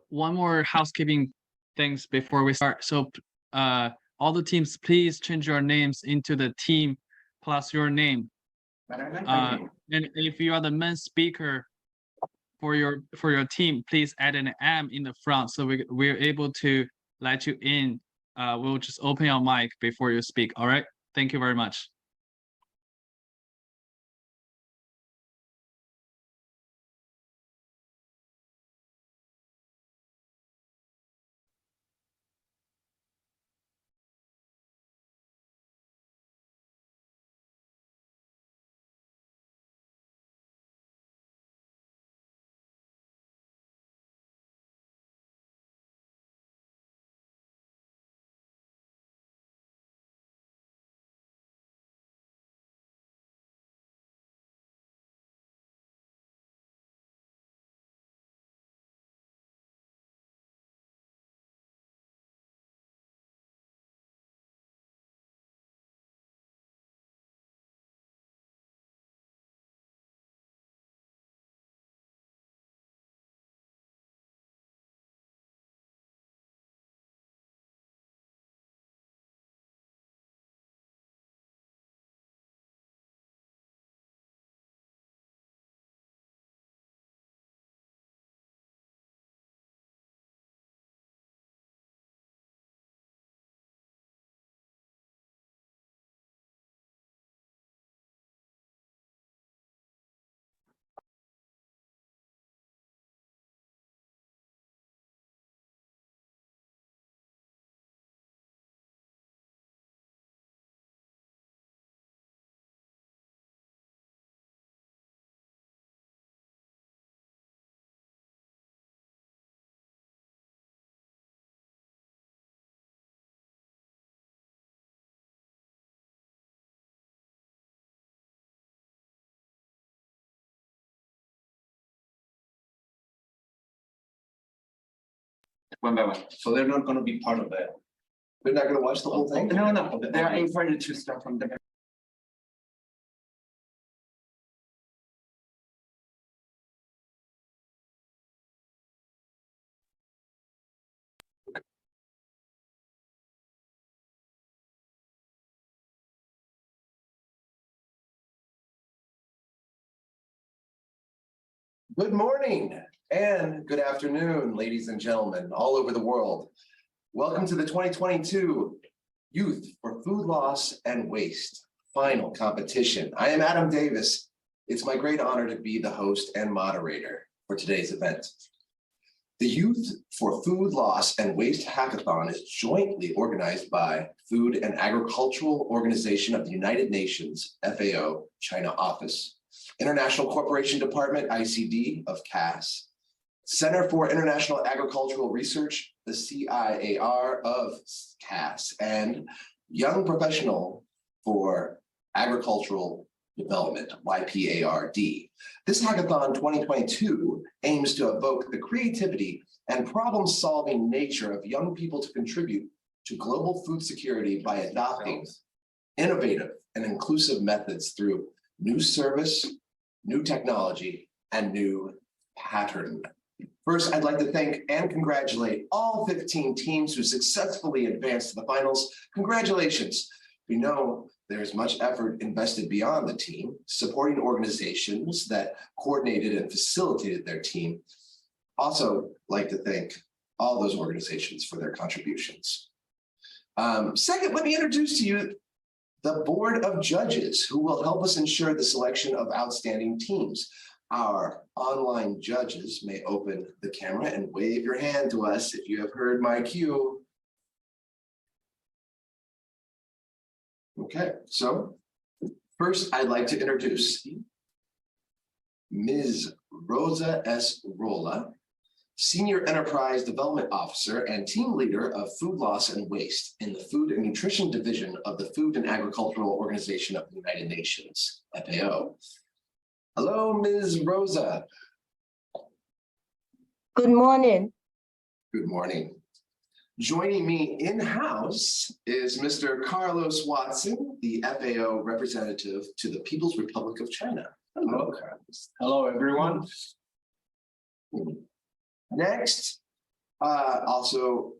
One more housekeeping things before we start. So, all the teams, please change your names into the team plus your name. And if you are the main speaker for your team, please add an M in the front so we're able to let you in. We'll just open your mic before you speak. All right. Thank you very much. One by one. So they're not going to be part of that. They're not going to watch the whole thing? No. They are invited to start from the. Good morning and good afternoon, ladies and gentlemen, all over the world. Welcome to the 2022 Youth for Food Loss and Waste final competition. I am Adam Davis. It's my great honor to be the host and moderator for today's event. The Youth for Food Loss and Waste Hackathon is jointly organized by Food and Agricultural Organization of the United Nations, FAO, China Office, International Corporation Department, ICD of CAS, Center for International Agricultural Research, the CIAR of CAS, and Young Professional for Agricultural Development, YPARD. This Hackathon 2022 aims to evoke the creativity and problem-solving nature of young people to contribute to global food security by adopting innovative and inclusive methods through new service, new technology, and new pattern. First, I'd like to thank and congratulate all 15 teams who successfully advanced to the finals. Congratulations. We know there is much effort invested beyond the team, supporting organizations that coordinated and facilitated their team. Also, like to thank all those organizations for their contributions. Second, let me introduce to you the board of judges who will help us ensure the selection of outstanding teams. Our online judges may open the camera and wave your hand to us if you have heard my cue. Okay, so first I'd like to introduce Ms. Rosa S. Rolla, Senior Enterprise Development Officer and Team Leader of Food Loss and Waste in the Food and Nutrition Division of the Food and Agricultural Organization of the United Nations, FAO. Hello, Ms. Rosa. Good morning. Good morning. Joining me in-house is Mr. Carlos Watson, the FAO representative to the People's Republic of China. Hello, Carlos. Hello, everyone. Next, Also,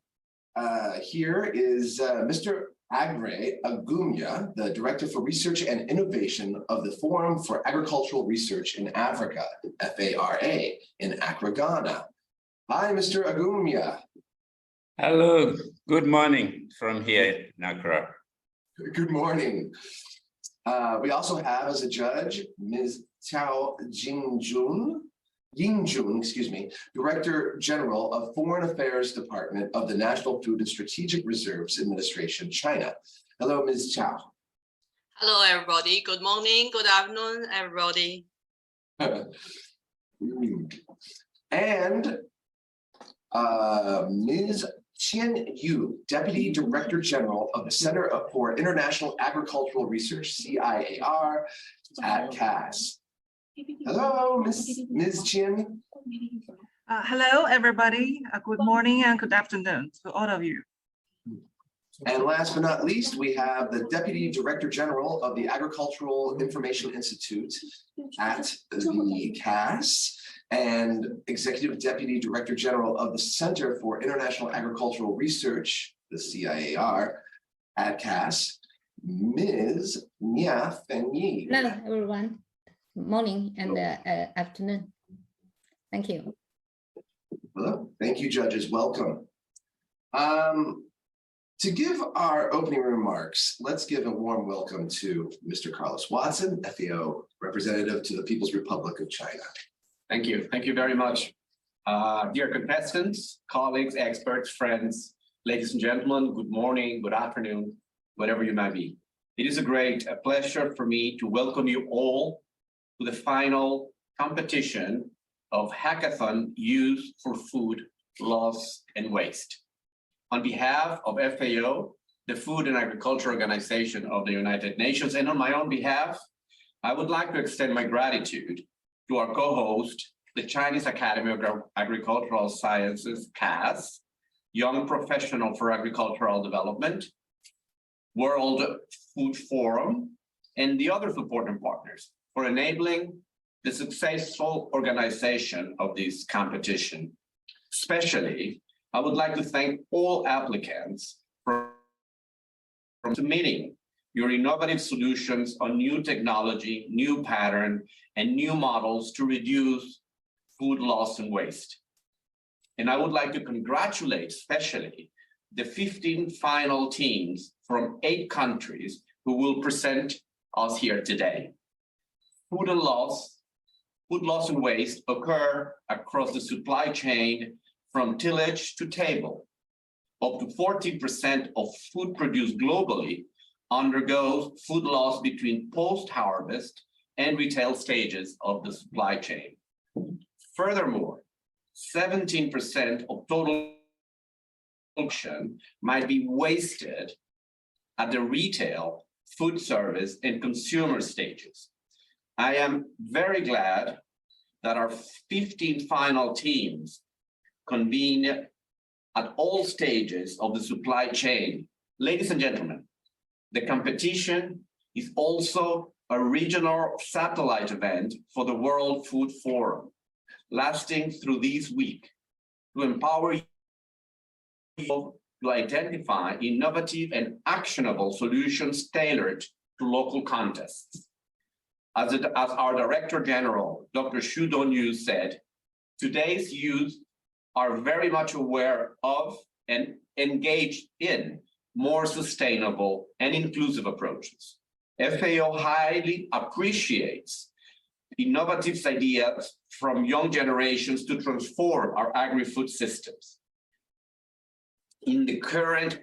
here is Mr. Agre Agumya, the Director for Research and Innovation of the Forum for Agricultural Research in Africa, FARA, in Accra, Ghana. Hi, Mr. Agumya. Hello, good morning from here in Accra. Good morning. We also have as a judge, Ms. Chao Yingjun, Director General of Foreign Affairs Department of the National Food and Strategic Reserves Administration, China. Hello, Ms. Chao. Hello, everybody. Good morning, good afternoon, everybody. And Ms. Qian Yu, Deputy Director General of the Center for International Agricultural Research, CIAR, at CAS. Hello, Ms. Qian. Hello, everybody. Good morning and good afternoon to all of you. And last but not least, we have the Deputy Director General of the Agricultural Information Institute at the CAS and Executive Deputy Director General of the Center for International Agricultural Research, the CIAR, at CAS, Ms. Nia Fengyi. Hello, everyone. Morning and afternoon. Thank you. Hello. Thank you, judges. Welcome. To give our opening remarks, let's give a warm welcome to Mr. Carlos Watson, FAO representative to the People's Republic of China. Thank you. Thank you very much. Dear contestants, colleagues, experts, friends, ladies and gentlemen, good morning, good afternoon, whatever you might be. It is a great pleasure for me to welcome you all to the final competition of Hackathon Youth for Food, Loss, and Waste. On behalf of FAO, the Food and Agriculture Organization of the United Nations, and on my own behalf, I would like to extend my gratitude to our co-host, the Chinese Academy of Agricultural Sciences, CAS, Young Professional for Agricultural Development, World Food Forum, and the other supporting partners for enabling the successful organization of this competition. Especially, I would like to thank all applicants for submitting your innovative solutions on new technology, new pattern, and new models to reduce food loss and waste. And I would like to congratulate especially the 15 final teams from 8 countries who will present us here today. Food loss and waste occur across the supply chain from tillage to table. Up to 40% of food produced globally undergoes food loss between post-harvest and retail stages of the supply chain. Furthermore, 17% of total production might be wasted at the retail, food service, and consumer stages. I am very glad that our 15 final teams convene at all stages of the supply chain. Ladies and gentlemen, the competition is also a regional satellite event for the World Food Forum, lasting through this week to empower you to identify innovative and actionable solutions tailored to local contexts. As our Director General, Dr. Xu Dongyu said, today's youth are very much aware of and engaged in more sustainable and inclusive approaches. FAO highly appreciates innovative ideas from young generations to transform our agri-food systems. In the current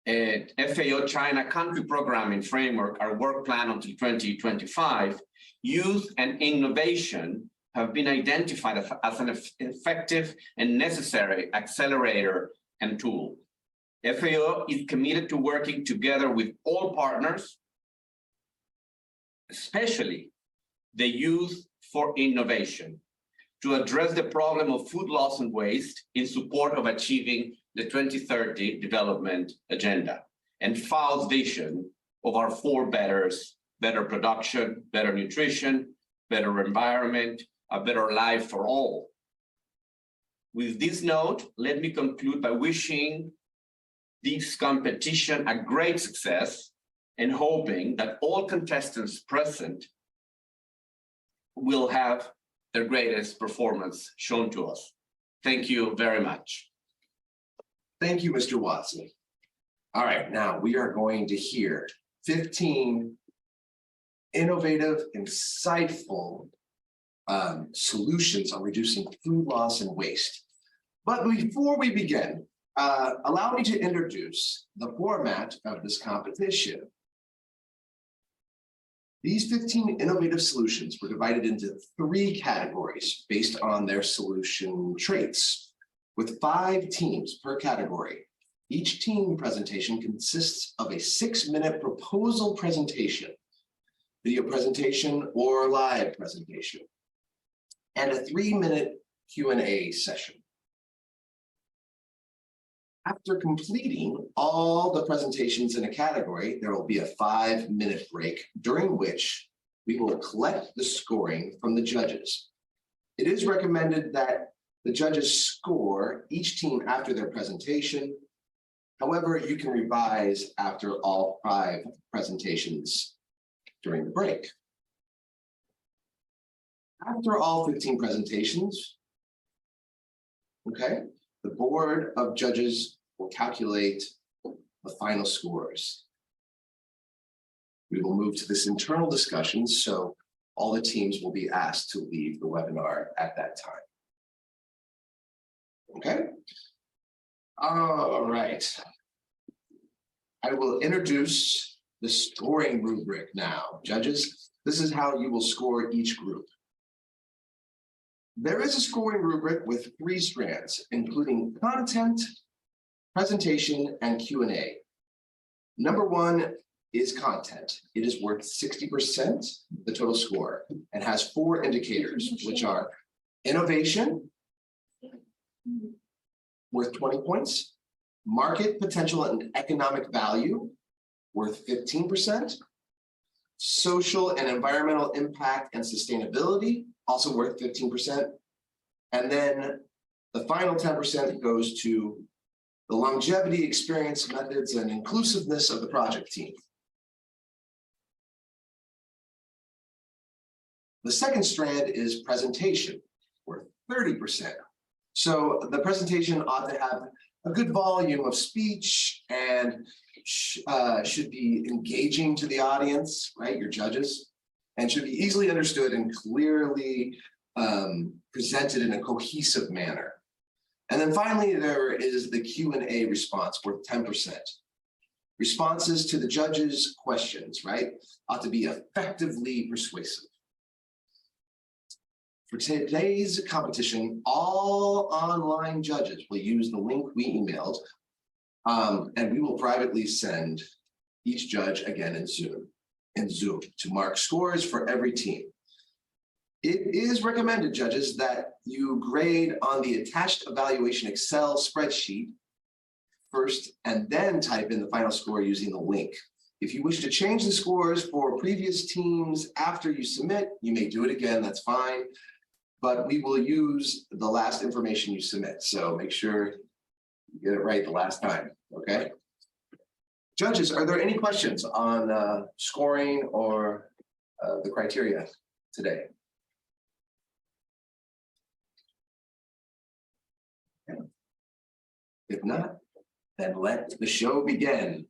FAO China country programming framework, our work plan until 2025, youth and innovation have been identified as an effective and necessary accelerator and tool. FAO is committed to working together with all partners, especially the Youth for Innovation, to address the problem of food loss and waste in support of achieving the 2030 Development Agenda and FAO's vision of our 4 betters: better production, better nutrition, better environment, a better life for all. With this note, let me conclude by wishing this competition a great success and hoping that all contestants present will have their greatest performance shown to us. Thank you very much. Thank you, Mr. Watson. All right, now we are going to hear 15 innovative, insightful solutions on reducing food loss and waste. But before we begin, allow me to introduce the format of this competition. These 15 innovative solutions were divided into 3 categories based on their solution traits, with 5 teams per category. Each team presentation consists of a 6-minute proposal presentation, video presentation, or live presentation, and a 3-minute Q&A session. After completing all the presentations in a category, there will be a 5-minute break, during which we will collect the scoring from the judges. It is recommended that the judges score each team after their presentation. However, you can revise after all 5 presentations during the break. After all 15 presentations, okay, the board of judges will calculate the final scores. We will move to this internal discussion, so all the teams will be asked to leave the webinar at that time. Okay? All right. I will introduce the scoring rubric now. Judges, this is how you will score each group. There is a scoring rubric with 3 strands, including content, presentation, and Q&A. Number 1 is content. It is worth 60% the total score and has 4 indicators, which are innovation, worth 20 points, market potential and economic value, worth 15%, social and environmental impact and sustainability, also worth 15%. And then the final 10% goes to the longevity, experience, methods, and inclusiveness of the project team. The second strand is presentation, worth 30%. So the presentation ought to have a good volume of speech and should be engaging to the audience, right, your judges, and should be easily understood and clearly presented in a cohesive manner. And then finally, there is the Q&A response worth 10%. Responses to the judges' questions, right, ought to be effectively persuasive. For today's competition, all online judges will use the link we emailed, and we will privately send each judge again in Zoom to mark scores for every team. It is recommended, judges, that you grade on the attached evaluation Excel spreadsheet first and then type in the final score using the link. If you wish to change the scores for previous teams after you submit, you may do it again, that's fine. But we will use the last information you submit. So make sure you get it right the last time, okay? Judges, are there any questions on scoring or the criteria today? Okay. If not, then let the show begin.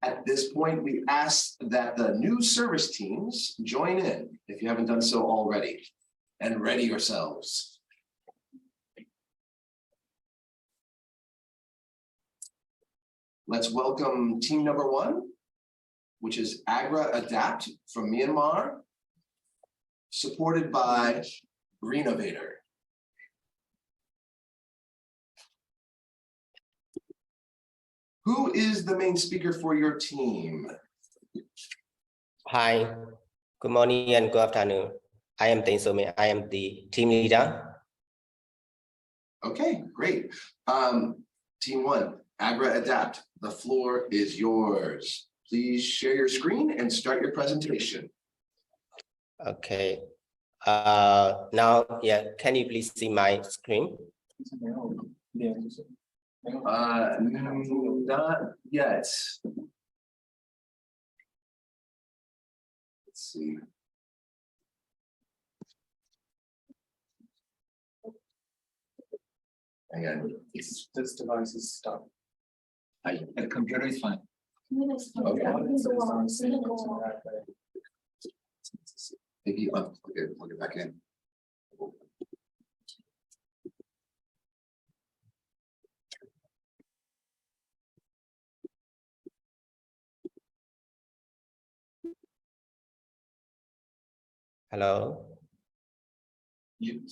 At this point, we ask that the new service teams join in if you haven't done so already, and ready yourselves. Let's welcome team number 1, which is Agra Adapt from Myanmar, supported by Greenovator. Who is the main speaker for your team? Hi, good morning and good afternoon. I am Deng So-min. I am the team leader. Okay, great. Team 1, Agra Adapt, the floor is yours. Please share your screen and start your presentation. Okay. Now, yeah, can you please see my screen? Not yet. Let's see. Hang on, this device is stuck. The computer is fine. Okay. Maybe plug it back in. Hello. Mute.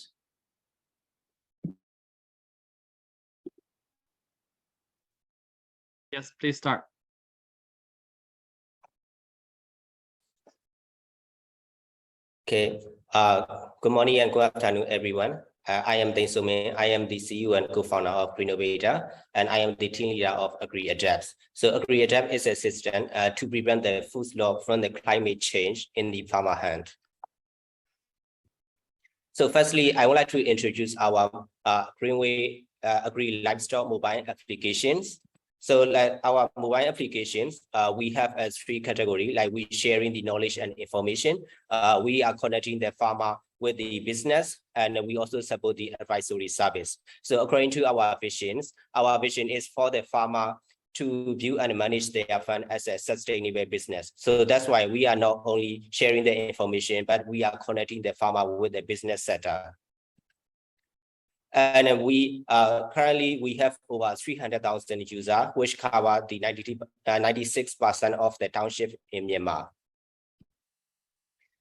Yes, please start. Okay. Good morning and good afternoon, everyone. I am Deng Some. I am the CEO and co-founder of Greennovator, and I am the team leader of AgriAdapt. So AgriAdapt is a system to prevent the food loss from the climate change in the farmer hand. So firstly, I would like to introduce our Greenway Agri Livestock mobile applications. So like our mobile applications, we have 3 categories, like we sharing the knowledge and information. We are connecting the farmer with the business, and we also support the advisory service. So according to our vision is for the farmer to view and manage their fund as a sustainable business. So that's why we are not only sharing the information, but we are connecting the farmer with the business sector. And we currently we have over 300,000 users, which cover the 96% of the township in Myanmar.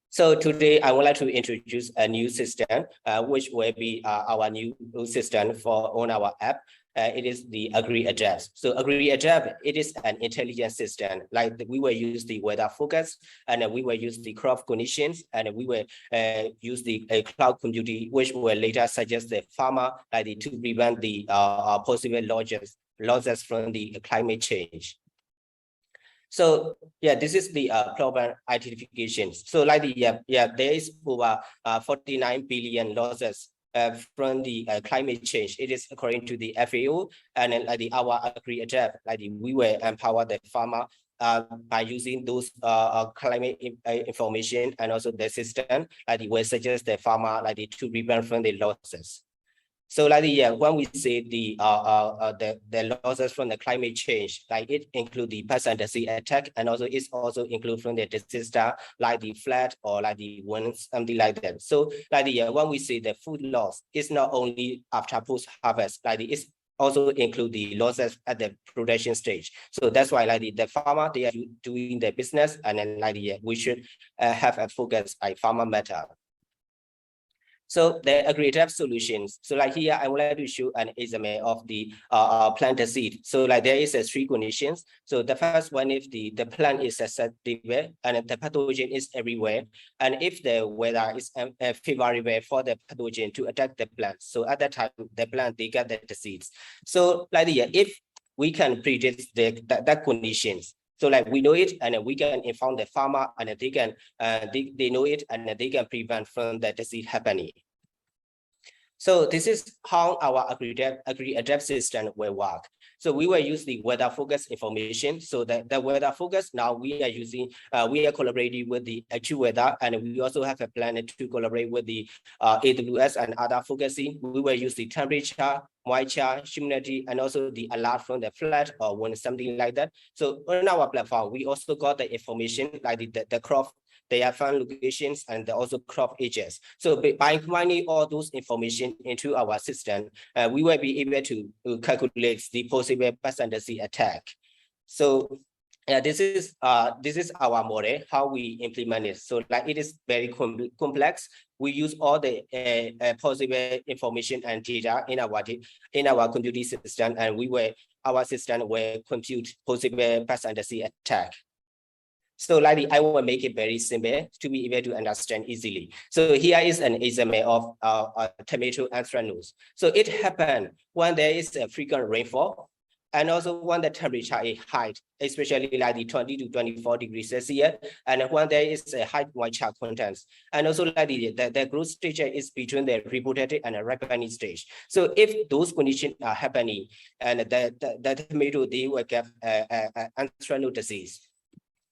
So today I would like to introduce a new system, which will be our new system on our app. It is the AgriAdapt. So AgriAdapt, it is an intelligent system. Like we will use the weather focus, and we will use the crop conditions, and we will use the cloud computing, which will later suggest the farmer to prevent the possible losses from the climate change. So yeah, this is the problem identification. So like there is over 49 billion losses from the climate change. It is according to the FAO, and then our AgriAdapt, we will empower the farmer by using those climate information, and also the system we will suggest the farmer to prevent from the losses. So when we say the losses from the climate change, it include the pest and disease attack, and also it's also include from the disaster like the flood or like the wind, something like that. So when we say the food loss, it's not only after post harvest, it's also include the losses at the production stage. So that's why the farmer, they are doing their business, and then we should have a focus farmer matter. So the AgriAdapt solutions. So here I would like to show an example of the plant seed. So there is 3 conditions. So the first one, if the plant is susceptible and the pathogen is everywhere, and if the weather is favorable for the pathogen to attack the plant, so at that time the plant they get the disease. So if we can predict that conditions. So we know it, and we can inform the farmer, and they can they know it, and they can prevent from the disease happening. So this is how our AgriAdapt system will work. So we will use the weather focus information. So the weather focus, now we are using, we are collaborating with the AccuWeather, and we also have a plan to collaborate with the AWS and other focusing. We will use the temperature, moisture, humidity, and also the alert from the flood or wind, something like that. So on our platform, we also got the information the crop, they have found locations, and also crop ages. So by combining all those information into our system, we will be able to calculate the possible pest and disease attack. So this is our model, how we implement it. So it is very complex. We use all the possible information and data in our computing system, and our system will compute possible pest and disease attack. So I will make it very simple to be able to understand easily. So here is an example of tomato anthracnose. So it happened when there is a frequent rainfall, And also when the temperature is high, especially like the 20 to 24 degrees Celsius, and when there is a high moisture content, and also like the growth stage is between the reproductive and the ripening stage. So if those conditions are happening, and the tomato, they will get anthracnose disease.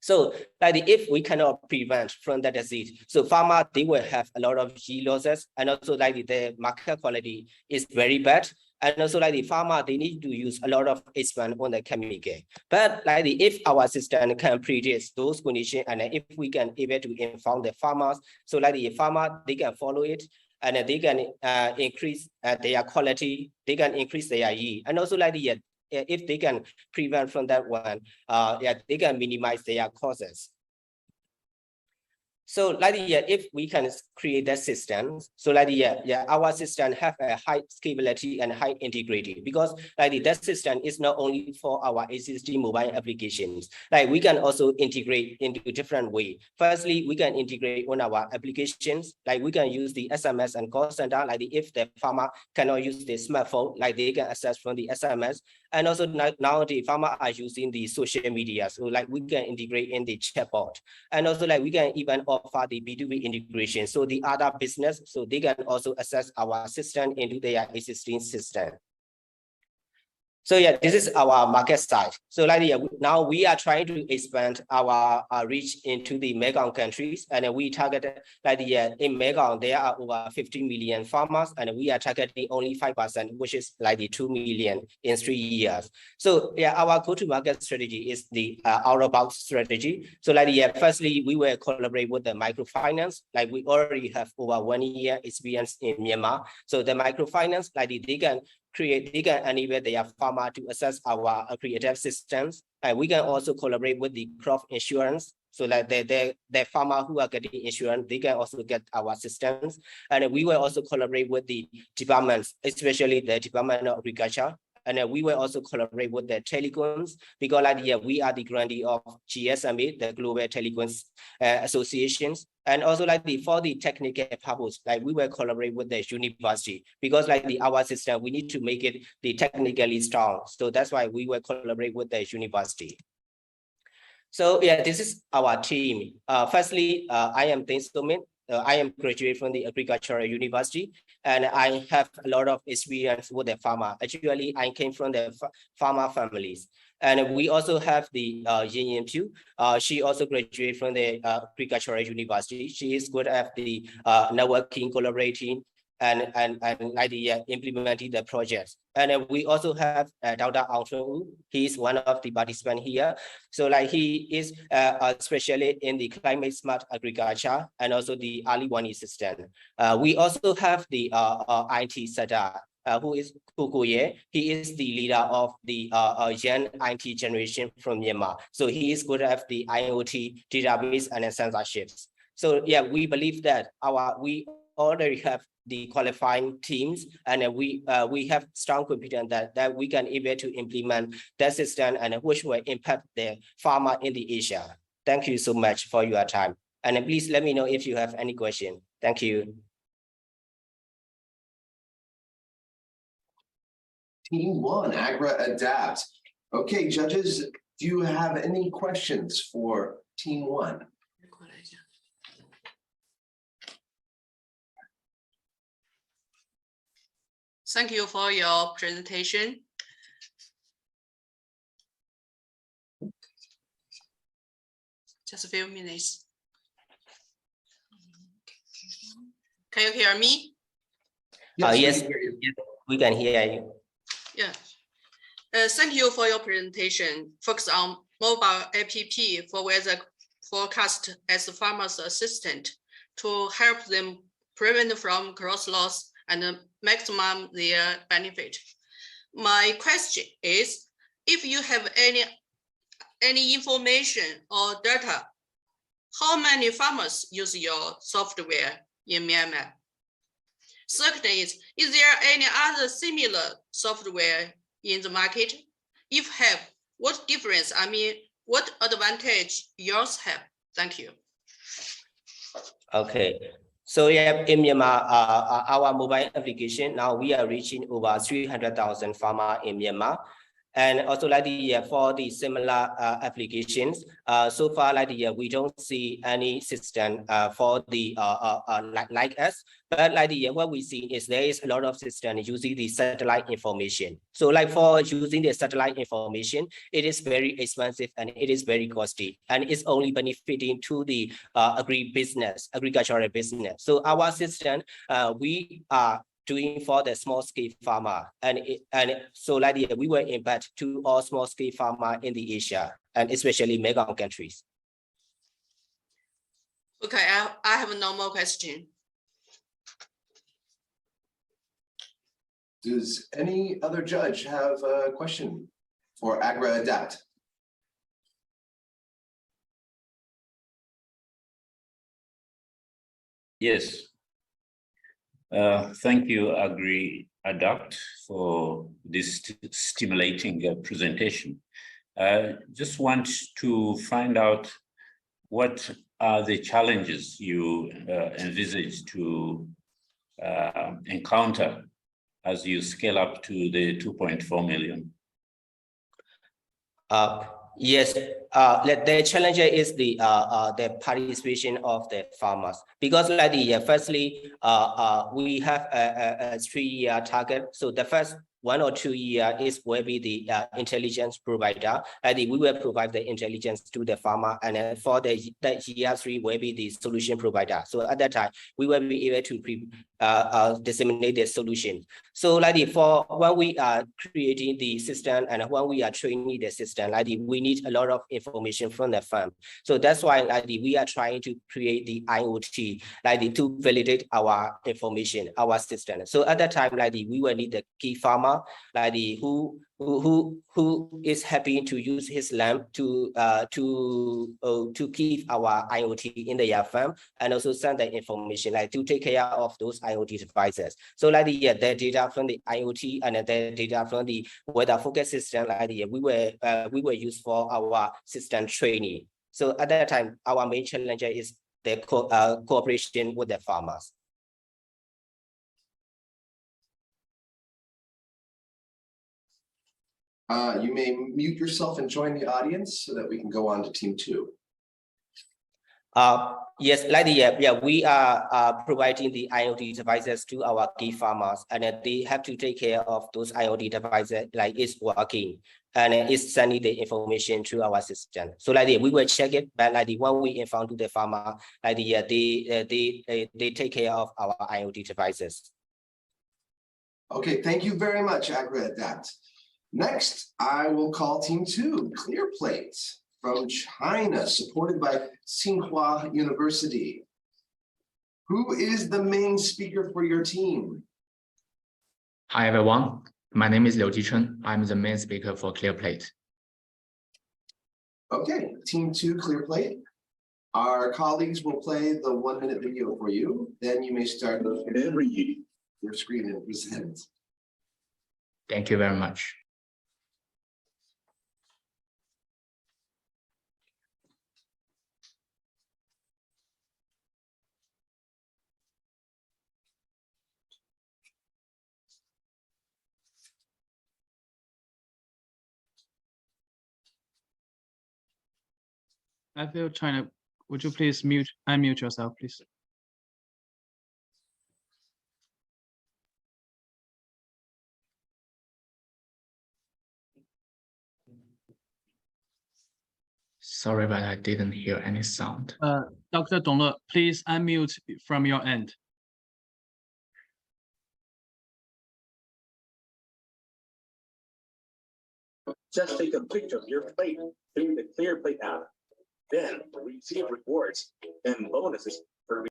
So like if we cannot prevent from that disease, so farmer, they will have a lot of yield losses, and also like the market quality is very bad. And also like the farmer, they need to use a lot of expense on the chemical. But like if our system can predict those conditions, and if we can able to inform the farmers, so like the farmer, they can follow it, and they can increase their quality, they can increase their yield, and also like the if they can prevent from that one, yeah, they can minimize their causes. So like if we can create that system, so like our system have a high scalability and high integrity, because like that system is not only for our existing mobile applications, like we can also integrate into a different way. Firstly, we can integrate on our applications, like we can use the SMS and call center, like if the farmer cannot use the smartphone, like they can access from the SMS. And also now the farmer are using the social media, so like we can integrate in the chatbot, and also like we can even offer the B2B integration, so the other business, so they can also access our system into their existing system. So yeah, this is our market side. So like now we are trying to expand our reach into the Mekong countries, and we target like in Mekong there are over 50 million farmers, and we are targeting only 5%, which is like the 2 million in 3 years. So yeah, our go-to-market strategy is the out-of-box strategy. So like firstly, we will collaborate with the microfinance. Like we already have over 1 year experience in Myanmar. So the microfinance, like they can enable their farmer to access our creative systems. And we can also collaborate with the crop insurance. So like the farmer who are getting insurance, they can also get our systems. And we will also collaborate with the departments, especially the Department of Agriculture. And we will also collaborate with the telecoms, because like we are the grantee of GSMA, the Global Telecoms Associations. And also like for the technical purpose, like we will collaborate with the university, because like our system, we need to make it the technically strong. So that's why we will collaborate with the university. So yeah, this is our team. Firstly, I am Deng Somin. I am graduate from the Agricultural University, and I have a lot of experience with the farmer. Actually, I came from the farmer families. And we also have the Yin Yin Pugh. She also graduated from the Agricultural University. She is good at the networking, collaborating, and like implementing the projects. And we also have Dr. Wu. He is one of the participants here. So like he is a specialist in the climate smart agriculture and also the early warning system. We also have the IT Sada, who is Kukuye. He is the leader of the young IT generation from Myanmar. So he is good at the IoT database and censorships. So yeah, we believe that we already have the qualifying teams, and we have strong confidence that we can able to implement that system, and which will impact the farmer in the Asia. Thank you so much for your time. And please let me know if you have any question. Thank you. Team 1, Agra Adapt. Okay, judges, do you have any questions for Team 1? Thank you for your presentation. Just a few minutes. Can you hear me? Yes, we can hear you. Yeah. Thank you for your presentation. Focus on mobile app for weather forecast as a farmer's assistant to help them prevent from cross loss and maximum their benefit. My question is, if you have any information or data, how many farmers use your software in Myanmar? Second is there any other similar software in the market? If have, what difference, what advantage yours have? Thank you. Okay. So yeah, in Myanmar, our mobile application, now we are reaching over 300,000 farmers in Myanmar. And also like for the similar applications, so far like we don't see any system for the like us. But like what we see is there is a lot of system using the satellite information. So like for using the satellite information, it is very expensive and it is very costly, and it's only benefiting to the agricultural business. So our system, we are doing for the small scale farmer, and so like we will impact to all small scale farmer in the Asia and especially mega countries. Okay, I have no more question. Does any other judge have a question for AgriAdapt? Yes. Thank you, AgriAdapt, for this stimulating presentation. Just want to find out what are the challenges you envisage to encounter as you scale up to the 2.4 million? Yes, the challenge is the participation of the farmers, because like firstly, we have a 3-year target. So the first 1 or 2 years is will be the intelligence provider. We will provide the intelligence to the farmer, and then for the year 3 will be the solution provider. So at that time, we will be able to disseminate the solution. So like for when we are creating the system and when we are training the system, like we need a lot of information from the farm. So that's why like we are trying to create the IoT, like to validate our information, our system. So at that time, like we will need the key farmer, like who is happy to use his lamp to keep our IoT in the farm, and also send the information like to take care of those IoT devices. So like the data from the IoT and the data from the weather focus system, like we will use for our system training. So at that time, our main challenge is the cooperation with the farmers. You may mute yourself and join the audience so that we can go on to team 2. Yes, like we are providing the IoT devices to our key farmers, and they have to take care of those IoT devices, like it's working and it's sending the information to our system. So like we will check it, but like when we inform to the farmer, like they take care of our IoT devices. Okay, thank you very much, AgriAdapt. Next, I will call team 2, ClearPlate from China, supported by Tsinghua University. Who is the main speaker for your team? Hi, everyone. My name is Liu Jichun. I'm the main speaker for ClearPlate. Okay, team 2, ClearPlate. Our colleagues will play the 1-minute video for you. Then you may start your screen and present. Thank you very much. FAO China, would you please unmute yourself, please? Sorry, but I didn't hear any sound. Dr. Dongle, please unmute from your end. Just take a picture of your plate through the ClearPlate app. Then receive rewards and bonuses for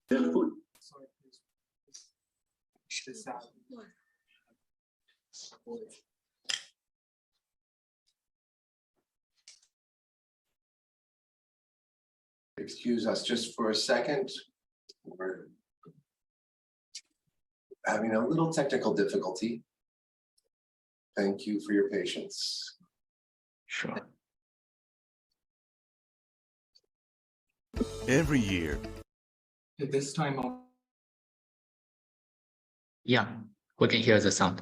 the food. Excuse us just for a second. We're having a little technical difficulty. Thank you for your patience. Sure. Every year. At this time, Yeah, we can hear the sound.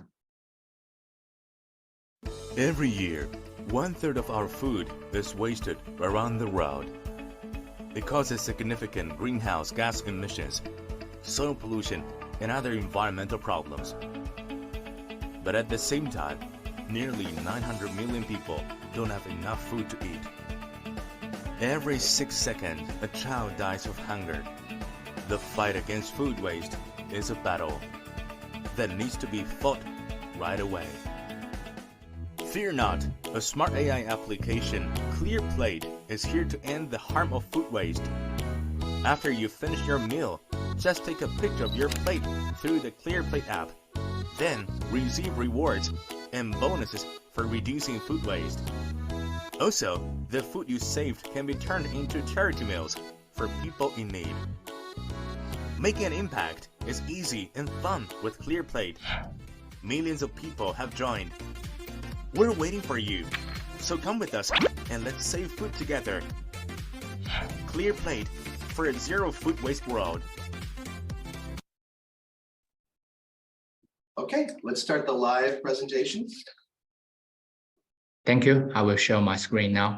Every year, 1/3 of our food is wasted around the world. It causes significant greenhouse gas emissions, soil pollution, and other environmental problems. But at the same time, nearly 900 million people don't have enough food to eat. Every 6 seconds, a child dies of hunger. The fight against food waste is a battle that needs to be fought right away. Fear not, a smart AI application, ClearPlate, is here to end the harm of food waste. After you finish your meal, just take a picture of your plate through the ClearPlate app. Then receive rewards and bonuses for reducing food waste. Also, the food you saved can be turned into charity meals for people in need. Making an impact is easy and fun with ClearPlate. Millions of people have joined. We're waiting for you, so come with us and let's save food together. ClearPlate for a zero food waste world. Okay, let's start the live presentation. Thank you. I will share my screen now.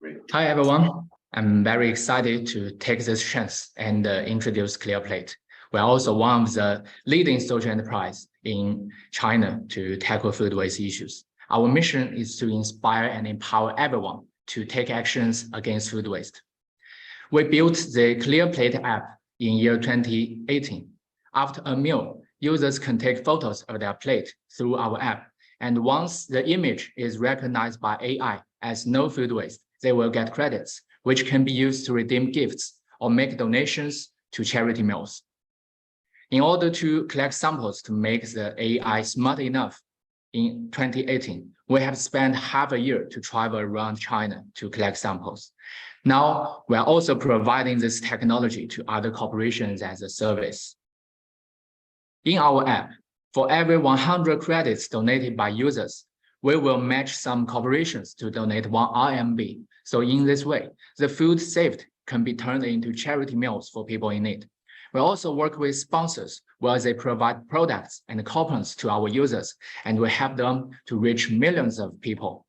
Great. Hi, everyone. I'm very excited to take this chance and introduce ClearPlate. We're also one of the leading social enterprise in China to tackle food waste issues. Our mission is to inspire and empower everyone to take actions against food waste. We built the ClearPlate app in year 2018. After a meal, users can take photos of their plate through our app. And once the image is recognized by AI as no food waste, they will get credits, which can be used to redeem gifts or make donations to charity meals. In order to collect samples to make the AI smart enough, in 2018, we have spent half a year to travel around China to collect samples. Now, we are also providing this technology to other corporations as a service. In our app, for every 100 credits donated by users, we will match some corporations to donate 1 RMB. So in this way, the food saved can be turned into charity meals for people in need. We also work with sponsors where they provide products and coupons to our users, and we help them to reach millions of people.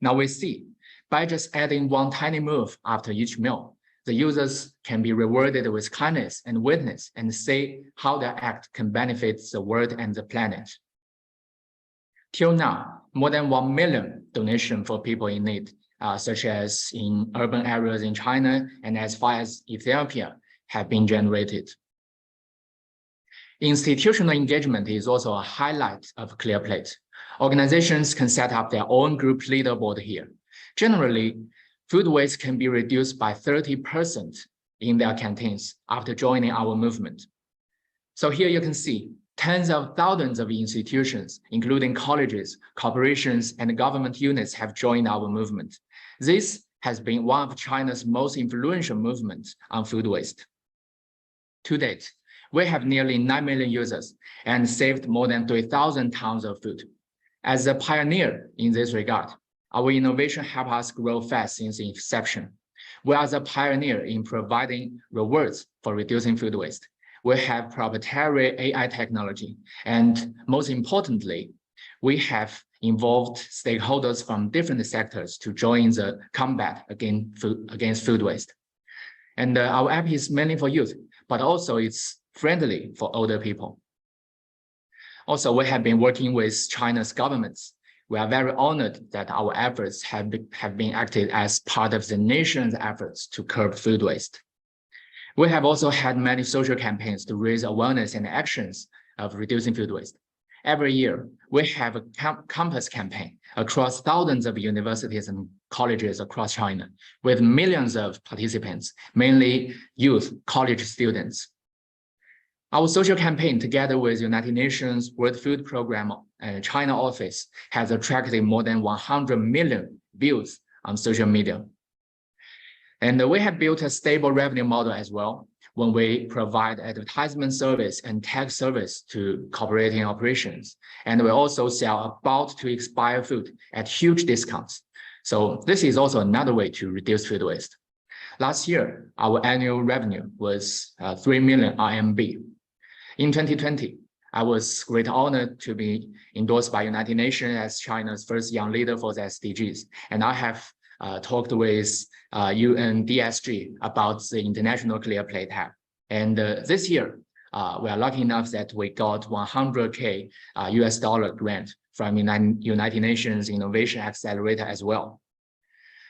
Now we see, by just adding one tiny move after each meal, the users can be rewarded with kindness and witness and see how their act can benefit the world and the planet. Till now, more than 1 million donations for people in need, such as in urban areas in China and as far as Ethiopia, have been generated. Institutional engagement is also a highlight of ClearPlate. Organizations can set up their own group leaderboard here. Generally, food waste can be reduced by 30% in their canteens after joining our movement. So here you can see tens of thousands of institutions, including colleges, corporations, and government units have joined our movement. This has been one of China's most influential movements on food waste. To date, we have nearly 9 million users and saved more than 3,000 tons of food. As a pioneer in this regard, our innovation helped us grow fast since inception. We are the pioneer in providing rewards for reducing food waste. We have proprietary AI technology, and most importantly, we have involved stakeholders from different sectors to join the combat against food waste. And our app is mainly for youth, but also it's friendly for older people. Also, we have been working with China's governments. We are very honored that our efforts have been acted as part of the nation's efforts to curb food waste. We have also had many social campaigns to raise awareness and actions of reducing food waste. Every year, we have a campus campaign across thousands of universities and colleges across China, with millions of participants, mainly youth college students. Our social campaign, together with United Nations World Food Program and China office, has attracted more than 100 million views on social media. And we have built a stable revenue model as well when we provide advertisement service and tech service to cooperating operations. And we also sell about to expire food at huge discounts. So this is also another way to reduce food waste. Last year, our annual revenue was 3 million RMB. In 2020, I was great honored to be endorsed by United Nations as China's first young leader for the SDGs. And I have talked with UNDSG about the International Clear Plate Hub. And this year, we are lucky enough that we got $100K US grant from United Nations Innovation Accelerator as well.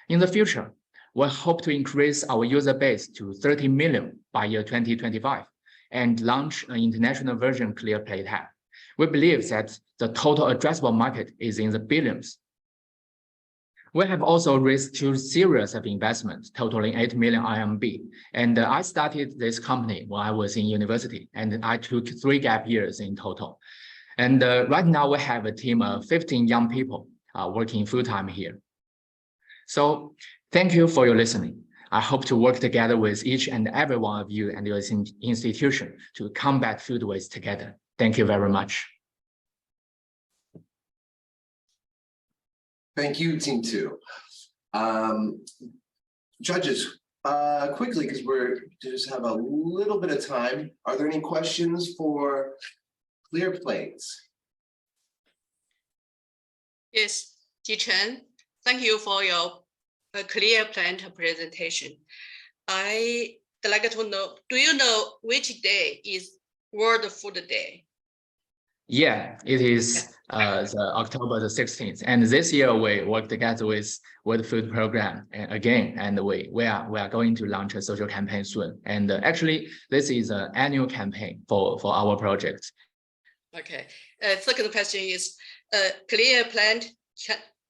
In the future, we hope to increase our user base to 30 million by year 2025 and launch an international version Clear Plate Hub. We believe that the total addressable market is in the billions. We have also raised 2 series of investments totaling 8 million RMB. And I started this company when I was in university, and I took 3 gap years in total. And right now we have a team of 15 young people working full-time here. So thank you for your listening. I hope to work together with each and every one of you and your institution to combat food waste together. Thank you very much. Thank you, Team 2. Judges, quickly, because we're just have a little bit of time. Are there any questions for Clear Plates? Yes, Ji-Chen, thank you for your clear plate presentation. I'd like to know, do you know which day is World Food Day? Yeah, it is the October the 16th. And this year we work together with World Food Program again, and we are going to launch a social campaign soon. And actually, this is an annual campaign for our project. Okay. Second question is, clear plate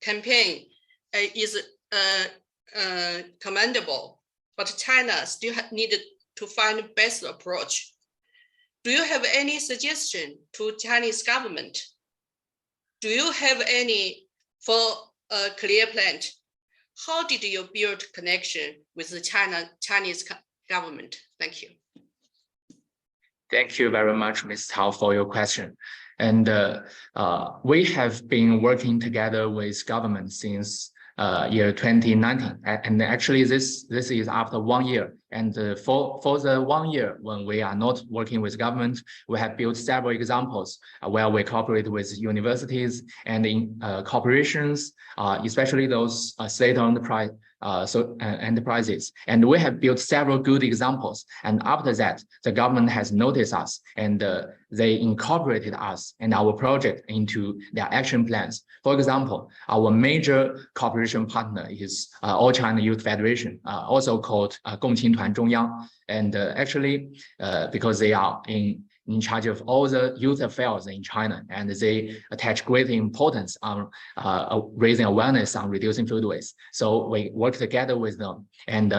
campaign is commendable, but China still needed to find the best approach. Do you have any suggestion to Chinese government? Do you have any for a clear plate? How did you build connection with the Chinese government? Thank you. Thank you very much, Ms. Tao, for your question. And we have been working together with government since year 2019. And actually this is after 1 year. And for the 1 year when we are not working with government, we have built several examples where we cooperate with universities and in corporations, especially those state-owned enterprises. And we have built several good examples. And after that, the government has noticed us and they incorporated us and our project into their action plans. For example, our major cooperation partner is All China Youth Federation, also called 共青团中央. And actually, because they are in charge of all the youth affairs in China, and they attach great importance on raising awareness on reducing food waste. So we work together with them. And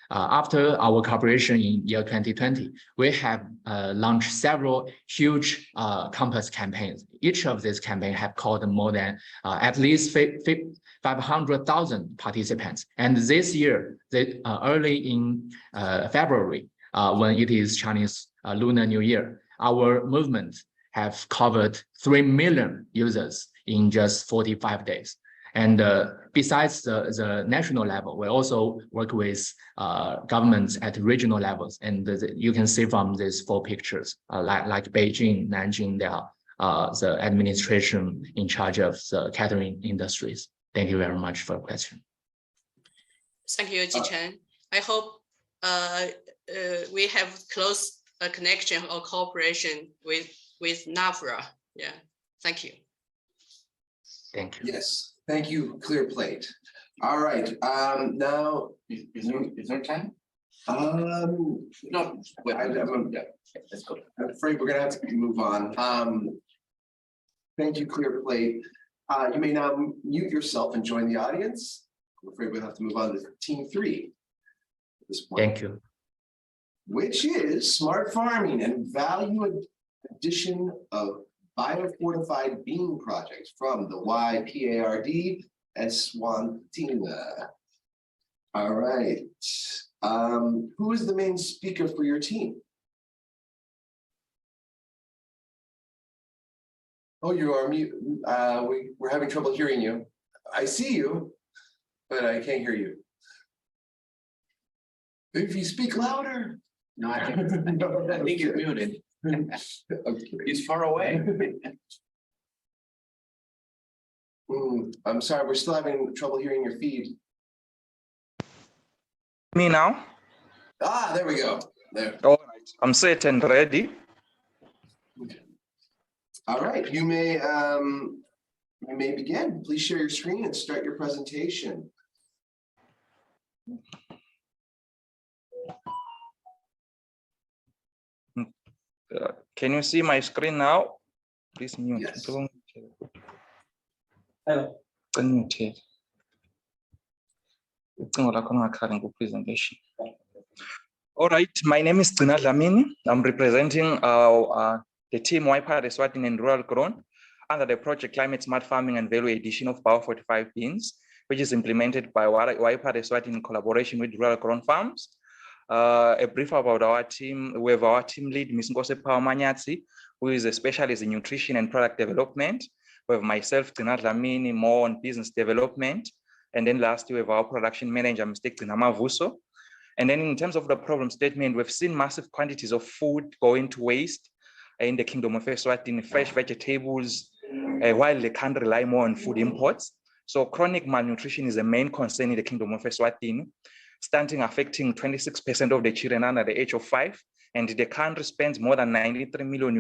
after our cooperation in year 2020, we have launched several huge campus campaigns. Each of these campaigns have called more than at least 500,000 participants. And this year, early in February, when it is Chinese Lunar New Year, our movement have covered 3 million users in just 45 days. And besides the national level, we also work with governments at regional levels. And you can see from these 4 pictures, like Beijing, Nanjing, they are the administration in charge of the catering industries. Thank you very much for the question. Thank you, Ji-Chen. I hope we have close connection or cooperation with NAFRA. Yeah, thank you. Thank you. Yes, thank you, Clear Plate. All right, now Is there time? no, yeah, let's go. I'm afraid we're gonna have to move on. Thank you, Clear Plate. You may now mute yourself and join the audience. I'm afraid we'll have to move on to Team 3 at this point. Thank you. Which is smart farming and value addition of biofortified bean projects from the YPARD Eswatini. All right. Who is the main speaker for your team? Oh, you are mute. We're having trouble hearing you. I see you, but I can't hear you. If you speak louder. No, I think you're muted. He's far away. I'm sorry, we're still having trouble hearing your feed. Me now? Ah, there we go. There. All right, I'm set and ready. All right, you may begin. Please share your screen and start your presentation. Can you see my screen now? Please mute. Yes. Hello. Unmuted. Presentation. All right, my name is Gcina Dlamini. I'm representing the team Wiper Eswatini and Rural Grown under the project Climate Smart Farming and Value Addition of Power 45 Beans, which is implemented by Wiper Eswatini in collaboration with Rural Grown Farms. A brief about our team. We have our team lead, Ms. Nkose Power Manyatsi, who is a specialist in nutrition and product development. We have myself, Gcina Dlamini, more on business development. And then lastly, we have our production manager, Mr. Gcina Mavuso. And then in terms of the problem statement, we've seen massive quantities of food going to waste in the Kingdom of Eswatini, fresh vegetables, while they can't rely more on food imports. So chronic malnutrition is a main concern in the Kingdom of Eswatini, stunting affecting 26% of the children under the age of 5. And the country spends more than $93 million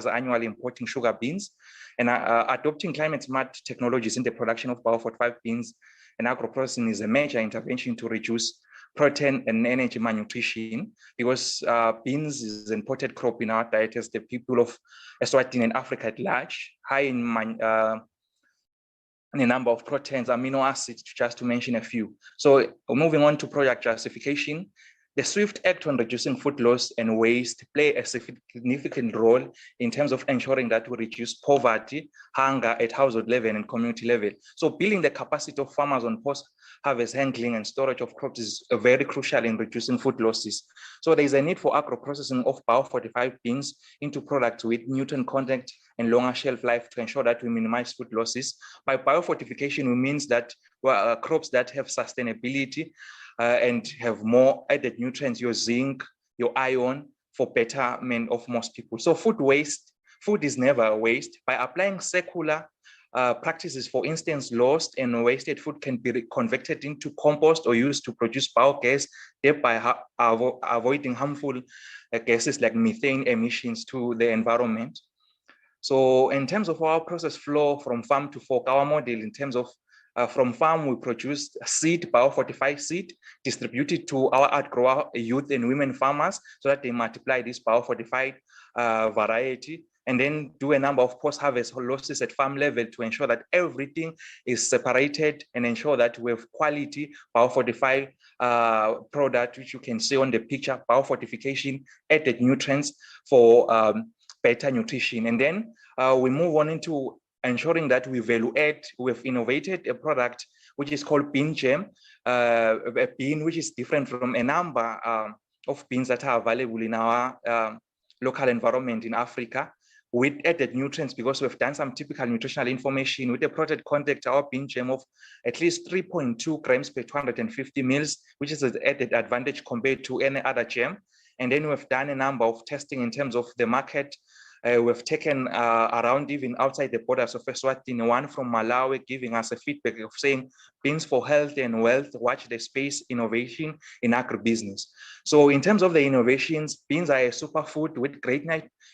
annually importing sugar beans and adopting climate smart technologies in the production of Power 45 beans and agro-processing is a major intervention to reduce protein and energy malnutrition because beans is an imported crop in our diet as the people of Eswatini and Africa at large, high in a number of proteins, amino acids, just to mention a few. So moving on to project justification, the SWIFT Act on reducing food loss and waste play a significant role in terms of ensuring that we reduce poverty, hunger at household level and community level. So building the capacity of farmers on post-harvest handling and storage of crops is very crucial in reducing food losses. So there is a need for agro-processing of Power 45 beans into products with nutrient content and longer shelf life to ensure that we minimize food losses. By biofortification, we means that crops that have sustainability and have more added nutrients, your zinc, your iron, for betterment of most people. So food is never a waste. By applying circular practices, for instance, lost and wasted food can be converted into compost or used to produce biogas, thereby avoiding harmful gases like methane emissions to the environment. So in terms of our process flow from farm to fork, our model in terms of from farm, we produce seed, Power 45 seed, distributed to our outgrower youth and women farmers so that they multiply this Power 45 variety, and then do a number of post-harvest losses at farm level to ensure that everything is separated and ensure that we have quality Power 45 product, which you can see on the picture, Power fortification, added nutrients for better nutrition. And then we move on into ensuring that we value add. We've innovated a product which is called Bean Jam, a bean which is different from a number of beans that are available in our local environment in Africa, with added nutrients, because we've done some typical nutritional information with a product content, our Bean Jam of at least 3.2 grams per 250 mils, which is an added advantage compared to any other jam. And then we've done a number of testing in terms of the market. We've taken around even outside the borders of Eswatini, one from Malawi, giving us a feedback of saying beans for health and wealth, watch the space, innovation in agribusiness. So in terms of the innovations, beans are a superfood with great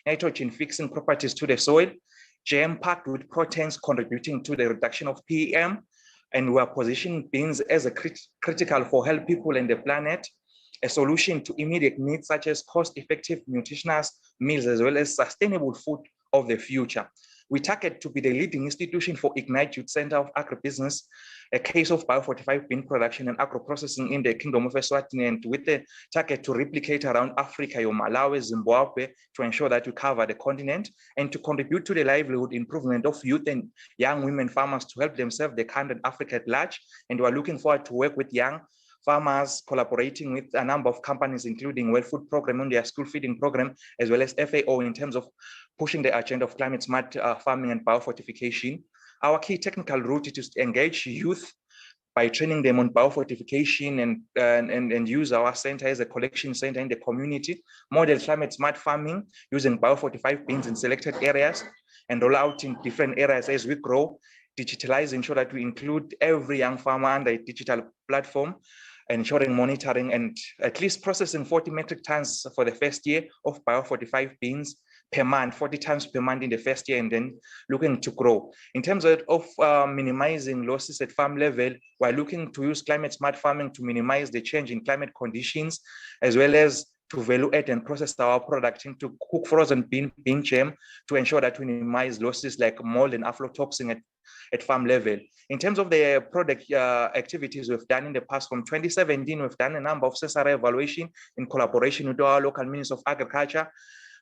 nitrogen fixing properties to the soil, jam packed with proteins contributing to the reduction of PEM, and we are positioning beans as a critical for health people and the planet, a solution to immediate needs such as cost-effective nutritious meals as well as sustainable food of the future. We target to be the leading institution for Ignite Youth Center of Agribusiness, a case of Bio45 bean production and agro-processing in the Kingdom of Eswatini, and with the target to replicate around Africa, your Malawi, Zimbabwe, to ensure that we cover the continent and to contribute to the livelihood improvement of youth and young women farmers to help them serve the country and Africa at large. And we are looking forward to work with young farmers, collaborating with a number of companies, including Well Food Program and their school feeding program, as well as FAO in terms of pushing the agenda of climate smart farming and biofortification. Our key technical route is to engage youth by training them on biofortification and use our center as a collection center in the community, model climate smart farming using biofortified bins in selected areas, and roll out in different areas as we grow, digitalize, ensure that we include every young farmer under a digital platform, ensuring monitoring and at least processing 40 metric tons for the first year of biofortified beans per month, 40 tons per month in the first year, and then looking to grow. In terms of minimizing losses at farm level, we're looking to use climate smart farming to minimize the change in climate conditions, as well as to value add and process our product into cook frozen bean jam to ensure that we minimize losses like mold and aflatoxin at farm level. In terms of the product activities we've done in the past, from 2017, we've done a number of sensory evaluation in collaboration with our local Ministry of Agriculture.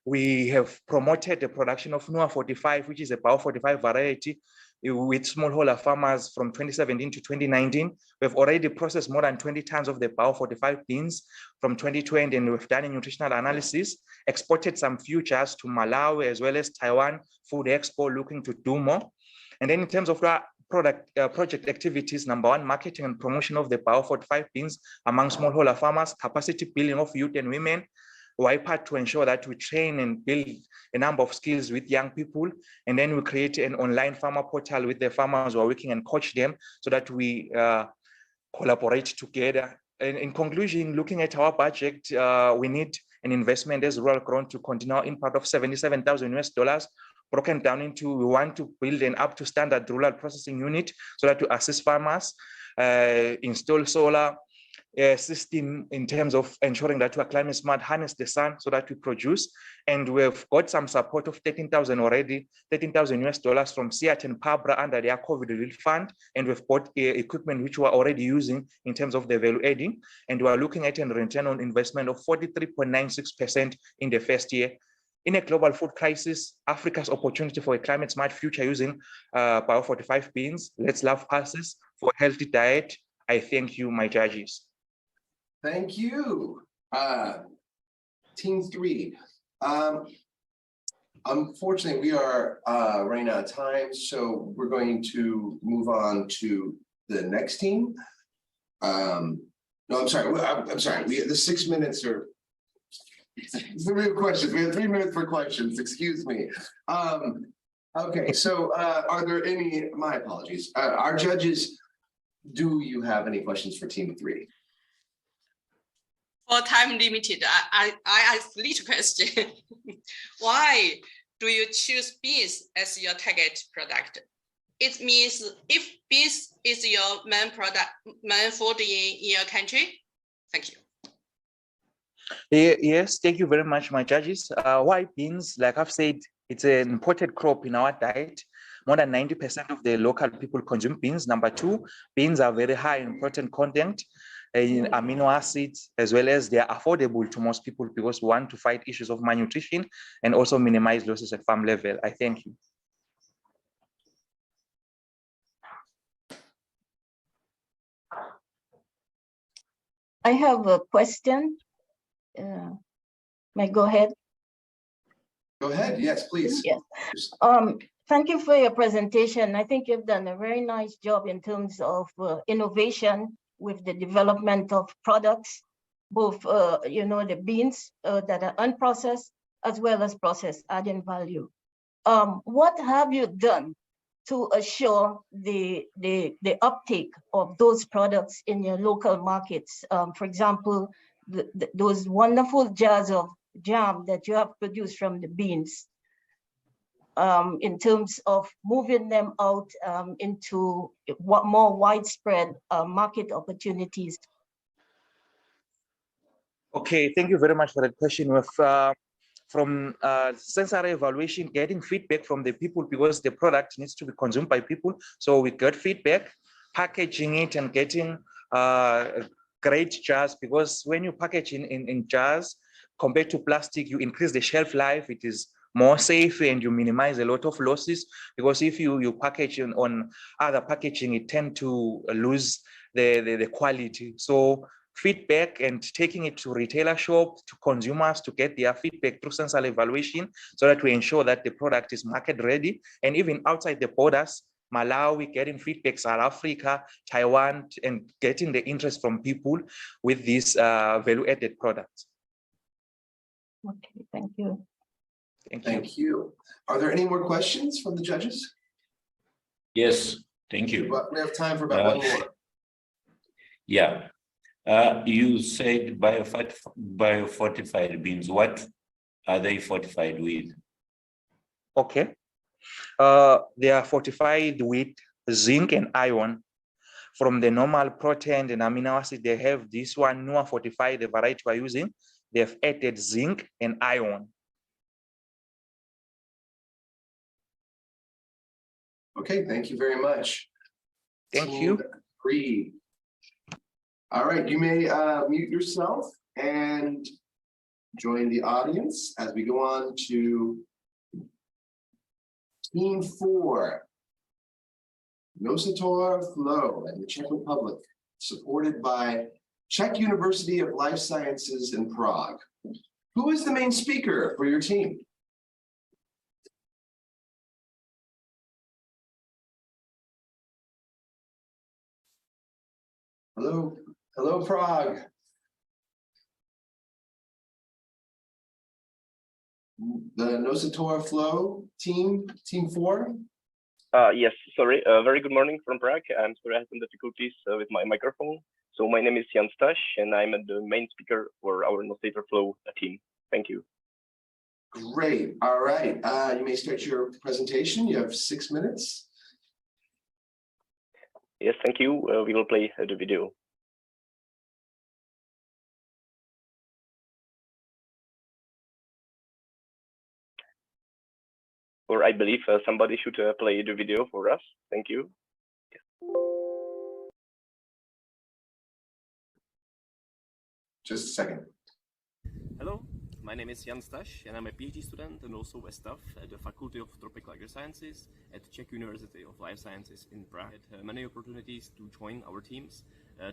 We have promoted the production of NUA 45, which is a biofortified variety with smallholder farmers from 2017 to 2019. We've already processed more than 20 tons of the biofortified beans from 2020, and we've done a nutritional analysis, exported some futures to Malawi as well as Taiwan Food Expo, looking to do more. And then in terms of our project activities, number one, marketing and promotion of the biofortified beans among smallholder farmers, capacity building of youth and women, YPAT to ensure that we train and build a number of skills with young people. And then we create an online farmer portal with the farmers who are working and coach them so that we collaborate together. And in conclusion, looking at our budget, we need an investment as rural grown to continue our impact of $77,000 broken down into, we want to build an up to standard rural processing unit so that to assist farmers, install solar system in terms of ensuring that we are climate smart, harness the sun so that we produce. And we've got some support of 13,000 already, $13,000 from SEAT and PABRA under their COVID relief fund. And we've bought equipment which we're already using in terms of the value adding. And we're looking at a return on investment of 43.96% in the first year. In a global food crisis, Africa's opportunity for a climate smart future using biofortified beans. Let's love pulses for a healthy diet. I thank you, my judges. Thank you. Team 3. Unfortunately, we are running out of time, so we're going to move on to the next team. No, I'm sorry. I'm sorry. The 6 minutes are. So we have questions. We have 3 minutes for questions. Excuse me. Okay, so are there any? My apologies. Our judges, do you have any questions for Team 3? For time limited, I ask little question. Why do you choose beans as your target product? It means if beans is your main product, main food in your country. Thank you. Yes, thank you very much, my judges. Why beans? Like I've said, it's an important crop in our diet. More than 90% of the local people consume beans. Number 2, beans are very high in protein content, in amino acids, as well as they are affordable to most people because we want to fight issues of malnutrition and also minimize losses at farm level. I thank you. I have a question. May I go ahead? Go ahead. Yes, please. Yes. Thank you for your presentation. I think you've done a very nice job in terms of innovation with the development of products, both the beans that are unprocessed as well as processed, adding value. What have you done to assure the uptake of those products in your local markets? For example, those wonderful jars of jam that you have produced from the beans, in terms of moving them out into more widespread market opportunities. Okay, thank you very much for that question. With from sensory evaluation, getting feedback from the people because the product needs to be consumed by people. So we got feedback, packaging it and getting great jars, because when you package in jars compared to plastic, you increase the shelf life. It is more safe and you minimize a lot of losses, because if you package on other packaging, it tend to lose the quality. So feedback and taking it to retailer shop, to consumers, to get their feedback through sensory evaluation so that we ensure that the product is market ready. And even outside the borders, Malawi, getting feedback, South Africa, Taiwan, and getting the interest from people with these value-added products. Okay, thank you. Thank you. Are there any more questions from the judges? Yes, thank you. We have time for about one more. Yeah. You said biofortified beans. What are they fortified with? Okay. They are fortified with zinc and iron. From the normal protein and amino acid, they have this one newer fortified, the variety we're using. They've added zinc and iron. Okay, thank you very much. Thank Team you. Three. All right, you may mute yourself and join the audience as we go on to Team 4. Nosator Flow in the Czech Republic, supported by Czech University of Life Sciences in Prague. Who is the main speaker for your team? Hello, hello, Prague. The Nosator Flow team, Team 4. Yes, sorry. Very good morning from Prague. I'm sorry I had some difficulties with my microphone. So my name is Jan Staš, and I'm the main speaker for our Nosator Flow team. Thank you. Great. All right. You may start your presentation. You have 6 minutes. Yes, thank you. We will play the video. Or I believe somebody should play the video for us. Thank you. Just a second. Hello, my name is Jan Staš, and I'm a PhD student and also a staff at the Faculty of Tropical Agri-Sciences at the Czech University of Life Sciences in Prague. I had many opportunities to join our teams,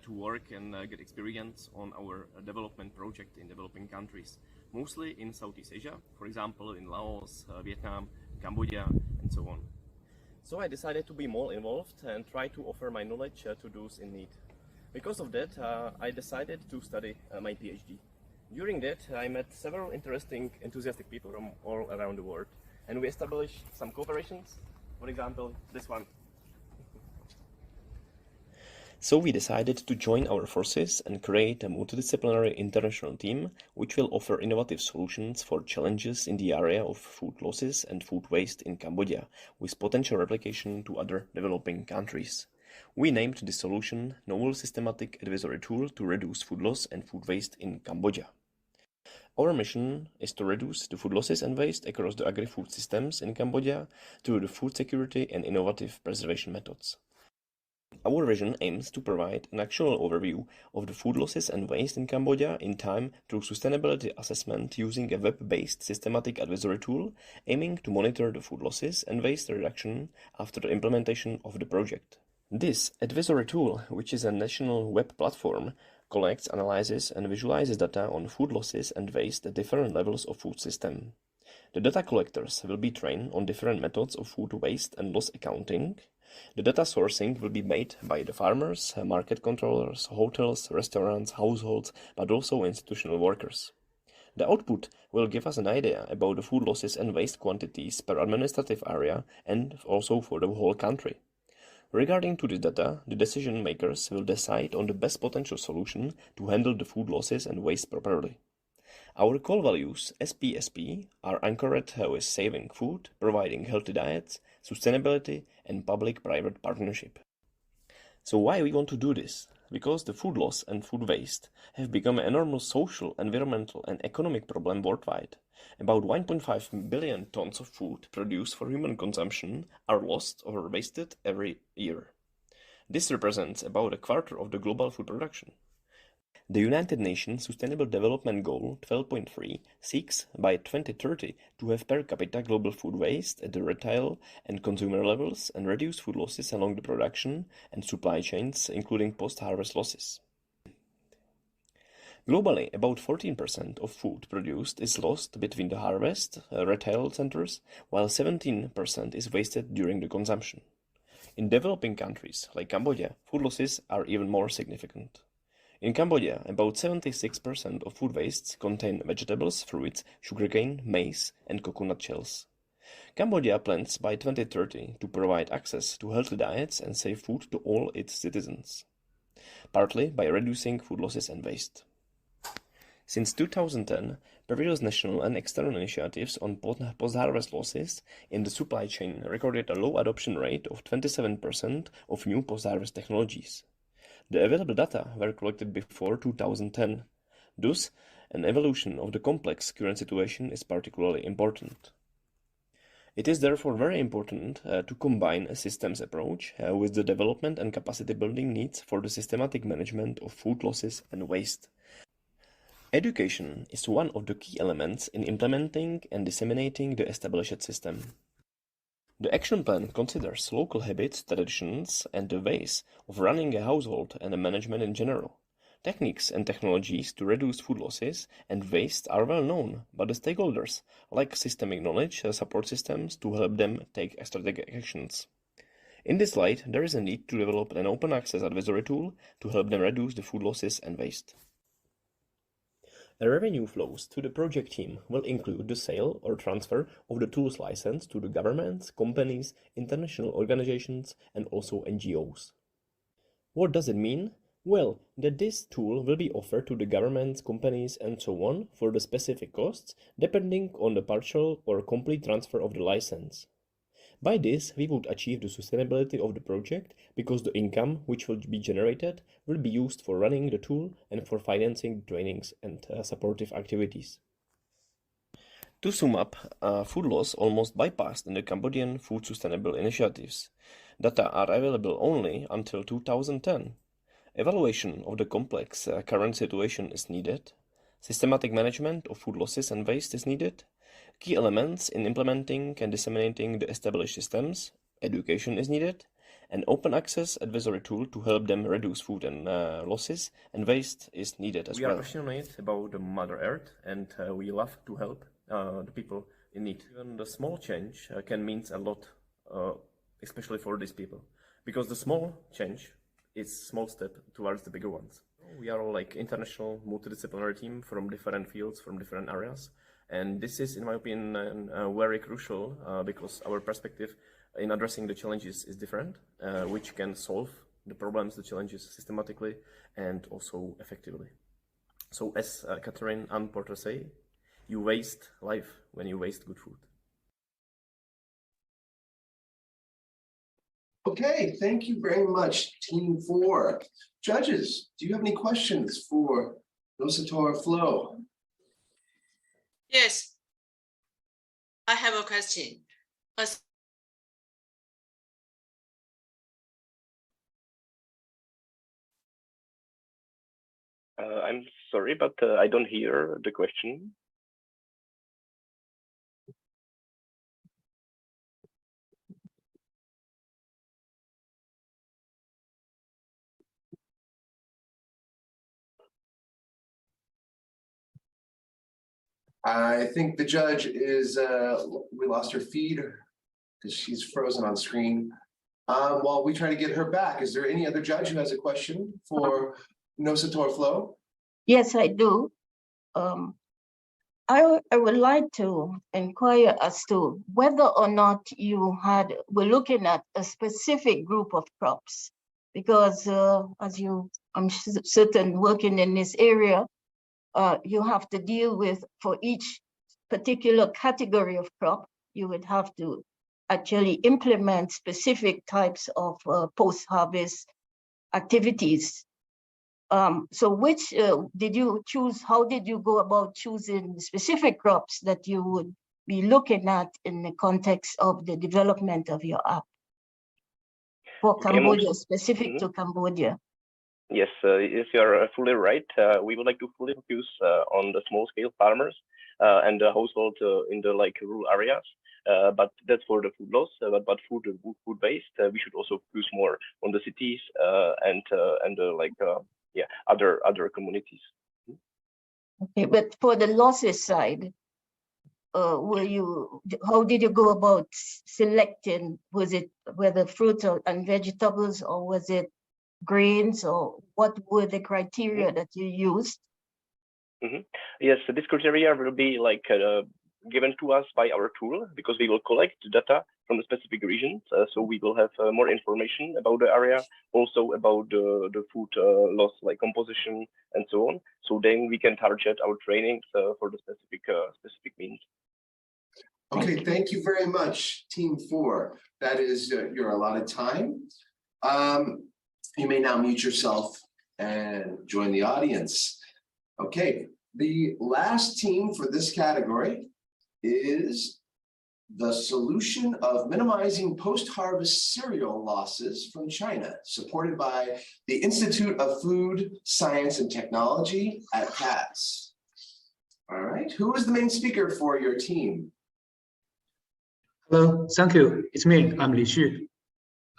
to work and get experience on our development project in developing countries, mostly in Southeast Asia, for example in Laos, Vietnam, Cambodia, and so on. So I decided to be more involved and try to offer my knowledge to those in need. Because of that, I decided to study my PhD. During that, I met several interesting, enthusiastic people from all around the world, and we established some cooperations. For example, this one. So we decided to join our forces and create a multidisciplinary international team which will offer innovative solutions for challenges in the area of food losses and food waste in Cambodia, with potential replication to other developing countries. We named this solution Novel Systematic Advisory Tool to Reduce Food Loss and Food Waste in Cambodia. Our mission is to reduce the food losses and waste across the agri-food systems in Cambodia through the food security and innovative preservation methods. Our vision aims to provide an actual overview of the food losses and waste in Cambodia in time through sustainability assessment using a web-based systematic advisory tool aiming to monitor the food losses and waste reduction after the implementation of the project. This advisory tool, which is a national web platform, collects, analyzes and visualizes data on food losses and waste at different levels of food system. The data collectors will be trained on different methods of food waste and loss accounting. The data sourcing will be made by the farmers, market controllers, hotels, restaurants, households, but also institutional workers. The output will give us an idea about the food losses and waste quantities per administrative area and also for the whole country. Regarding to this data, the decision makers will decide on the best potential solution to handle the food losses and waste properly. Our core values, SPSP, are anchored with saving food, providing healthy diets, sustainability, and public-private partnership. So why we want to do this? Because the food loss and food waste have become an enormous social, environmental, and economic problem worldwide. About 1.5 billion tons of food produced for human consumption are lost or wasted every year. This represents about a quarter of the global food production. The United Nations Sustainable Development Goal 12.3 seeks by 2030 to have per capita global food waste at the retail and consumer levels and reduce food losses along the production and supply chains, including post-harvest losses. Globally, about 14% of food produced is lost between the harvest, retail centers, while 17% is wasted during the consumption. In developing countries like Cambodia, food losses are even more significant. In Cambodia, about 76% of food wastes contain vegetables, fruits, sugarcane, maize, and coconut shells. Cambodia plans by 2030 to provide access to healthy diets and safe food to all its citizens, partly by reducing food losses and waste. Since 2010, various national and external initiatives on post-harvest losses in the supply chain recorded a low adoption rate of 27% of new post-harvest technologies. The available data were collected before 2010. Thus, an evaluation of the complex current situation is particularly important. It is therefore very important to combine a systems approach with the development and capacity building needs for the systematic management of food losses and waste. Education is one of the key elements in implementing and disseminating the established system. The action plan considers local habits, traditions, and the ways of running a household and the management in general. Techniques and technologies to reduce food losses and waste are well known, but the stakeholders lack systemic knowledge support systems to help them take strategic actions. In this light, there is a need to develop an open access advisory tool to help them reduce the food losses and waste. The revenue flows to the project team will include the sale or transfer of the tool's license to the governments, companies, international organizations, and also NGOs. What does it mean? Well, that this tool will be offered to the governments, companies, and so on for the specific costs, depending on the partial or complete transfer of the license. By this, we would achieve the sustainability of the project because the income which will be generated will be used for running the tool and for financing trainings and supportive activities. To sum up, food loss almost bypassed in the Cambodian food sustainable initiatives. Data are available only until 2010. Evaluation of the complex current situation is needed. Systematic management of food losses and waste is needed. Key elements in implementing and disseminating the established systems, education is needed, an open access advisory tool to help them reduce food and losses and waste is needed as well. We are passionate about the Mother Earth and we love to help the people in need. Even the small change can mean a lot, especially for these people, because the small change is a small step towards the bigger ones. We are all like international multidisciplinary team from different fields, from different areas. And this is, in my opinion, very crucial because our perspective in addressing the challenges is different, which can solve the problems, the challenges systematically and also effectively. So as Catherine Ann Porter say, you waste life when you waste good food. Okay, thank you very much, Team 4. Judges, do you have any questions for Nosator Flo? Yes, I have a question. I'm sorry, but I don't hear the question. I think the judge is, we lost her feed because she's frozen on screen. While we try to get her back, is there any other judge who has a question for Nosator Flo? Yes, I do. I would like to inquire as to whether or not we're looking at a specific group of crops, because I'm certain working in this area, you have to deal with, for each particular category of crop, you would have to actually implement specific types of post-harvest activities. So which did you choose? How did you go about choosing specific crops that you would be looking at in the context of the development of your app for Cambodia, specific to Cambodia? Yes, yes, you are fully right. We would like to fully focus on the small-scale farmers and the households in the rural areas. But that's for the food loss. But food waste, we should also focus more on the cities and other communities. Okay, but for the losses side, how did you go about selecting? Was it whether fruits and vegetables, or was it grains, or what were the criteria that you used? Yes, so this criteria will be like given to us by our tool, because we will collect data from the specific regions. So we will have more information about the area, also about the food loss, like composition and so on. So then we can target our trainings for the specific means. Okay, thank you very much, Team 4. That is your allotted time. You may now mute yourself and join the audience. Okay, the last team for this category is the solution of minimizing post-harvest cereal losses from China, supported by the Institute of Food, Science and Technology at PATS. All right, who is the main speaker for your team? Hello, thank you. It's me, I'm Li Xu.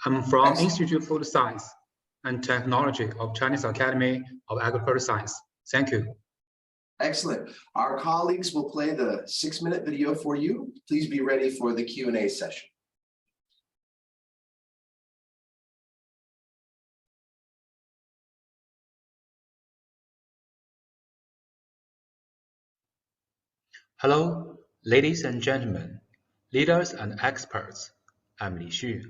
I'm from Institute of Food Science and Technology of Chinese Academy of Agricultural Science. Thank you. Excellent. Our colleagues will play the 6-minute video for you. Please be ready for the Q&A session. Hello, ladies and gentlemen, leaders and experts. I'm Li Xu.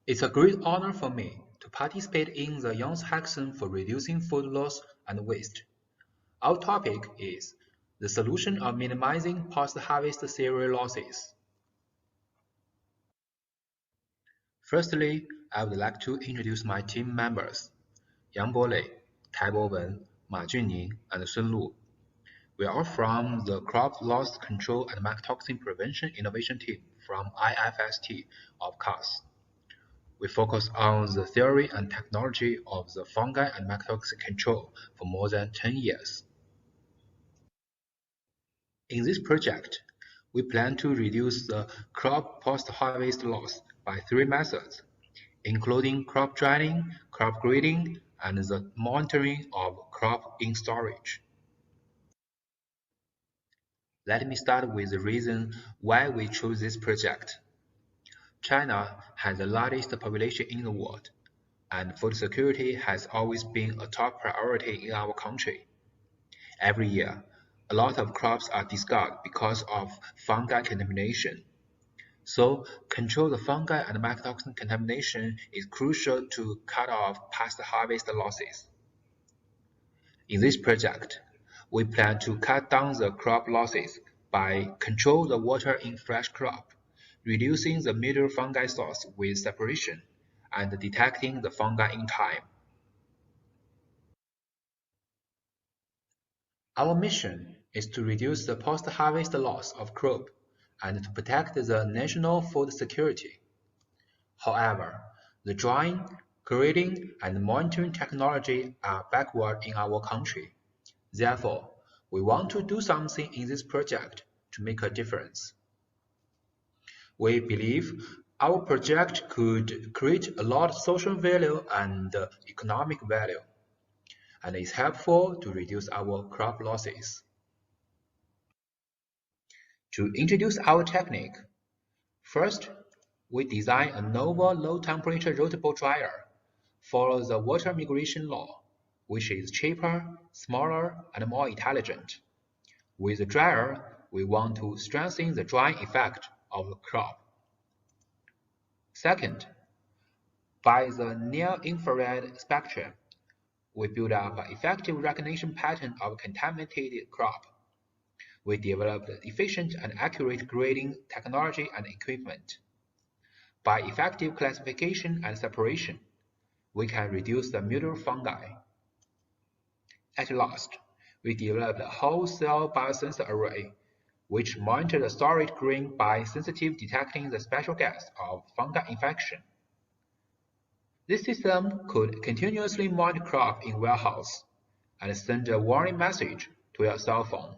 It's a great honor for me to participate in the Young's Hackathon for reducing food loss and waste. Our topic is the solution of minimizing post-harvest cereal losses. Firstly, I would like to introduce my team members, Yang Bolei, Tai Bowen, Ma Junning, and Sun Lu. We are from the Crop Loss Control and Mycotoxin Prevention Innovation Team from IFST of CAS. We focus on the theory and technology of the fungi and mycotoxin control for more than 10 years. In this project, we plan to reduce the crop post-harvest loss by 3 methods, including crop drying, crop grading, and the monitoring of crop in storage. Let me start with the reason why we chose this project. China has the largest population in the world, and food security has always been a top priority in our country. Every year, a lot of crops are discarded because of fungi contamination. So, control the fungi and mycotoxin contamination is crucial to cut off past harvest losses. In this project, we plan to cut down the crop losses by control the water in fresh crop, reducing the middle fungi source with separation, and detecting the fungi in time. Our mission is to reduce the post-harvest loss of crop and to protect the national food security. However, the drying, grading, and monitoring technology are backward in our country. Therefore, we want to do something in this project to make a difference. We believe our project could create a lot of social value and economic value, and is helpful to reduce our crop losses. To introduce our technique, first, we design a novel low-temperature rotable dryer, follow the water migration law, which is cheaper, smaller, and more intelligent. With the dryer, we want to strengthen the drying effect of the crop. Second, by the near-infrared spectrum, we build up an effective recognition pattern of contaminated crop. We developed efficient and accurate grading technology and equipment. By effective classification and separation, we can reduce the mildew fungi. At last, we developed a whole-cell biosensor array, which monitors the storage grain by sensitively detecting the special gas of fungal infection. This system could continuously monitor crop in warehouse and send a warning message to your cell phone.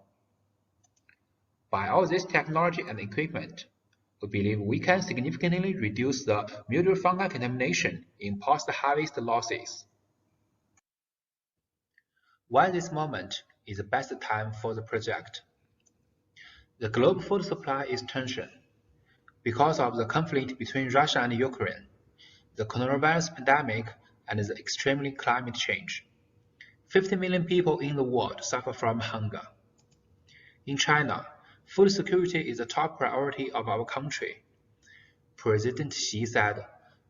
By all this technology and equipment, we believe we can significantly reduce the mildew fungal contamination in post-harvest losses. Why this moment is the best time for the project? The global food supply is tension because of the conflict between Russia and Ukraine, the coronavirus pandemic, and the extreme climate change. 50 million people in the world suffer from hunger. In China, food security is a top priority of our country. President Xi said,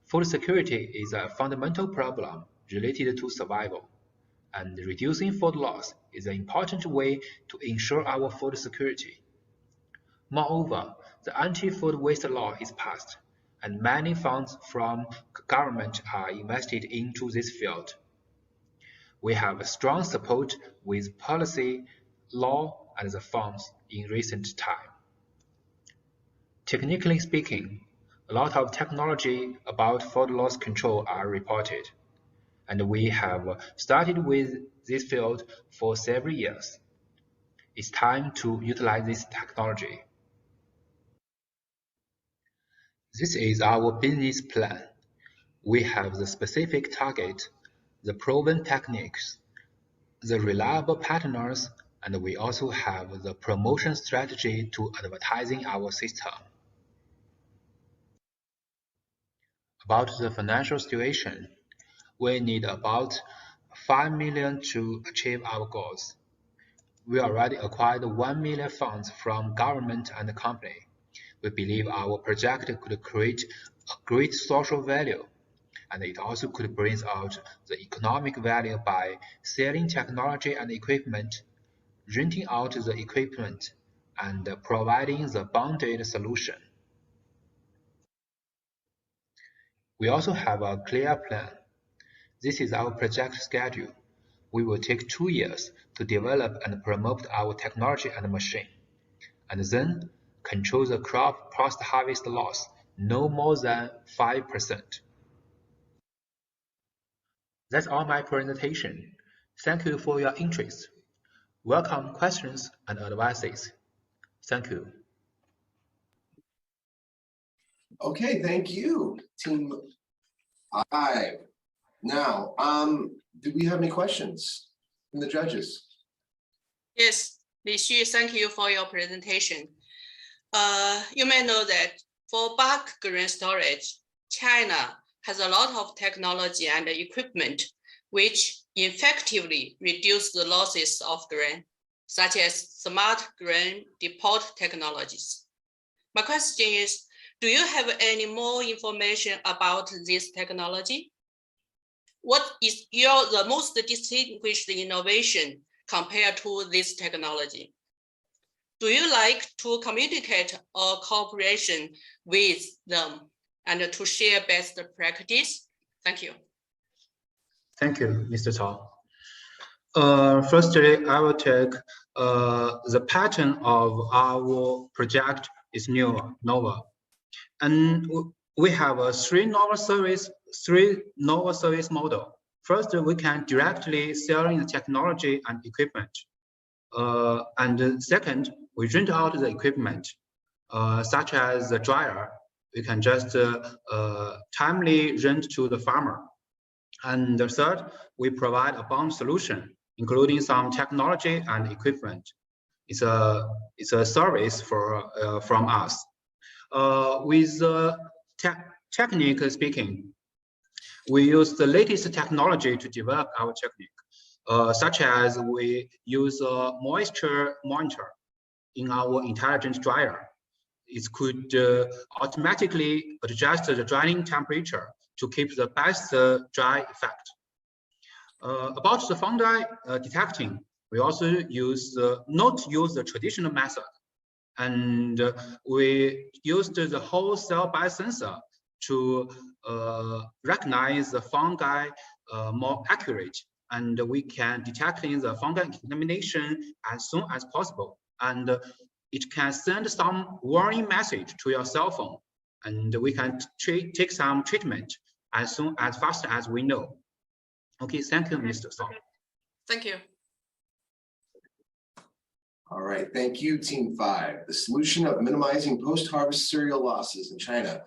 food security is a fundamental problem related to survival, and reducing food loss is an important way to ensure our food security. Moreover, the anti-food waste law is passed, and many funds from government are invested into this field. We have strong support with policy, law, and the funds in recent time. Technically speaking, a lot of technology about food loss control are reported, and we have started with this field for several years. It's time to utilize this technology. This is our business plan. We have the specific target, the proven techniques, the reliable partners, and we also have the promotion strategy to advertising our system. About the financial situation, we need about 5 million to achieve our goals. We already acquired 1 million funds from government and company. We believe our project could create a great social value, and it also could bring out the economic value by selling technology and equipment, renting out the equipment, and providing the bonded solution. We also have a clear plan. This is our project schedule. We will take 2 years to develop and promote our technology and machine, and then control the crop post-harvest loss no more than 5%. That's all my presentation. Thank you for your interest. Welcome questions and advices. Thank you. Okay, thank you, Team 5. Now, do we have any questions from the judges? Yes, Li Xu, thank you for your presentation. You may know that for bulk grain storage, China has a lot of technology and equipment which effectively reduce the losses of grain, such as smart grain depot technologies. My question is, do you have any more information about this technology? What is the most distinguished innovation compared to this technology? Do you like to communicate or cooperation with them and to share best practice? Thank you. Thank you, Mr. Tao. Firstly, I will take the pattern of our project is novel. And we have three novel service model. First, we can directly sell the technology and equipment. And second, we rent out the equipment, such as the dryer. We can just timely rent to the farmer. And the third, we provide a bond solution, including some technology and equipment. It's a service from us. With technique speaking, we use the latest technology to develop our technique, such as we use a moisture monitor in our intelligent dryer. It could automatically adjust the drying temperature to keep the best dry effect. About the fungi detecting, we also not use the traditional method, and we used the whole cell biosensor to recognize the fungi more accurate, and we can detect the fungal contamination as soon as possible, and it can send some warning message to your cell phone, and we can take some treatment as fast as we know. Okay, thank you, Mr. Song. Thank you. All right, thank you, Team 5. The solution of minimizing post-harvest cereal losses in China.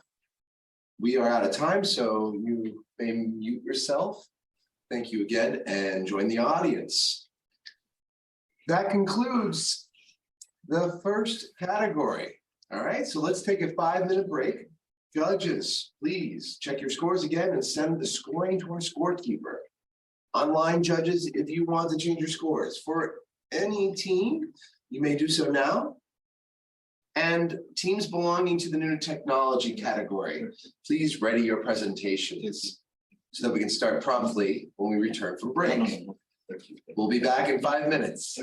We are out of time, so you may mute yourself. Thank you again, and join the audience. That concludes the first category. All right, so let's take a 5-minute break. Judges, please check your scores again and send the scoring to our scorekeeper. Online judges, if you want to change your scores for any team, you may do so now. And teams belonging to the new technology category, please ready your presentations so that we can start promptly when we return from break. We'll be back in 5 minutes.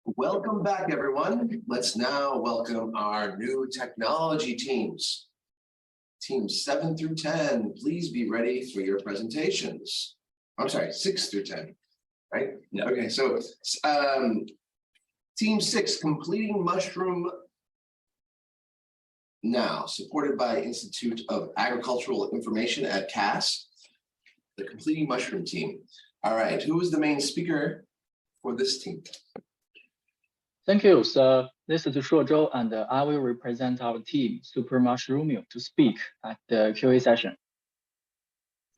Welcome back, everyone. Let's now welcome our new technology teams. Teams 7 through 10, please be ready for your presentations. I'm sorry, 6 through 10, right? Yeah. Okay, so Team 6, completing mushroom now, supported by Institute of Agricultural Information at CAS, the completing mushroom team. All right, who is the main speaker for this team? Thank you, sir. This is Shuozhou, and I will represent our team, Super Mushroomium, to speak at the QA session.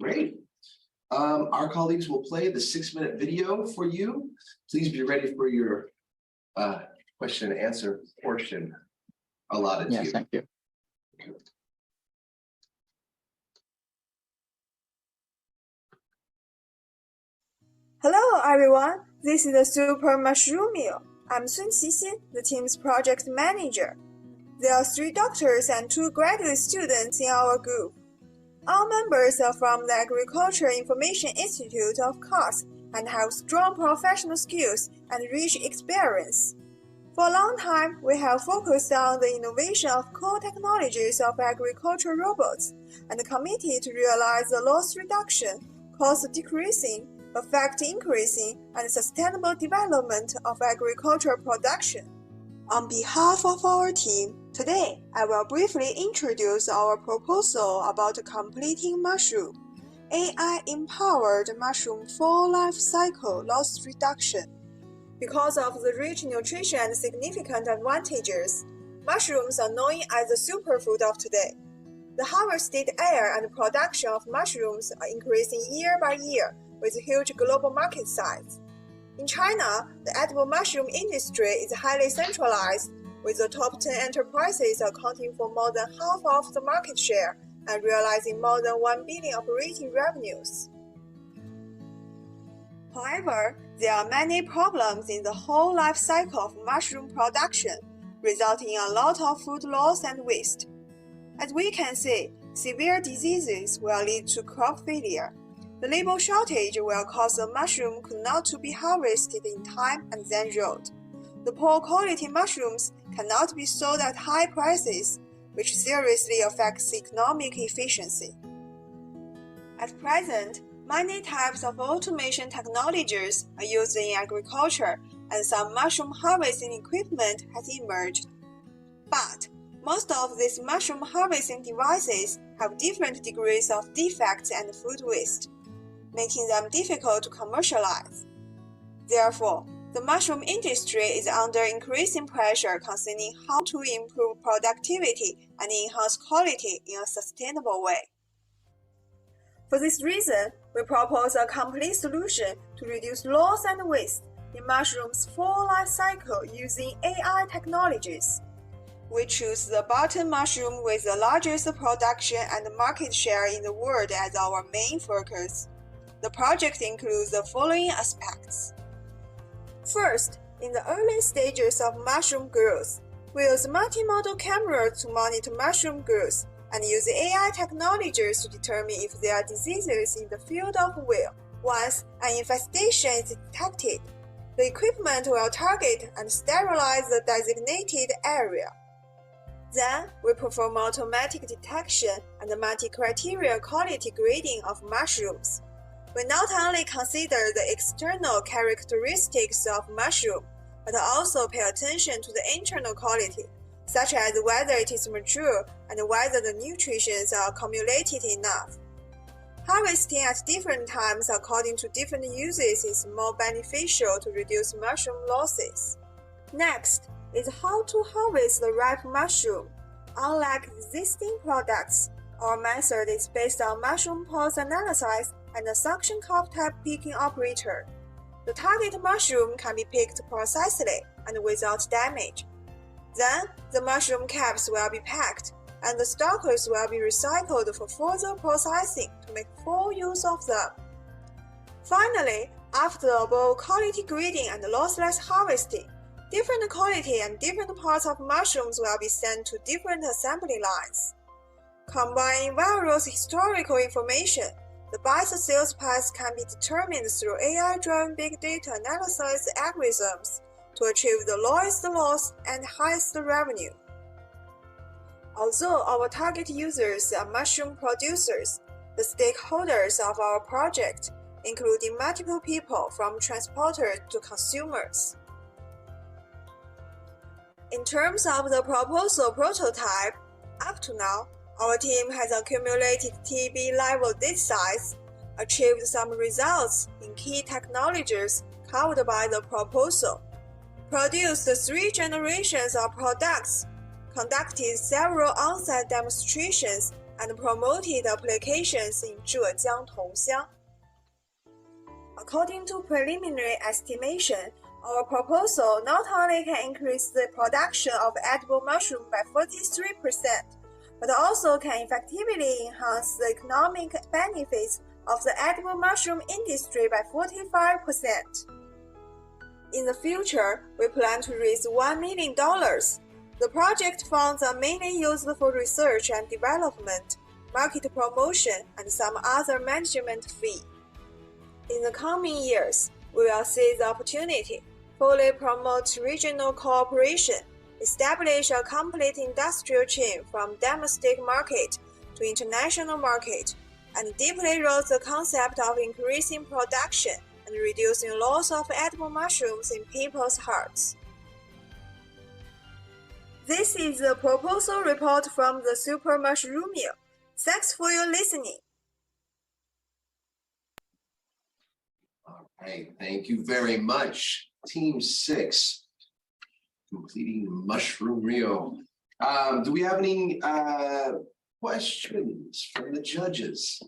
Great. Our colleagues will play the 6-minute video for you. Please be ready for your question and answer portion allotted to you. Yes, thank you. Hello, everyone. This is the Super Mushroomium. I'm Sun Qixin, the team's project manager. There are 3 doctors and 2 graduate students in our group. All members are from the Agriculture Information Institute of CAS and have strong professional skills and rich experience. For a long time, we have focused on the innovation of core technologies of agriculture robots and committed to realize the loss reduction, cost decreasing, effect increasing, and sustainable development of agricultural production. On behalf of our team, today I will briefly introduce our proposal about completing mushroom, AI-empowered mushroom full life cycle loss reduction. Because of the rich nutrition and significant advantages, mushrooms are known as the superfood of today. The harvested air and production of mushrooms are increasing year by year with a huge global market size. In China, the edible mushroom industry is highly centralized, with the top 10 enterprises accounting for more than half of the market share and realizing more than 1 billion operating revenues. However, there are many problems in the whole life cycle of mushroom production, resulting in a lot of food loss and waste. As we can see, severe diseases will lead to crop failure. The labor shortage will cause the mushroom could not to be harvested in time and then rolled. The poor quality mushrooms cannot be sold at high prices, which seriously affects economic efficiency. At present, many types of automation technologies are used in agriculture, and some mushroom harvesting equipment has emerged. But most of these mushroom harvesting devices have different degrees of defects and food waste, making them difficult to commercialize. Therefore, the mushroom industry is under increasing pressure concerning how to improve productivity and enhance quality in a sustainable way. For this reason, we propose a complete solution to reduce loss and waste in mushrooms' full life cycle using AI technologies. We choose the button mushroom with the largest production and market share in the world as our main focus. The project includes the following aspects. First, in the early stages of mushroom growth, we use multimodal cameras to monitor mushroom growth and use AI technologies to determine if there are diseases in the field of wheel. Once an infestation is detected, the equipment will target and sterilize the designated area. Then, we perform automatic detection and multi-criteria quality grading of mushrooms. We not only consider the external characteristics of mushroom, but also pay attention to the internal quality, such as whether it is mature and whether the nutrients are accumulated enough. Harvesting at different times according to different uses is more beneficial to reduce mushroom losses. Next is how to harvest the ripe mushroom. Unlike existing products, our method is based on mushroom pulse analysis and a suction cup type picking operator. The target mushroom can be picked precisely and without damage. Then, the mushroom caps will be packed, and the stalkers will be recycled for further processing to make full use of them. Finally, after the above quality grading and lossless harvesting, different quality and different parts of mushrooms will be sent to different assembly lines. Combining various historical information, The buys and sales paths can be determined through AI-driven big data analysis algorithms to achieve the lowest loss and highest revenue. Although our target users are mushroom producers, the stakeholders of our project, including multiple people from transporters to consumers. In terms of the proposal prototype, up to now, our team has accumulated TB-level data size, achieved some results in key technologies covered by the proposal, produced 3 generations of products, conducted several on-site demonstrations, and promoted applications in Zhejiang Tongxiang. According to preliminary estimation, our proposal not only can increase the production of edible mushroom by 43%, but also can effectively enhance the economic benefits of the edible mushroom industry by 45%. In the future, we plan to raise $1 million. The project funds are mainly used for research and development, market promotion, and some other management fee. In the coming years, we will seize the opportunity, fully promote regional cooperation, establish a complete industrial chain from domestic market to international market, and deeply root the concept of increasing production and reducing loss of edible mushrooms in people's hearts. This is the proposal report from the Super Mushroomio. Thanks for your listening. All right, thank you very much, Team 6, completing Mushroom Rio. Do we have any questions from the judges?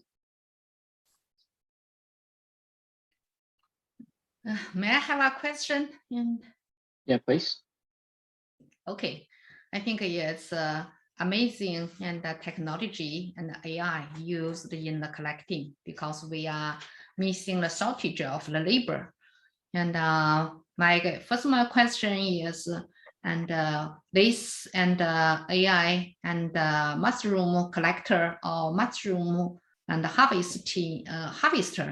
May I have a question? Yeah, please. Okay, I think it's amazing and the technology and the AI used in the collecting because we are missing the shortage of the labor. And my question is, and this and AI and mushroom collector or mushroom and harvester,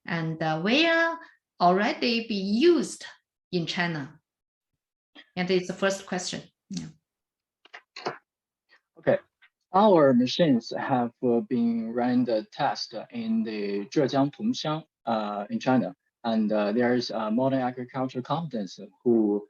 and where already be used in China? And it's the first question. Yeah. Okay, our machines have been running the test in the Zhejiang Tongxiang in China, and there is a modern agriculture competence who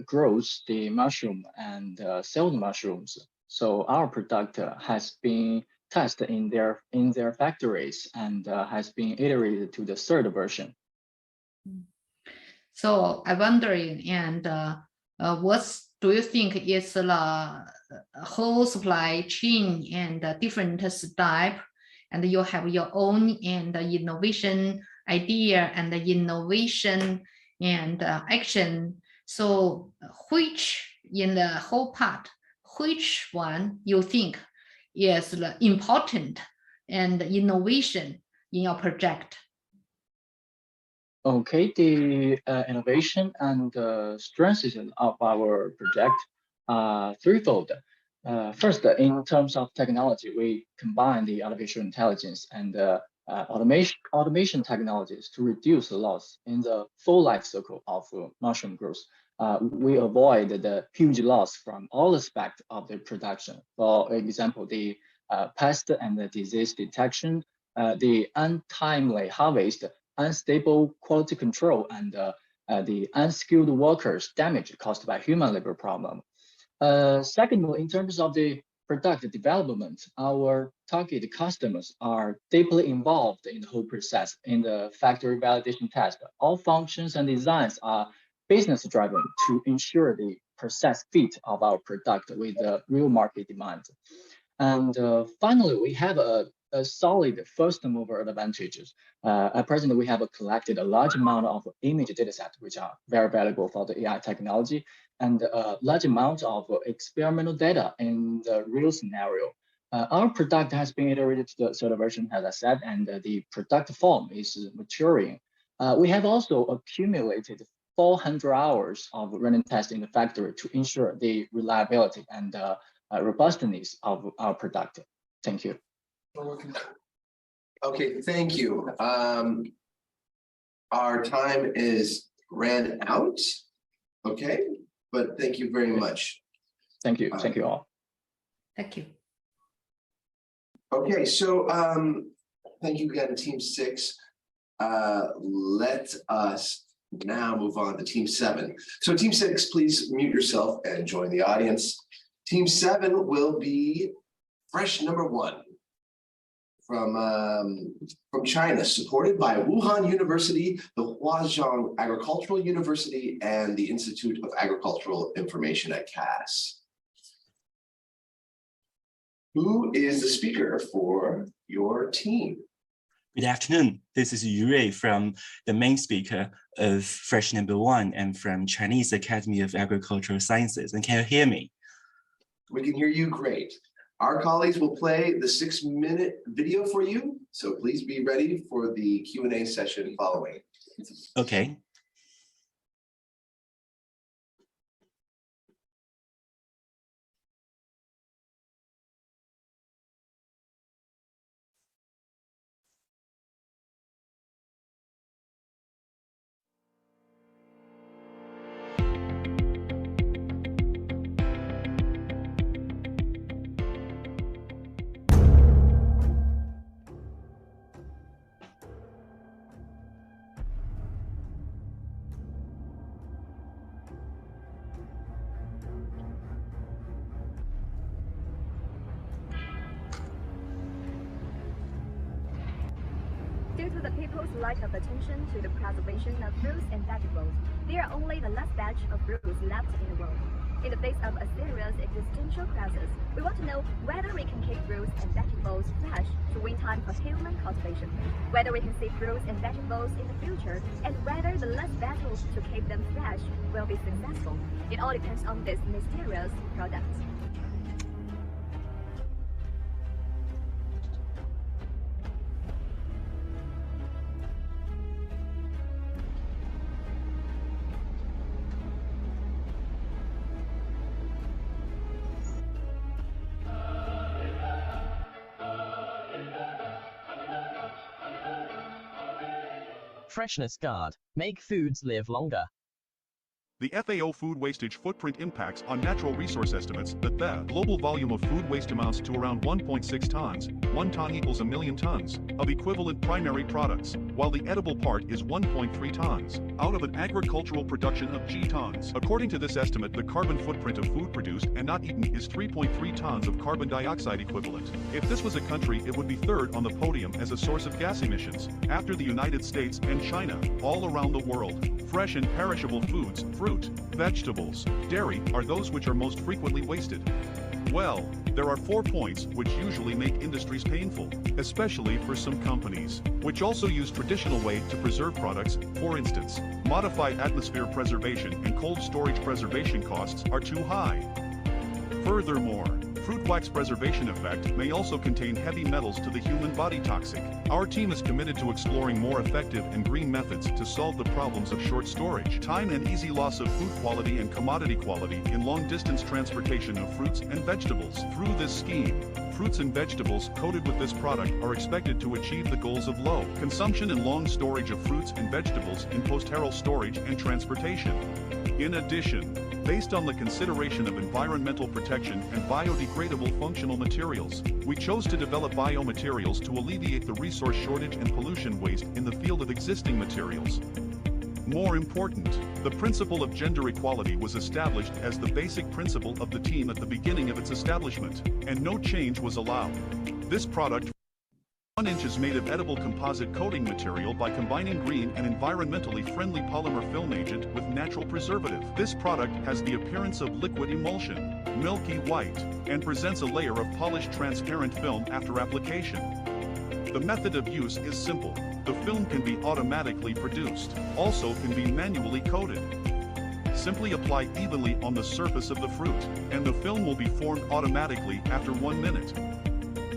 grows the mushroom and sells the mushrooms. So our product has been tested in their factories and has been iterated to the 3rd version. So I'm wondering, and what do you think is the whole supply chain and different step, and you have your own and innovation idea and innovation and action. So which in the whole part, which one you think is the important and innovation in your project? Okay, the innovation and strengths of our project are threefold. First, in terms of technology, we combine the artificial intelligence and automation technologies to reduce the loss in the full life cycle of mushroom growth. We avoid the huge loss from all aspects of the production. For example, the pest and the disease detection, the untimely harvest, unstable quality control, and the unskilled workers damage caused by human labor problem. Secondly, in terms of the product development, our target customers are deeply involved in the whole process. In the factory validation test, all functions and designs are business driven to ensure the process fit of our product with the real market demand. And finally, we have a solid first mover advantages. At present, we have collected a large amount of image data sets, which are very valuable for the AI technology, and a large amount of experimental data in the real scenario. Our product has been iterated to the third version, as I said, and the product form is maturing. We have also accumulated 400 hours of running tests in the factory to ensure the reliability and robustness of our product. Thank you. Okay, thank you. Our time is ran out. Okay, but thank you very much. Thank you. Thank you all. Thank you. Okay, so thank you again, Team 6. Let us now move on to Team 7. So Team 6, please mute yourself and join the audience. Team 7 will be fresh number 1 from China, supported by Wuhan University, the Huazhong Agricultural University, and the Institute of Agricultural Information at CAS. Who is the speaker for your team? Good afternoon. This is Yu Rui from the main speaker of Fresh Number 1 and from Chinese Academy of Agricultural Sciences. And can you hear me? We can hear you great. Our colleagues will play the 6-minute video for you, so please be ready for the Q&A session following. Okay. Due to the people's lack of attention to the preservation of fruits and vegetables, there are only the last batch of fruits left in the world. In the face of a serious existential crisis, we want to know whether we can keep fruits and vegetables fresh to win time for human cultivation, whether we can see fruits and vegetables in the future, and whether the last battle to keep them fresh will be successful. It all depends on this mysterious product. Freshness Guard. Make foods live longer. The FAO food wastage footprint impacts on natural resource estimates that the global volume of food waste amounts to around 1.6 tons, 1 ton equals a million tons, of equivalent primary products, while the edible part is 1.3 tons, out of an agricultural production of G tons. According to this estimate, the carbon footprint of food produced and not eaten is 3.3 tons of carbon dioxide equivalent. If this was a country, it would be third on the podium as a source of gas emissions, after the United States and China, all around the world. Fresh and perishable foods, fruit, vegetables, dairy, are those which are most frequently wasted. Well, there are 4 points which usually make industries painful, especially for some companies, which also use traditional way to preserve products. For instance, modified atmosphere preservation and cold storage preservation costs are too high. Furthermore, fruit wax preservation effect may also contain heavy metals to the human body toxic. Our team is committed to exploring more effective and green methods to solve the problems of short storage, time and easy loss of food quality and commodity quality in long-distance transportation of fruits and vegetables. Through this scheme, fruits and vegetables coated with this product are expected to achieve the goals of low consumption and long storage of fruits and vegetables in post-harvest storage and transportation. In addition, based on the consideration of environmental protection and biodegradable functional materials, we chose to develop biomaterials to alleviate the resource shortage and pollution waste in the field of existing materials. More important, the principle of gender equality was established as the basic principle of the team at the beginning of its establishment, and no change was allowed. This product 1 inch is made of edible composite coating material by combining green and environmentally friendly polymer film agent with natural preservative. This product has the appearance of liquid emulsion, milky white, and presents a layer of polished transparent film after application. The method of use is simple. The film can be automatically produced, also can be manually coated. Simply apply evenly on the surface of the fruit, and the film will be formed automatically after 1 minute.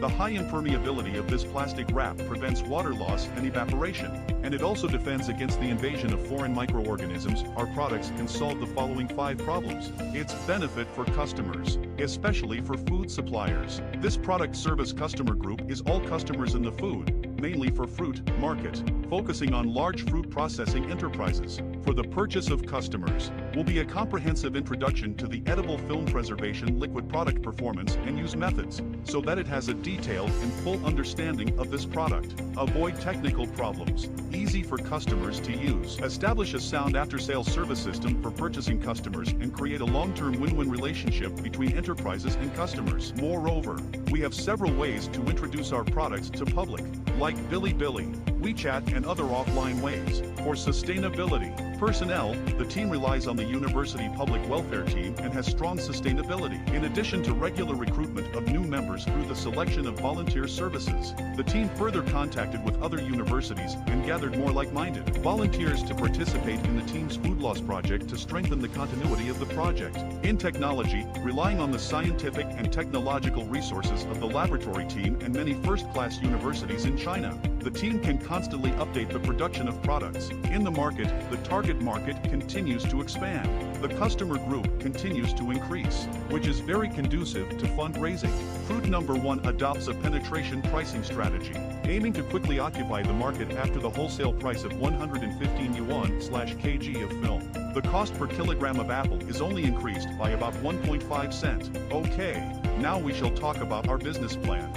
The high impermeability of this plastic wrap prevents water loss and evaporation, and it also defends against the invasion of foreign microorganisms. Our products can solve the following 5 problems. Its benefit for customers, especially for food suppliers. This product service customer group is all customers in the food, mainly for fruit market, focusing on large fruit processing enterprises. For the purchase of customers, will be a comprehensive introduction to the edible film preservation liquid product performance and use methods, so that it has a detailed and full understanding of this product. Avoid technical problems, easy for customers to use. Establish a sound after-sales service system for purchasing customers and create a long-term win-win relationship between enterprises and customers. Moreover, we have several ways to introduce our products to public, like Bilibili, WeChat, and other offline ways. For sustainability, personnel, the team relies on the university public welfare team and has strong sustainability. In addition to regular recruitment of new members through the selection of volunteer services, the team further contacted with other universities and gathered more like-minded volunteers to participate in the team's food loss project to strengthen the continuity of the project. In technology, relying on the scientific and technological resources of the laboratory team and many first-class universities in China, the team can constantly update the production of products. In the market, the target market continues to expand. The customer group continues to increase, which is very conducive to fundraising. Fruit number 1 adopts a penetration pricing strategy, aiming to quickly occupy the market after the wholesale price of 115 yuan/kg of film. The cost per kilogram of apple is only increased by about 1.5 cents. Okay, now we shall talk about our business plan.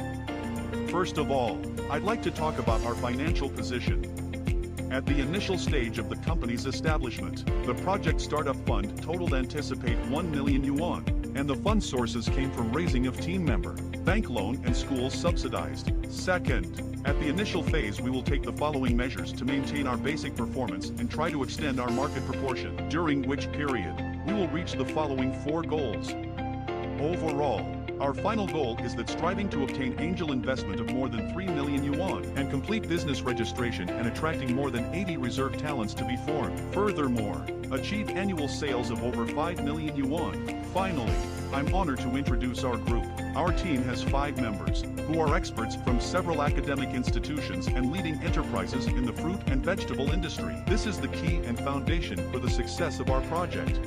First of all, I'd like to talk about our financial position. At the initial stage of the company's establishment, the project startup fund totaled anticipate 1 million yuan, and the fund sources came from raising of team member, bank loan, and schools subsidized. Second, at the initial phase we will take the following measures to maintain our basic performance and try to extend our market proportion, during which period we will reach the following 4 goals. Overall, our final goal is that striving to obtain angel investment of more than 3 million yuan and complete business registration and attracting more than 80 reserve talents to be formed. Furthermore, achieve annual sales of over 5 million yuan. Finally, I'm honored to introduce our group. Our team has 5 members, who are experts from several academic institutions and leading enterprises in the fruit and vegetable industry. This is the key and foundation for the success of our project.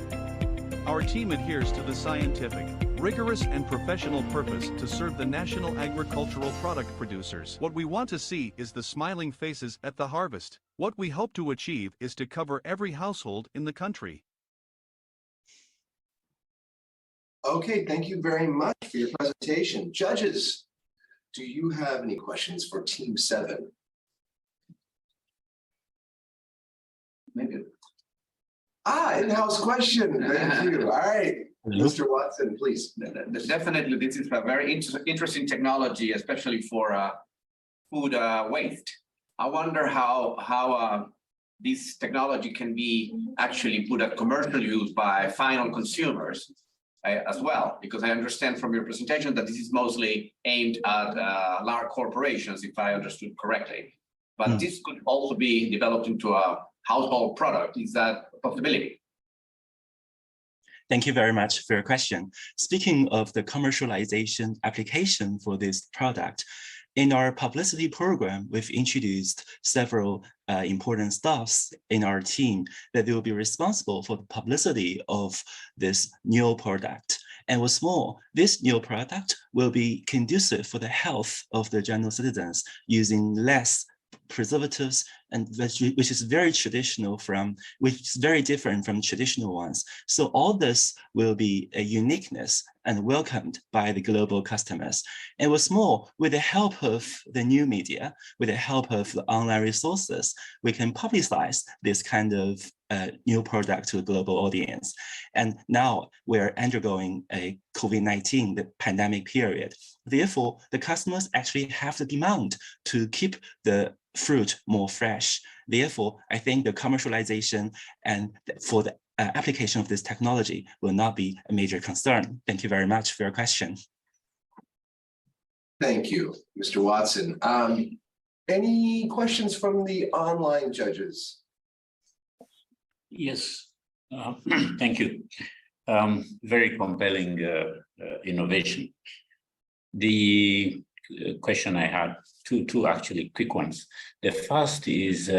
Our team adheres to the scientific, rigorous and professional purpose to serve the national agricultural product producers. What we want to see is the smiling faces at the harvest. What we hope to achieve is to cover every household in the country. Okay, thank you very much for your presentation. Judges, do you have any questions for Team 7? Maybe. In-house question. Thank you. All right. Mr. Watson, please. Definitely, this is a very interesting technology, especially for food waste. I wonder how this technology can be actually put at commercial use by final consumers as well, because I understand from your presentation that this is mostly aimed at large corporations, if I understood correctly. But this could also be developed into a household product. Is that a possibility? Thank you very much for your question. Speaking of the commercialization application for this product, in our publicity program, we've introduced several important staffs in our team that will be responsible for the publicity of this new product. And what's more, this new product will be conducive for the health of the general citizens using less preservatives, and which is very different from traditional ones. So all this will be a uniqueness and welcomed by the global customers. And what's more, with the help of the new media, with the help of the online resources, we can publicize this kind of new product to a global audience. And now we're undergoing a COVID-19, the pandemic period. Therefore, the customers actually have the demand to keep the fruit more fresh. Therefore, I think the commercialization and for the application of this technology will not be a major concern. Thank you very much for your question. Thank you, Mr. Watson. Any questions from the online judges? Yes, thank you. Very compelling innovation. The question I had, two actually quick ones. The first is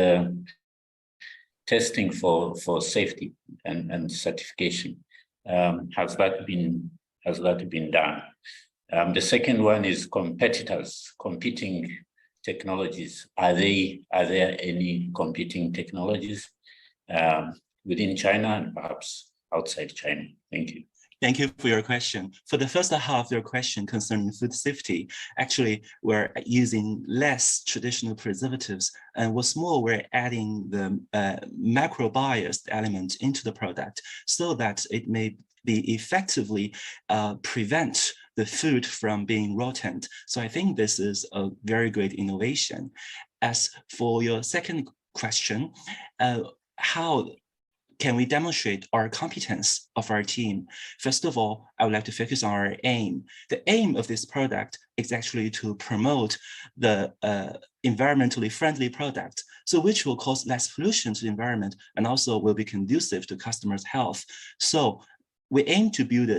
testing for safety and certification. Has that been done? The second one is competitors competing technologies, are there any competing technologies within China and perhaps outside China? Thank you. Thank you for your question. For the first half of your question concerning food safety, actually, we're using less traditional preservatives, and what's more, we're adding the macrobiome element into the product so that it may be effectively prevent the food from being rotten. So I think this is a very great innovation. As for your second question, how can we demonstrate our competence of our team? First of all, I would like to focus on our aim. The aim of this product is actually to promote the environmentally friendly product, so which will cause less pollution to the environment and also will be conducive to customers' health. So we aim to build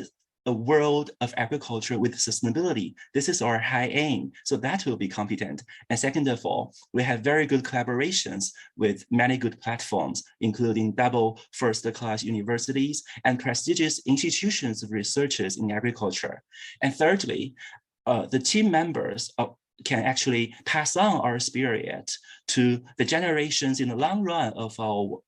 a world of agriculture with sustainability. This is our high aim, so that will be competent. And second of all, we have very good collaborations with many good platforms, including double first-class universities and prestigious institutions of researchers in agriculture. And thirdly, the team members can actually pass on our spirit to the generations in the long run of our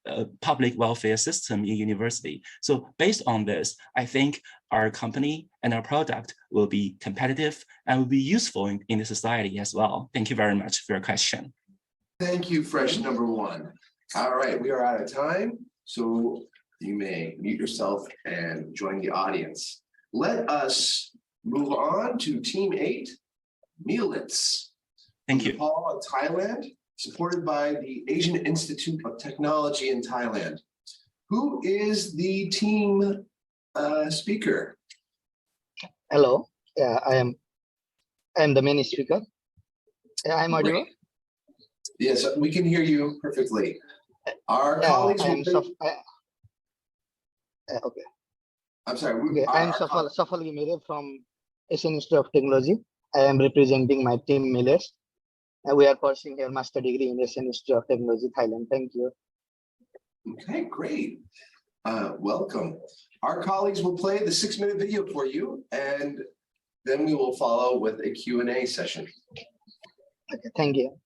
public welfare system in university. So based on this, I think our company and our product will be competitive and will be useful in the society as well. Thank you very much for your question. Thank you, Fresh number one. All right, we are out of time, so you may mute yourself and join the audience. Let us move on to Team 8, Mealits. Thank you. Nepal, Thailand, supported by the Asian Institute of Technology in Thailand. Who is the team speaker? Hello, I am the main speaker. I'm audible. Yes, we can hear you perfectly. Our colleagues will okay. I'm sorry. I am Safal Gimire from Asian Institute of Technology. I am representing my team Millets. We are pursuing a master degree in Asian Institute of Technology, Thailand. Thank you. Okay, great. Welcome. Our colleagues will play the 6-minute video for you, and then we will follow with a Q&A session. Okay, thank you.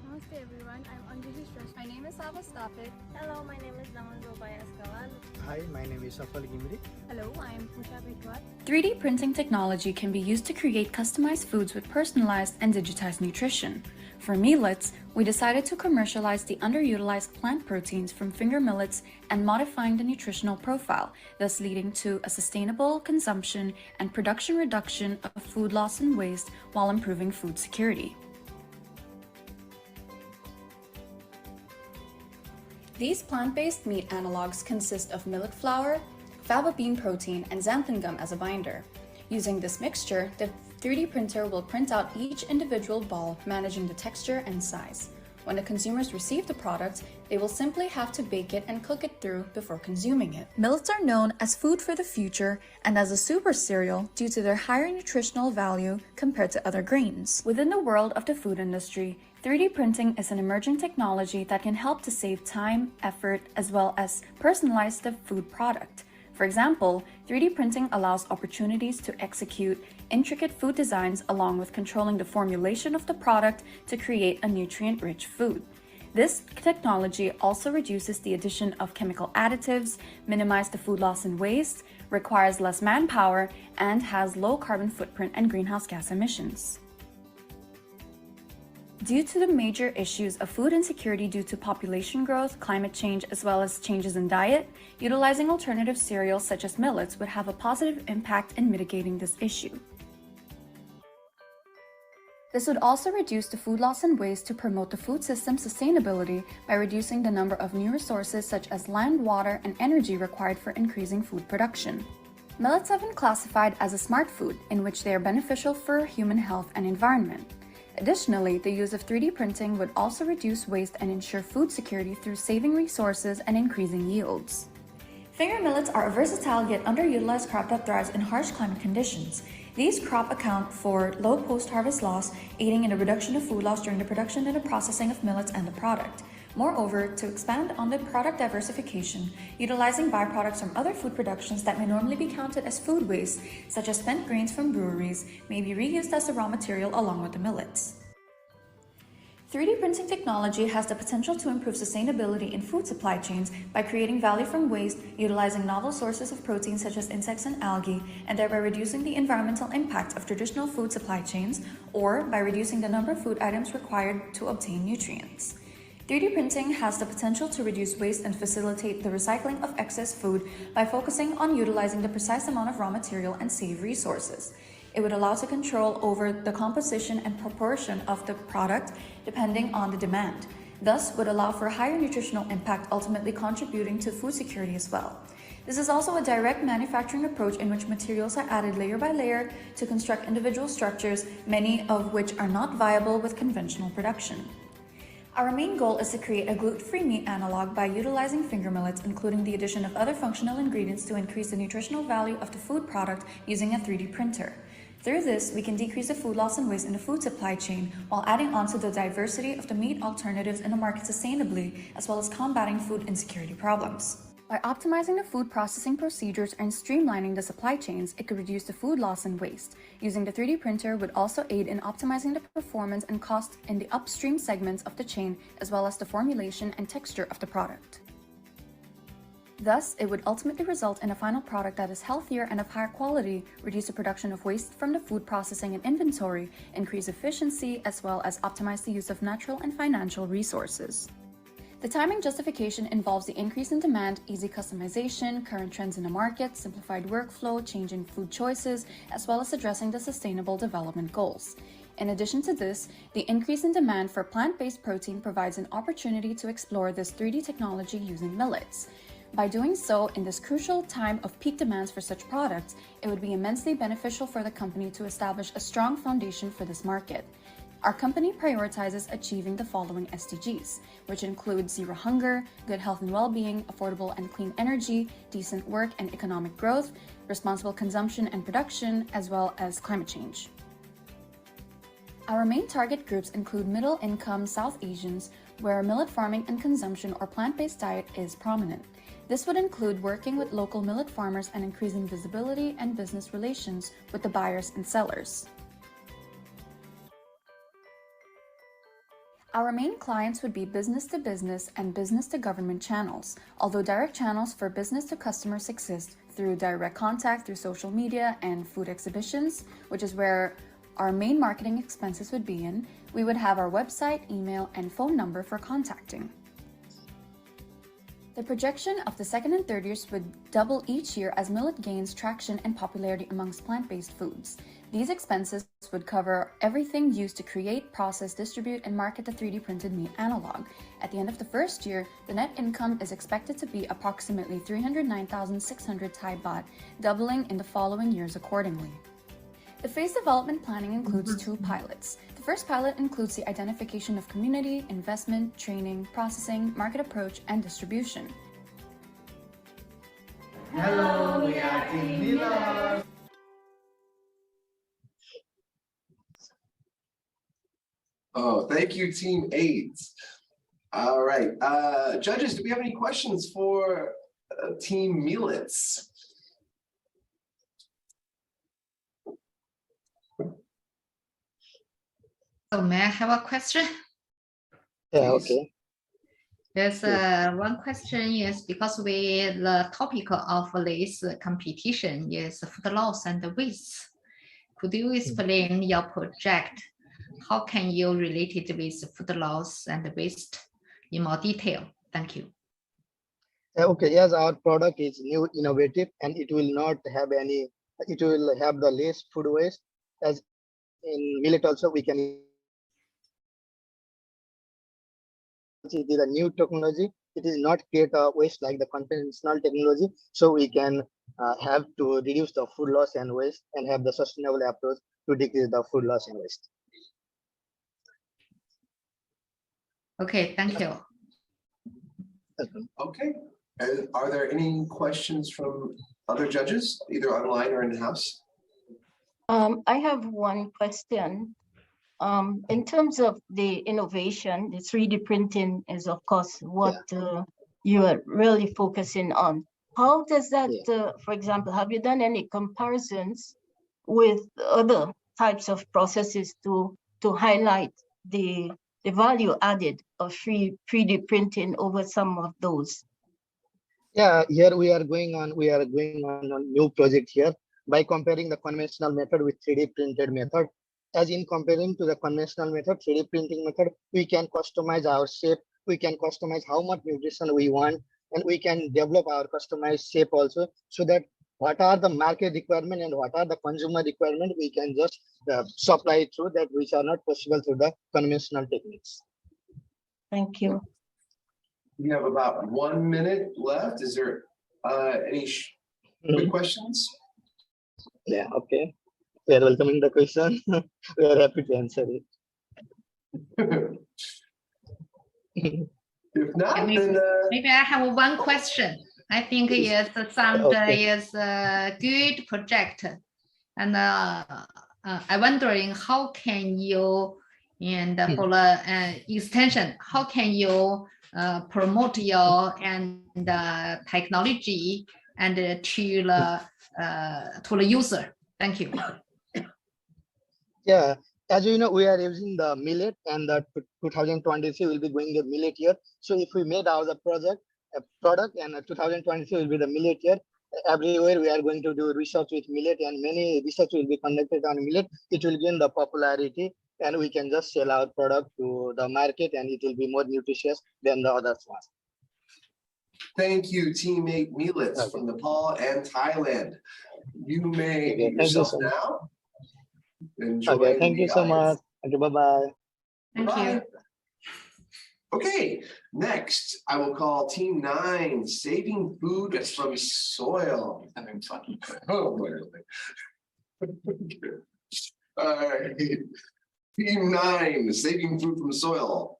Namaste everyone, I'm Anjali Shresh. My name is Sava Stapit. Hello, my name is Naman Zobaya Skalan. Hi, my name is Safal Gimri. Hello, I am Pusha Bitwat. 3D printing technology can be used to create customized foods with personalized and digitized nutrition. For millets, we decided to commercialize the underutilized plant proteins from finger millets and modifying the nutritional profile, thus leading to a sustainable consumption and production reduction of food loss and waste while improving food security. These plant-based meat analogs consist of millet flour, faba bean protein, and xanthan gum as a binder. Using this mixture, the 3D printer will print out each individual ball, managing the texture and size. When the consumers receive the product, they will simply have to bake it and cook it through before consuming it. Millets are known as food for the future and as a super cereal due to their higher nutritional value compared to other grains. Within the world of the food industry, 3D printing is an emerging technology that can help to save time, effort, as well as personalize the food product. For example, 3D printing allows opportunities to execute intricate food designs along with controlling the formulation of the product to create a nutrient-rich food. This technology also reduces the addition of chemical additives, minimizes the food loss and waste, requires less manpower, and has low carbon footprint and greenhouse gas emissions. Due to the major issues of food insecurity due to population growth, climate change, as well as changes in diet, utilizing alternative cereals such as millets would have a positive impact in mitigating this issue. This would also reduce the food loss and waste to promote the food system's sustainability by reducing the number of new resources such as land, water, and energy required for increasing food production. Millets have been classified as a smart food, in which they are beneficial for human health and environment. Additionally, the use of 3D printing would also reduce waste and ensure food security through saving resources and increasing yields. Finger millets are a versatile yet underutilized crop that thrives in harsh climate conditions. These crops account for low post-harvest loss, aiding in the reduction of food loss during the production and the processing of millets and the product. Moreover, to expand on the product diversification, utilizing byproducts from other food productions that may normally be counted as food waste, such as spent grains from breweries, may be reused as a raw material along with the millets. 3D printing technology has the potential to improve sustainability in food supply chains by creating value from waste, utilizing novel sources of protein such as insects and algae, and thereby reducing the environmental impact of traditional food supply chains, or by reducing the number of food items required to obtain nutrients. 3D printing has the potential to reduce waste and facilitate the recycling of excess food by focusing on utilizing the precise amount of raw material and save resources. It would allow to control over the composition and proportion of the product depending on the demand, thus would allow for a higher nutritional impact, ultimately contributing to food security as well. This is also a direct manufacturing approach in which materials are added layer by layer to construct individual structures, many of which are not viable with conventional production. Our main goal is to create a gluten-free meat analog by utilizing finger millets, including the addition of other functional ingredients to increase the nutritional value of the food product using a 3D printer. Through this, we can decrease the food loss and waste in the food supply chain while adding on to the diversity of the meat alternatives in the market sustainably, as well as combating food insecurity problems. By optimizing the food processing procedures and streamlining the supply chains, it could reduce the food loss and waste. Using the 3D printer would also aid in optimizing the performance and cost in the upstream segments of the chain, as well as the formulation and texture of the product. Thus, it would ultimately result in a final product that is healthier and of higher quality, reduce the production of waste from the food processing and inventory, increase efficiency, as well as optimize the use of natural and financial resources. The timing justification involves the increase in demand, easy customization, current trends in the market, simplified workflow, changing food choices, as well as addressing the sustainable development goals. In addition to this, the increase in demand for plant-based protein provides an opportunity to explore this 3D technology using millets. By doing so, in this crucial time of peak demands for such products, it would be immensely beneficial for the company to establish a strong foundation for this market. Our company prioritizes achieving the following SDGs, which include zero hunger, good health and well-being, affordable and clean energy, decent work and economic growth, responsible consumption and production, as well as climate change. Our main target groups include middle-income South Asians, where millet farming and consumption or plant-based diet is prominent. This would include working with local millet farmers and increasing visibility and business relations with the buyers and sellers. Our main clients would be business-to-business and business-to-government channels, although direct channels for business-to-customers exist through direct contact through social media and food exhibitions, which is where our main marketing expenses would be in. We would have our website, email, and phone number for contacting. The projection of the second and third years would double each year as millet gains traction and popularity amongst plant-based foods. These expenses would cover everything used to create, process, distribute, and market the 3D printed meat analog. At the end of the first year, the net income is expected to be approximately 309,600 Thai baht, doubling in the following years accordingly. The phase development planning includes 2 pilots. The first pilot includes the identification of community, investment, training, processing, market approach, and distribution. Hello, we are Team Miller. Oh, thank you, Team 8. All right, judges, do we have any questions for Team Millets? So may I have a question? Yeah, okay. There's one question is because the topic of this competition is food loss and waste. Could you explain your project? How can you relate it with food loss and waste in more detail? Thank you. Okay, yes, our product is new, innovative, and it will not have it will have the less food waste. As in millet also, we can. It is a new technology. It is not create a waste like the conventional technology. So we can have to reduce the food loss and waste and have the sustainable approach to decrease the food loss and waste. Okay, thank you. Okay. And are there any questions from other judges, either online or in-house? I have one question. In terms of the innovation, the 3D printing is of course what you are really focusing on. How does that, for example, have you done any comparisons with other types of processes to highlight the value added of 3D printing over some of those? Yeah, here we are going on a new project here by comparing the conventional method with 3D printed method. As in comparing to the conventional method, 3D printing method, we can customize our shape, we can customize how much nutrition we want, and we can develop our customized shape also, so that what are the market requirement and what are the consumer requirement, we can just supply it through that, which are not possible through the conventional techniques. Thank you. We have about 1 minute left. Is there any quick questions? Yeah, okay. We are welcoming the question. We are happy to answer it. If not, maybe I have one question. I think it's is a good project, and I'm wondering how can you, and for the extension, how can you promote your technology and to the user? Thank you. Yeah, as you know, we are using the millet, and the 2023 will be going the millet year. So if we made our product, and 2023 will be the millet year, everywhere we are going to do research with millet, and many research will be conducted on millet. It will gain the popularity, and we can just sell our product to the market, and it will be more nutritious than the other ones. Thank you, teammate Millet from Nepal and Thailand. You may mute yourself now. Enjoy. Thank you so much. Okay, bye-bye. Thank you. Okay, next I will call Team 9, saving food from soil. Having fun. Oh, clearly. All right. Team 9, saving food from soil.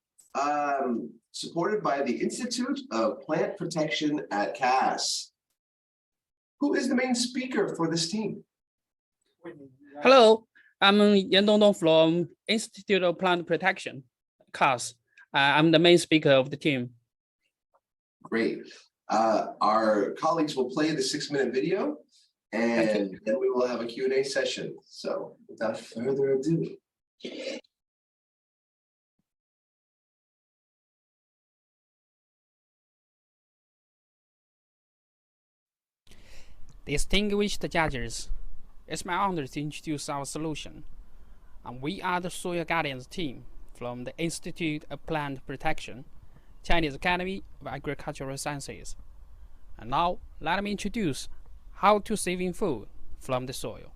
Supported by the Institute of Plant Protection at CAS. Who is the main speaker for this team? Hello, I'm Yan Dongdong from Institute of Plant Protection, CAS. I'm the main speaker of the team. Great. Our colleagues will play the 6-minute video, and then we will have a Q&A session. So without further ado. Distinguished judges, it's my honor to introduce our solution. And we are the Soil Guardians team from the Institute of Plant Protection, Chinese Academy of Agricultural Sciences. And now, let me introduce how to saving food from the soil.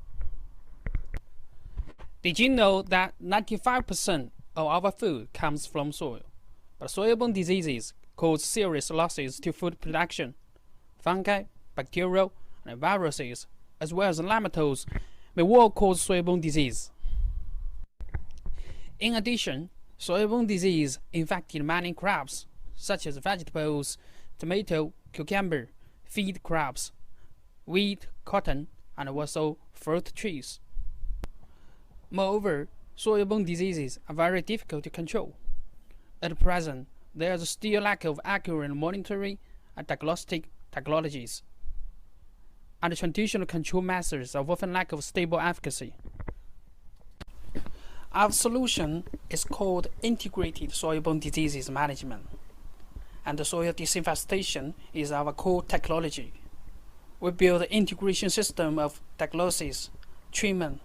Did you know that 95% of our food comes from soil? But soil-borne diseases cause serious losses to food production. Fungi, bacteria, and viruses, as well as nematodes, may all cause soil-borne disease. In addition, soil-borne disease infected many crops, such as vegetables, tomato, cucumber, feed crops, wheat, cotton, and also fruit trees. Moreover, soil-borne diseases are very difficult to control. At present, there is still a lack of accurate monitoring and diagnostic technologies, and traditional control methods are often lack of stable efficacy. Our solution is called Integrated Soil-Borne Diseases Management, and the soil disinfestation is our core technology. We build an integration system of diagnosis, treatment,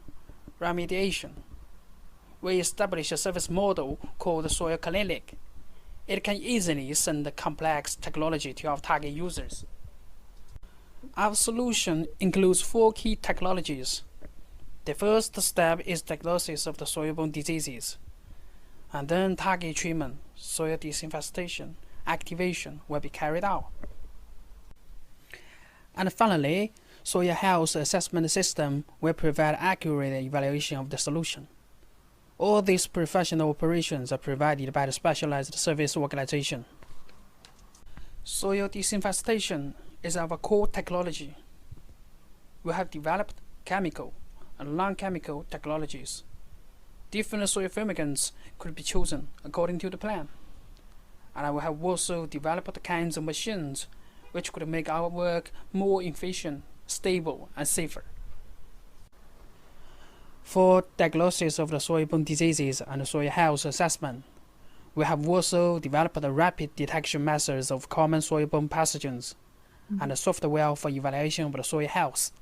remediation. We establish a service model called the Soil Clinic. It can easily send the complex technology to our target users. Our solution includes 4 key technologies. The first step is diagnosis of the soil-borne diseases, and then target treatment, soil disinfestation, activation will be carried out. And finally, soil health assessment system will provide accurate evaluation of the solution. All these professional operations are provided by the specialized service organization. Soil disinfestation is our core technology. We have developed chemical and non-chemical technologies. different soil fumigants could be chosen according to the plan. And we have also developed kinds of machines which could make our work more efficient, stable, and safer. For diagnosis of the soil-borne diseases and soil health assessment, we have also developed rapid detection methods of common soil-borne pathogens and a software for evaluation of the soil health.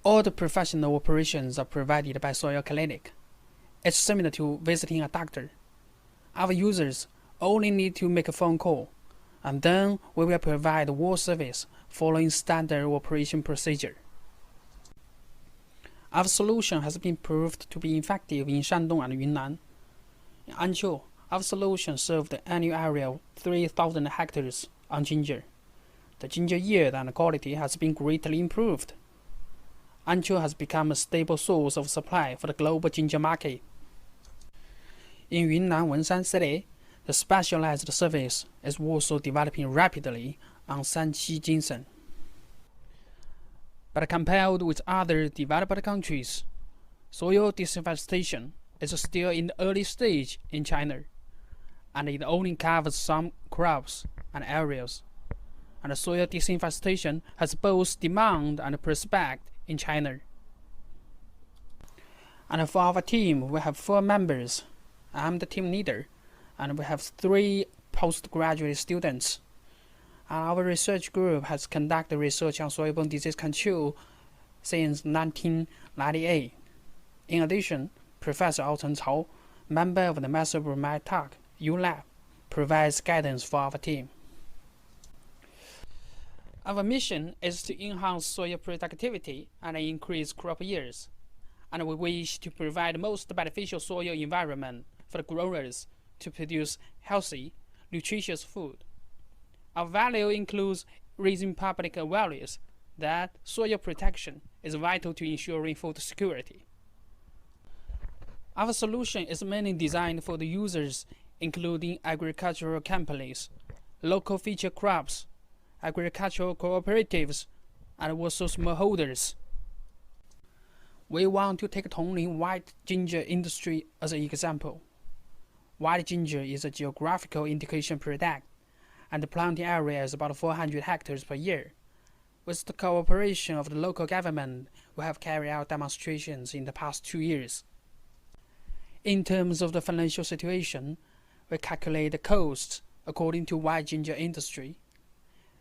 All the professional operations are provided by Soil Clinic. It's similar to visiting a doctor. Our users only need to make a phone call, and then we will provide all service following standard operation procedure. Our solution has been proved to be effective in Shandong and Yunnan. In Anqiu, our solution served an annual area of 3,000 hectares on ginger. The ginger yield and quality has been greatly improved. Anqiu has become a stable source of supply for the global ginger market. In Yunnan Wenshan City, the specialized service is also developing rapidly on Sanqi ginseng. But compared with other developed countries, soil disinfestation is still in the early stage in China, and it only covers some crops and areas. And soil disinfestation has both demand and prospect in China. And for our team, we have 4 members. I'm the team leader, and we have 3 postgraduate students. Our research group has conducted research on soil-borne disease control since 1998. In addition, Professor Aochen Cao, member of the Mesobromide TAC U-Lab, provides guidance for our team. Our mission is to enhance soil productivity and increase crop yields, and we wish to provide the most beneficial soil environment for the growers to produce healthy, nutritious food. Our value includes raising public awareness that soil protection is vital to ensuring food security. Our solution is mainly designed for the users, including agricultural companies, local feature crops, agricultural cooperatives, and also smallholders. We want to take Tongling white ginger industry as an example. White ginger is a geographical indication product, and the planting area is about 400 hectares per year. With the cooperation of the local government, we have carried out demonstrations in the past 2 years. In terms of the financial situation, we calculate the costs according to white ginger industry.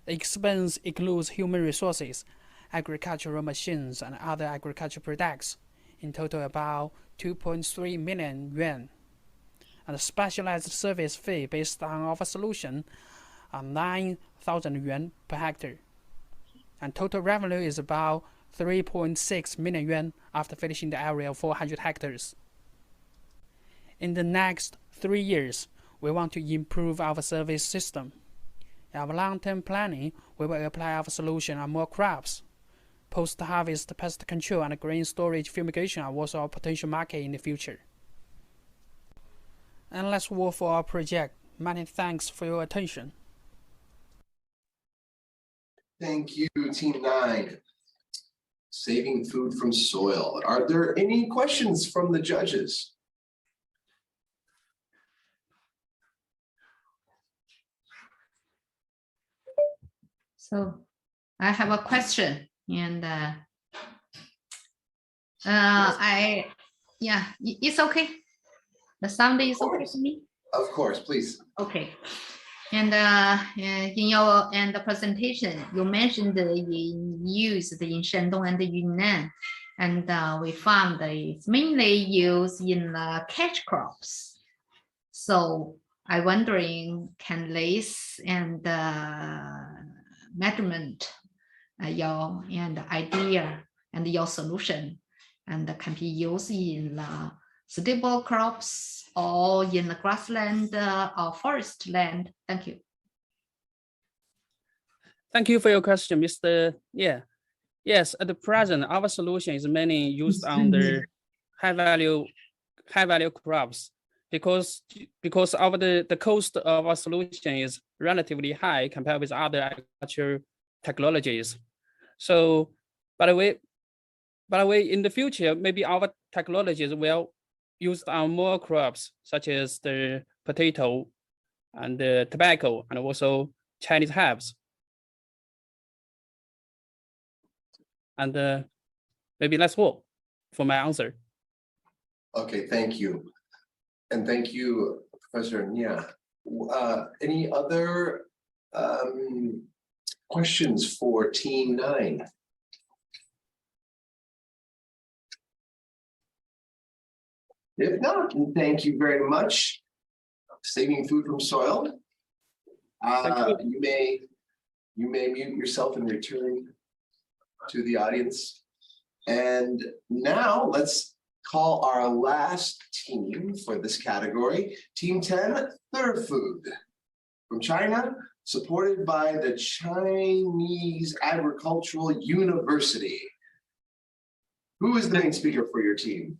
The expense includes human resources, agricultural machines, and other agricultural products, in total about 2.3 million yuan. And the specialized service fee based on our solution are 9,000 yuan per hectare. And total revenue is about 3.6 million yuan after finishing the area of 400 hectares. In the next 3 years, we want to improve our service system. In our long-term planning, we will apply our solution on more crops. Post-harvest pest control and grain storage fumigation are also our potential market in the future. And let's work for our project. Many thanks for your attention. Thank you, Team 9. Saving food from soil. Are there any questions from the judges? So I have a question, and it's okay. The sound is okay for me. Of course, please. Okay. And in your presentation, you mentioned in use in Shandong and Yunnan, and we found that it's mainly used in catch crops. So I'm wondering, can this and measurement your idea and your solution and can be used in stable crops or in the grassland or forest land? Thank you. Thank you for your question, Mr. Yeah. Yes, at the present, our solution is mainly used on the high value crops because the cost of our solution is relatively high compared with other agricultural technologies. So, by the way, By the way, in the future, maybe our technologies will use on more crops, such as the potato and the tobacco, and also Chinese herbs. And maybe that's all for my answer. Okay, thank you. And thank you, Professor Nia. Any other questions for Team 9? If not, thank you very much. Saving food from soil. You may mute yourself and return to the audience. And now let's call our last team for this category. Team 10, Third Food from China, supported by the Chinese Agricultural University. Who is the main speaker for your team?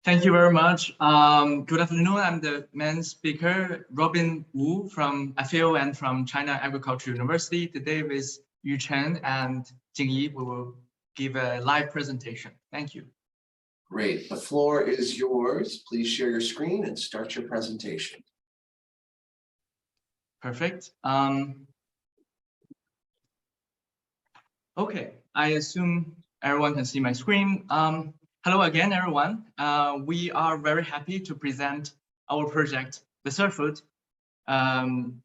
Thank you very much. Good afternoon. I'm the main speaker, Robin Wu from FAO and from China Agricultural University. Today with Yu Chen and Jing Yi, we will give a live presentation. Thank you. Great. The floor is yours. Please share your screen and start your presentation. Perfect. Okay, I assume everyone can see my screen. Hello again, everyone. We are very happy to present our project, the Third Food.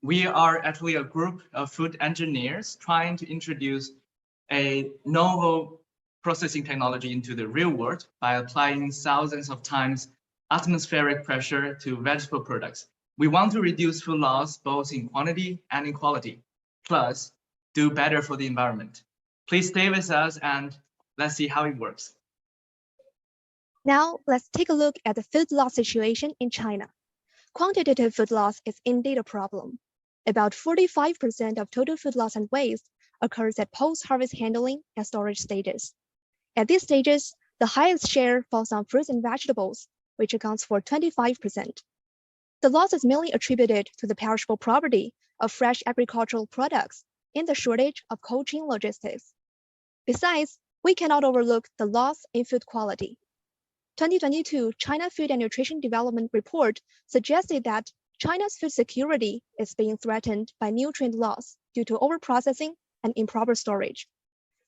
We are actually a group of food engineers trying to introduce a novel processing technology into the real world by applying thousands of times atmospheric pressure to vegetable products. We want to reduce food loss both in quantity and in quality, plus do better for the environment. Please stay with us and let's see how it works. Now, let's take a look at the food loss situation in China. Quantitative food loss is indeed a problem. About 45% of total food loss and waste occurs at post-harvest handling and storage stages. At these stages, the highest share falls on fruits and vegetables, which accounts for 25%. The loss is mainly attributed to the perishable property of fresh agricultural products and the shortage of cold chain logistics. Besides, we cannot overlook the loss in food quality. 2022 China Food and Nutrition Development Report suggested that China's food security is being threatened by nutrient loss due to overprocessing and improper storage.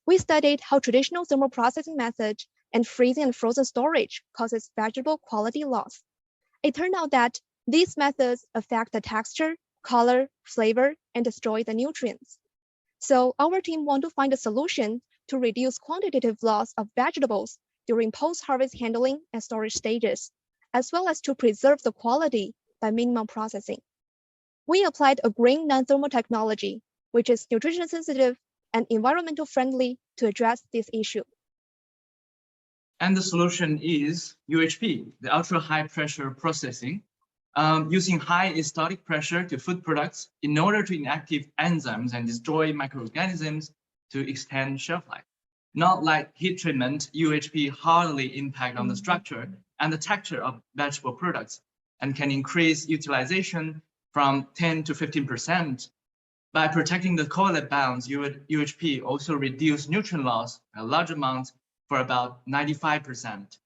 We studied how traditional thermal processing methods and freezing and frozen storage causes vegetable quality loss. It turned out that these methods affect the texture, color, flavor, and destroy the nutrients. So our team want to find a solution to reduce quantitative loss of vegetables during post-harvest handling and storage stages, as well as to preserve the quality by minimum processing. We applied a green non-thermal technology, which is nutrition sensitive and environmental friendly to address this issue. And the solution is UHP, the ultra high pressure processing, using high static pressure to food products in order to inactive enzymes and destroy microorganisms to extend shelf life. Not like heat treatment, UHP hardly impact on the structure and the texture of vegetable products and can increase utilization from 10 to 15%. By protecting the covalent bonds, UHP also reduce nutrient loss a large amount for about 95%.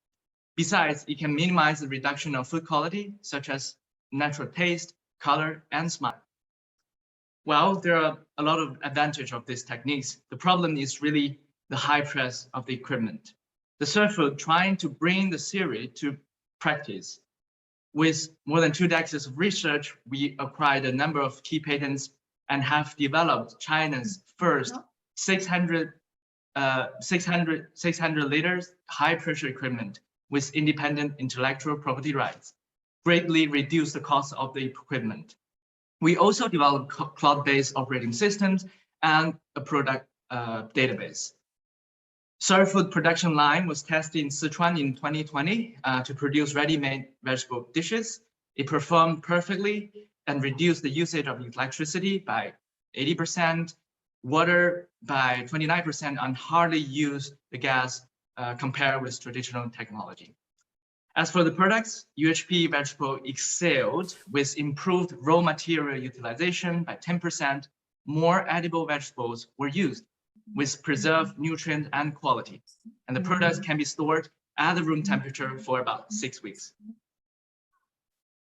Besides, it can minimize the reduction of food quality, such as natural taste, color, and smell. Well, there are a lot of advantages of these techniques. The problem is really the high price of the equipment. The Third Food trying to bring the theory to practice. With more than 2 decades of research, we acquired a number of key patents and have developed China's first 600 liters high pressure equipment with independent intellectual property rights, greatly reduce the cost of the equipment. We also developed cloud-based operating systems and a product database. Third Food production line was tested in Sichuan in 2020 to produce ready-made vegetable dishes. It performed perfectly and reduced the usage of electricity by 80%, water by 29%, and hardly used the gas compared with traditional technology. As for the products, UHP vegetable excelled with improved raw material utilization by 10%. More edible vegetables were used. with preserved nutrient and quality. And the products can be stored at the room temperature for about 6 weeks.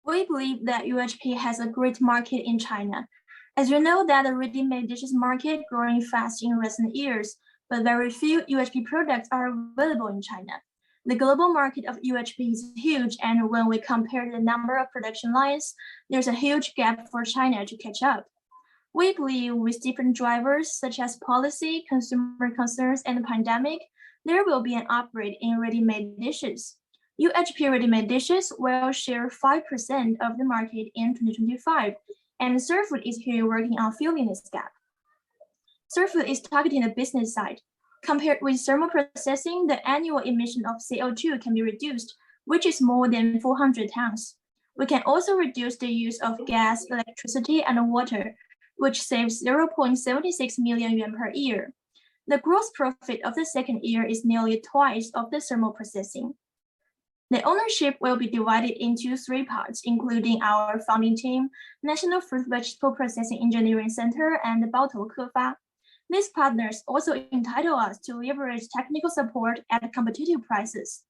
We believe that UHP has a great market in China. As you know that the ready-made dishes market growing fast in recent years, but very few UHP products are available in China. The global market of UHP is huge, and when we compare the number of production lines, there's a huge gap for China to catch up. We believe with different drivers such as policy, consumer concerns, and the pandemic, there will be an upgrade in ready-made dishes. UHP ready-made dishes will share 5% of the market in 2025, and Surfood is here working on filling this gap. Surfood is targeting the business side. Compared with thermal processing, the annual emission of CO2 can be reduced, which is more than 400 tons. We can also reduce the use of gas, electricity, and water, which saves 0.76 million yuan per year. The gross profit of the second year is nearly twice of the thermal processing. The ownership will be divided into 3 parts, including our founding team, National Fruit Vegetable Processing Engineering Center, and Baotou Kefa. These partners also entitle us to leverage technical support at competitive prices.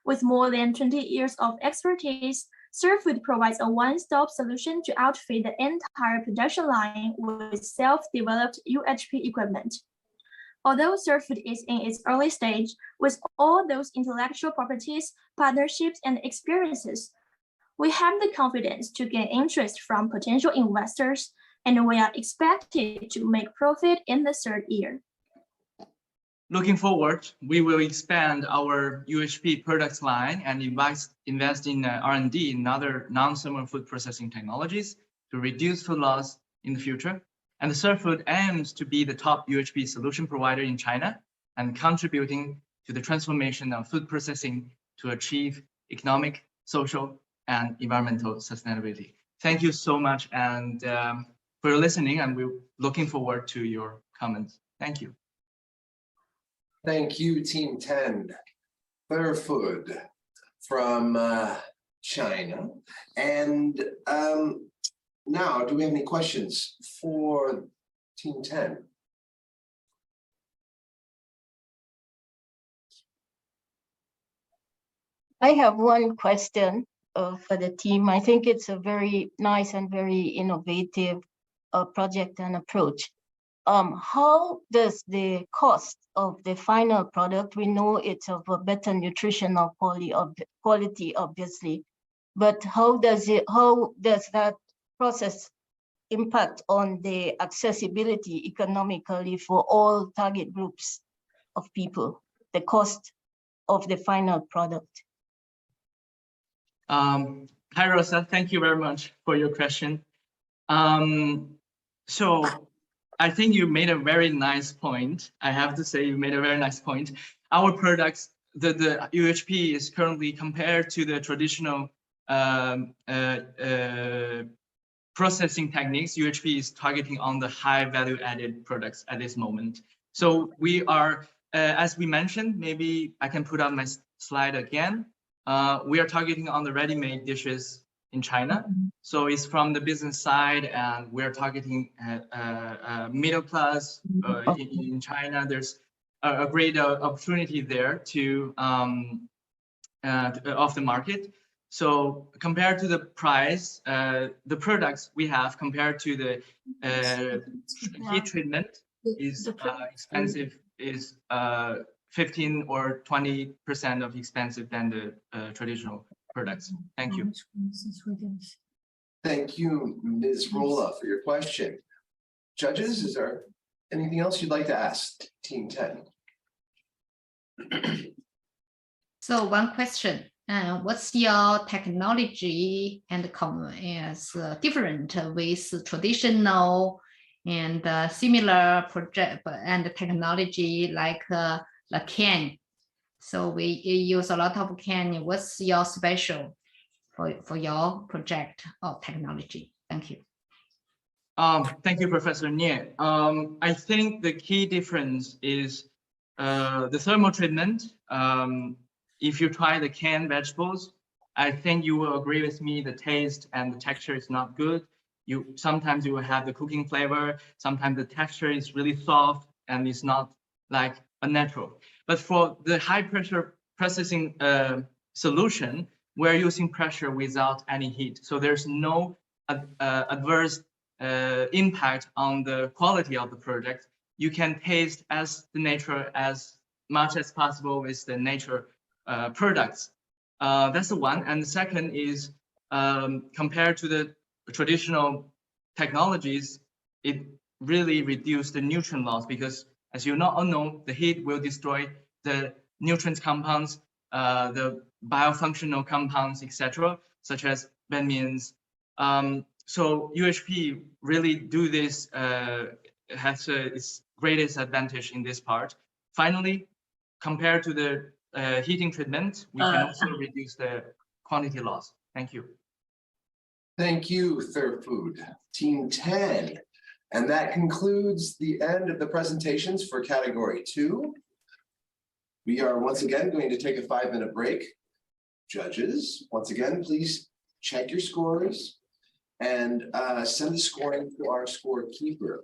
With more than 20 years of expertise, Surfood provides a one-stop solution to outfit the entire production line with self-developed UHP equipment. Although Surfood is in its early stage, with all those intellectual properties, partnerships, and experiences, we have the confidence to gain interest from potential investors, and we are expected to make profit in the 3rd year. Looking forward, we will expand our UHP products line and invest in R&D in other non-thermal food processing technologies to reduce food loss in the future. And the Surfood aims to be the top UHP solution provider in China and contributing to the transformation of food processing to achieve economic, social, and environmental sustainability. Thank you so much and for listening, and we're looking forward to your comments. Thank you. Thank you, Team 10. Surfood from China. And now, do we have any questions for Team 10? I have one question for the team. I think it's a very nice and very innovative project and approach. How does the cost of the final product, we know it's of a better nutritional quality, obviously, but how does that process impact on the accessibility economically for all target groups of people, the cost of the final product? Hi, Rosa. Thank you very much for your question. So I think you made a very nice point. I have to say you made a very nice point. Our products, the UHP is currently compared to the traditional processing techniques. UHP is targeting on the high value added products at this moment. So we are, as we mentioned, maybe I can put up my slide again. We are targeting on the ready-made dishes in China. So it's from the business side, and we're targeting middle class in China. There's a great opportunity there to of the market. So compared to the price, the products we have compared to the heat treatment is expensive, is 15 or 20% of expensive than the traditional products. Thank you. Thank you, Ms. Rolla, for your question. Judges, is there anything else you'd like to ask Team 10? So one question, what's your technology and is different with traditional and similar project and technology like the can? So we use a lot of can. What's your special for your project or technology? Thank you. Thank you, Professor Nie. I think the key difference is the thermal treatment. If you try the canned vegetables, I think you will agree with me, the taste and the texture is not good. Sometimes you will have the cooking flavor, sometimes the texture is really soft and it's not like a natural. But for the high pressure processing solution, we're using pressure without any heat. So there's no adverse impact on the quality of the product. You can taste as the nature as much as possible with the nature products. That's the one. And the second is compared to the traditional technologies, it really reduced the nutrient loss because, as you all know, the heat will destroy the nutrient compounds, the biofunctional compounds, etc., such as vitamins. So UHP really do this, has its greatest advantage in this part. Finally, compared to the heating treatment, we can also reduce the quantity loss. Thank you. Thank you, Third Food, Team 10. And that concludes the end of the presentations for category 2. We are once again going to take a 5-minute break. Judges, once again, please check your scores and send the scoring to our scorekeeper.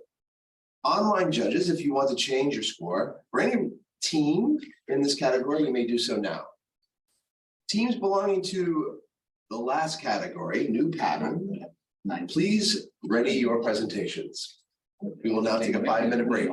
Online judges, if you want to change your score for any team in this category, you may do so now. Teams belonging to the last category, new pattern, please ready your presentations. We will now take a 5-minute break.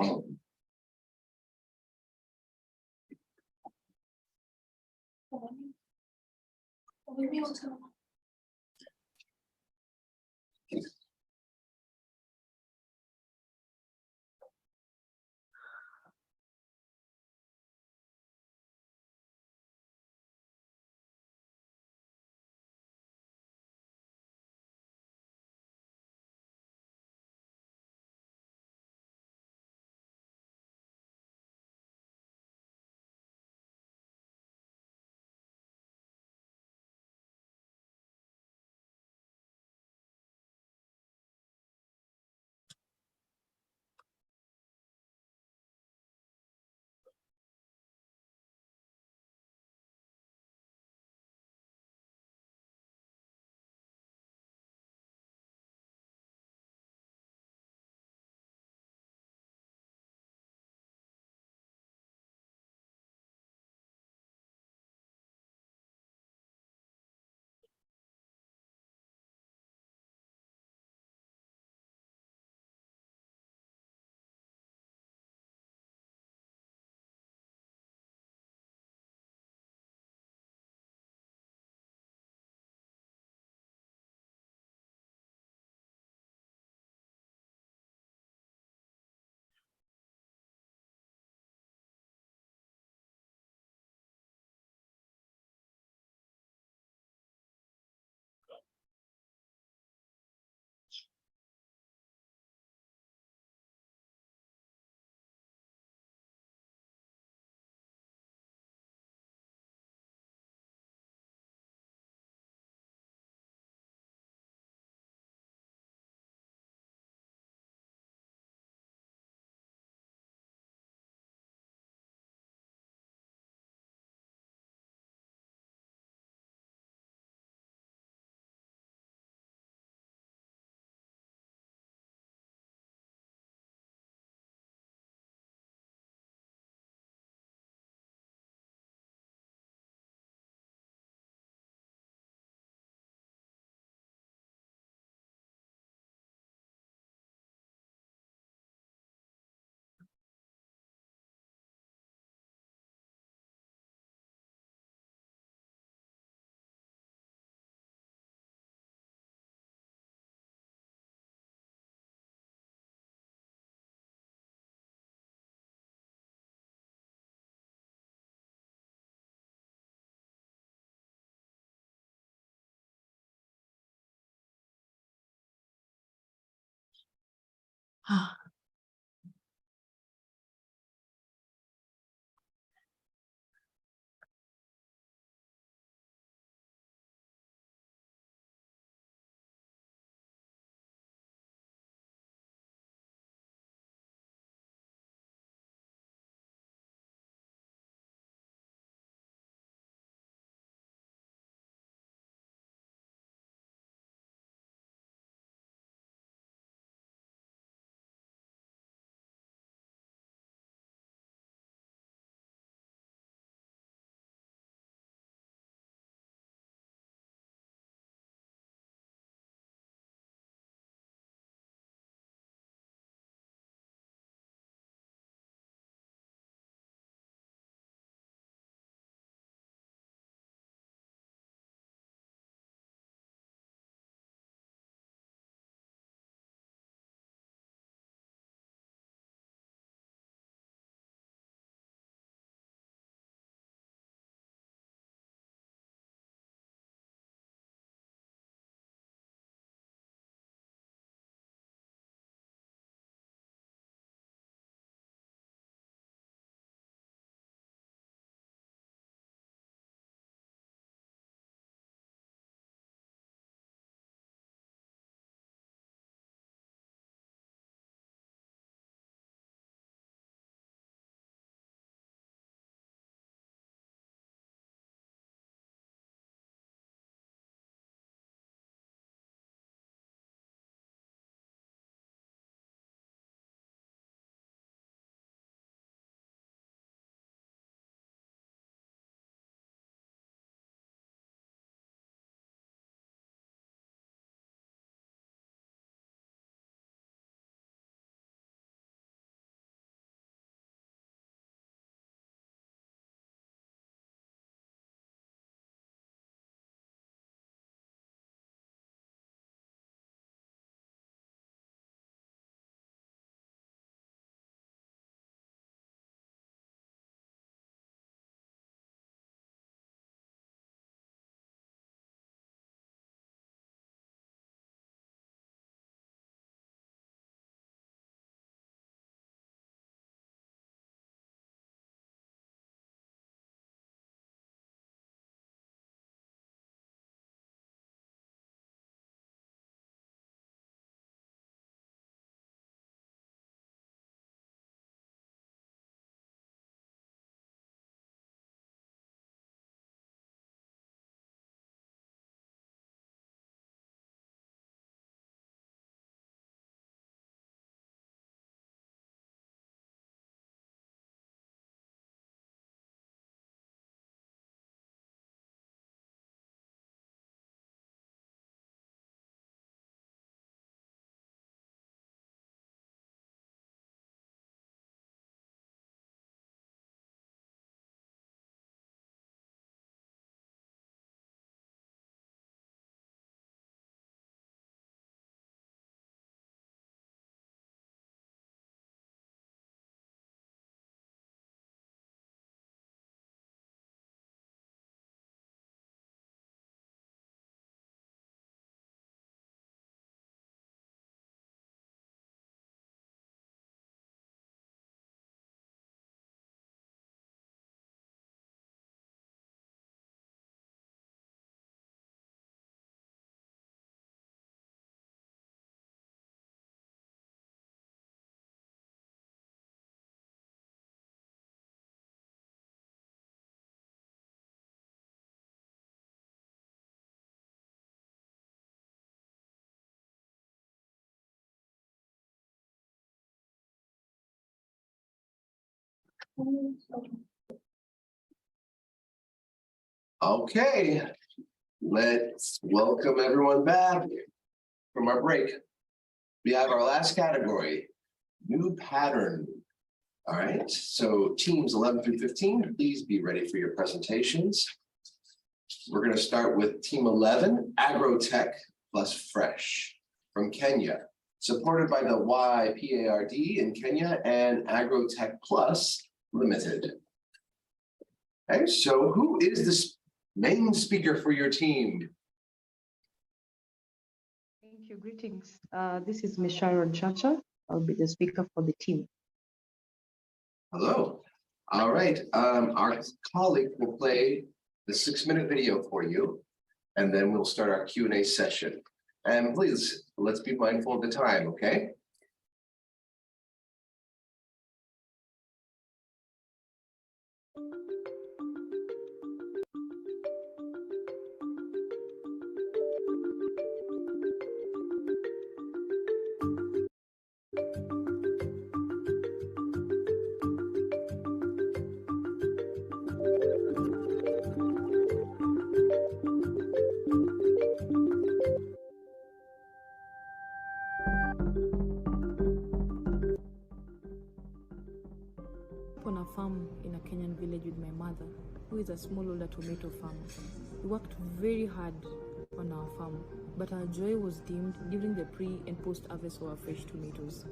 Okay, let's welcome everyone back from our break. We have our last category, new pattern. All right, so teams 11 through 15, please be ready for your presentations. We're going to start with team 11, Agrotech plus Fresh from Kenya, supported by the YPARD in Kenya and Agrotech Plus Limited. Okay, so who is this main speaker for your team? Thank you, greetings. This is Ms. Sharon Chacha. I'll be the speaker for the team. Hello. All right, our colleague will play the 6-minute video for you, and then we'll start our Q&A session. And please, let's be mindful of the time, okay? On a farm in a Kenyan village with my mother, who is a smallholder tomato farmer. We worked very hard on our farm, but our joy was dimmed during the pre and post harvest of our fresh tomatoes.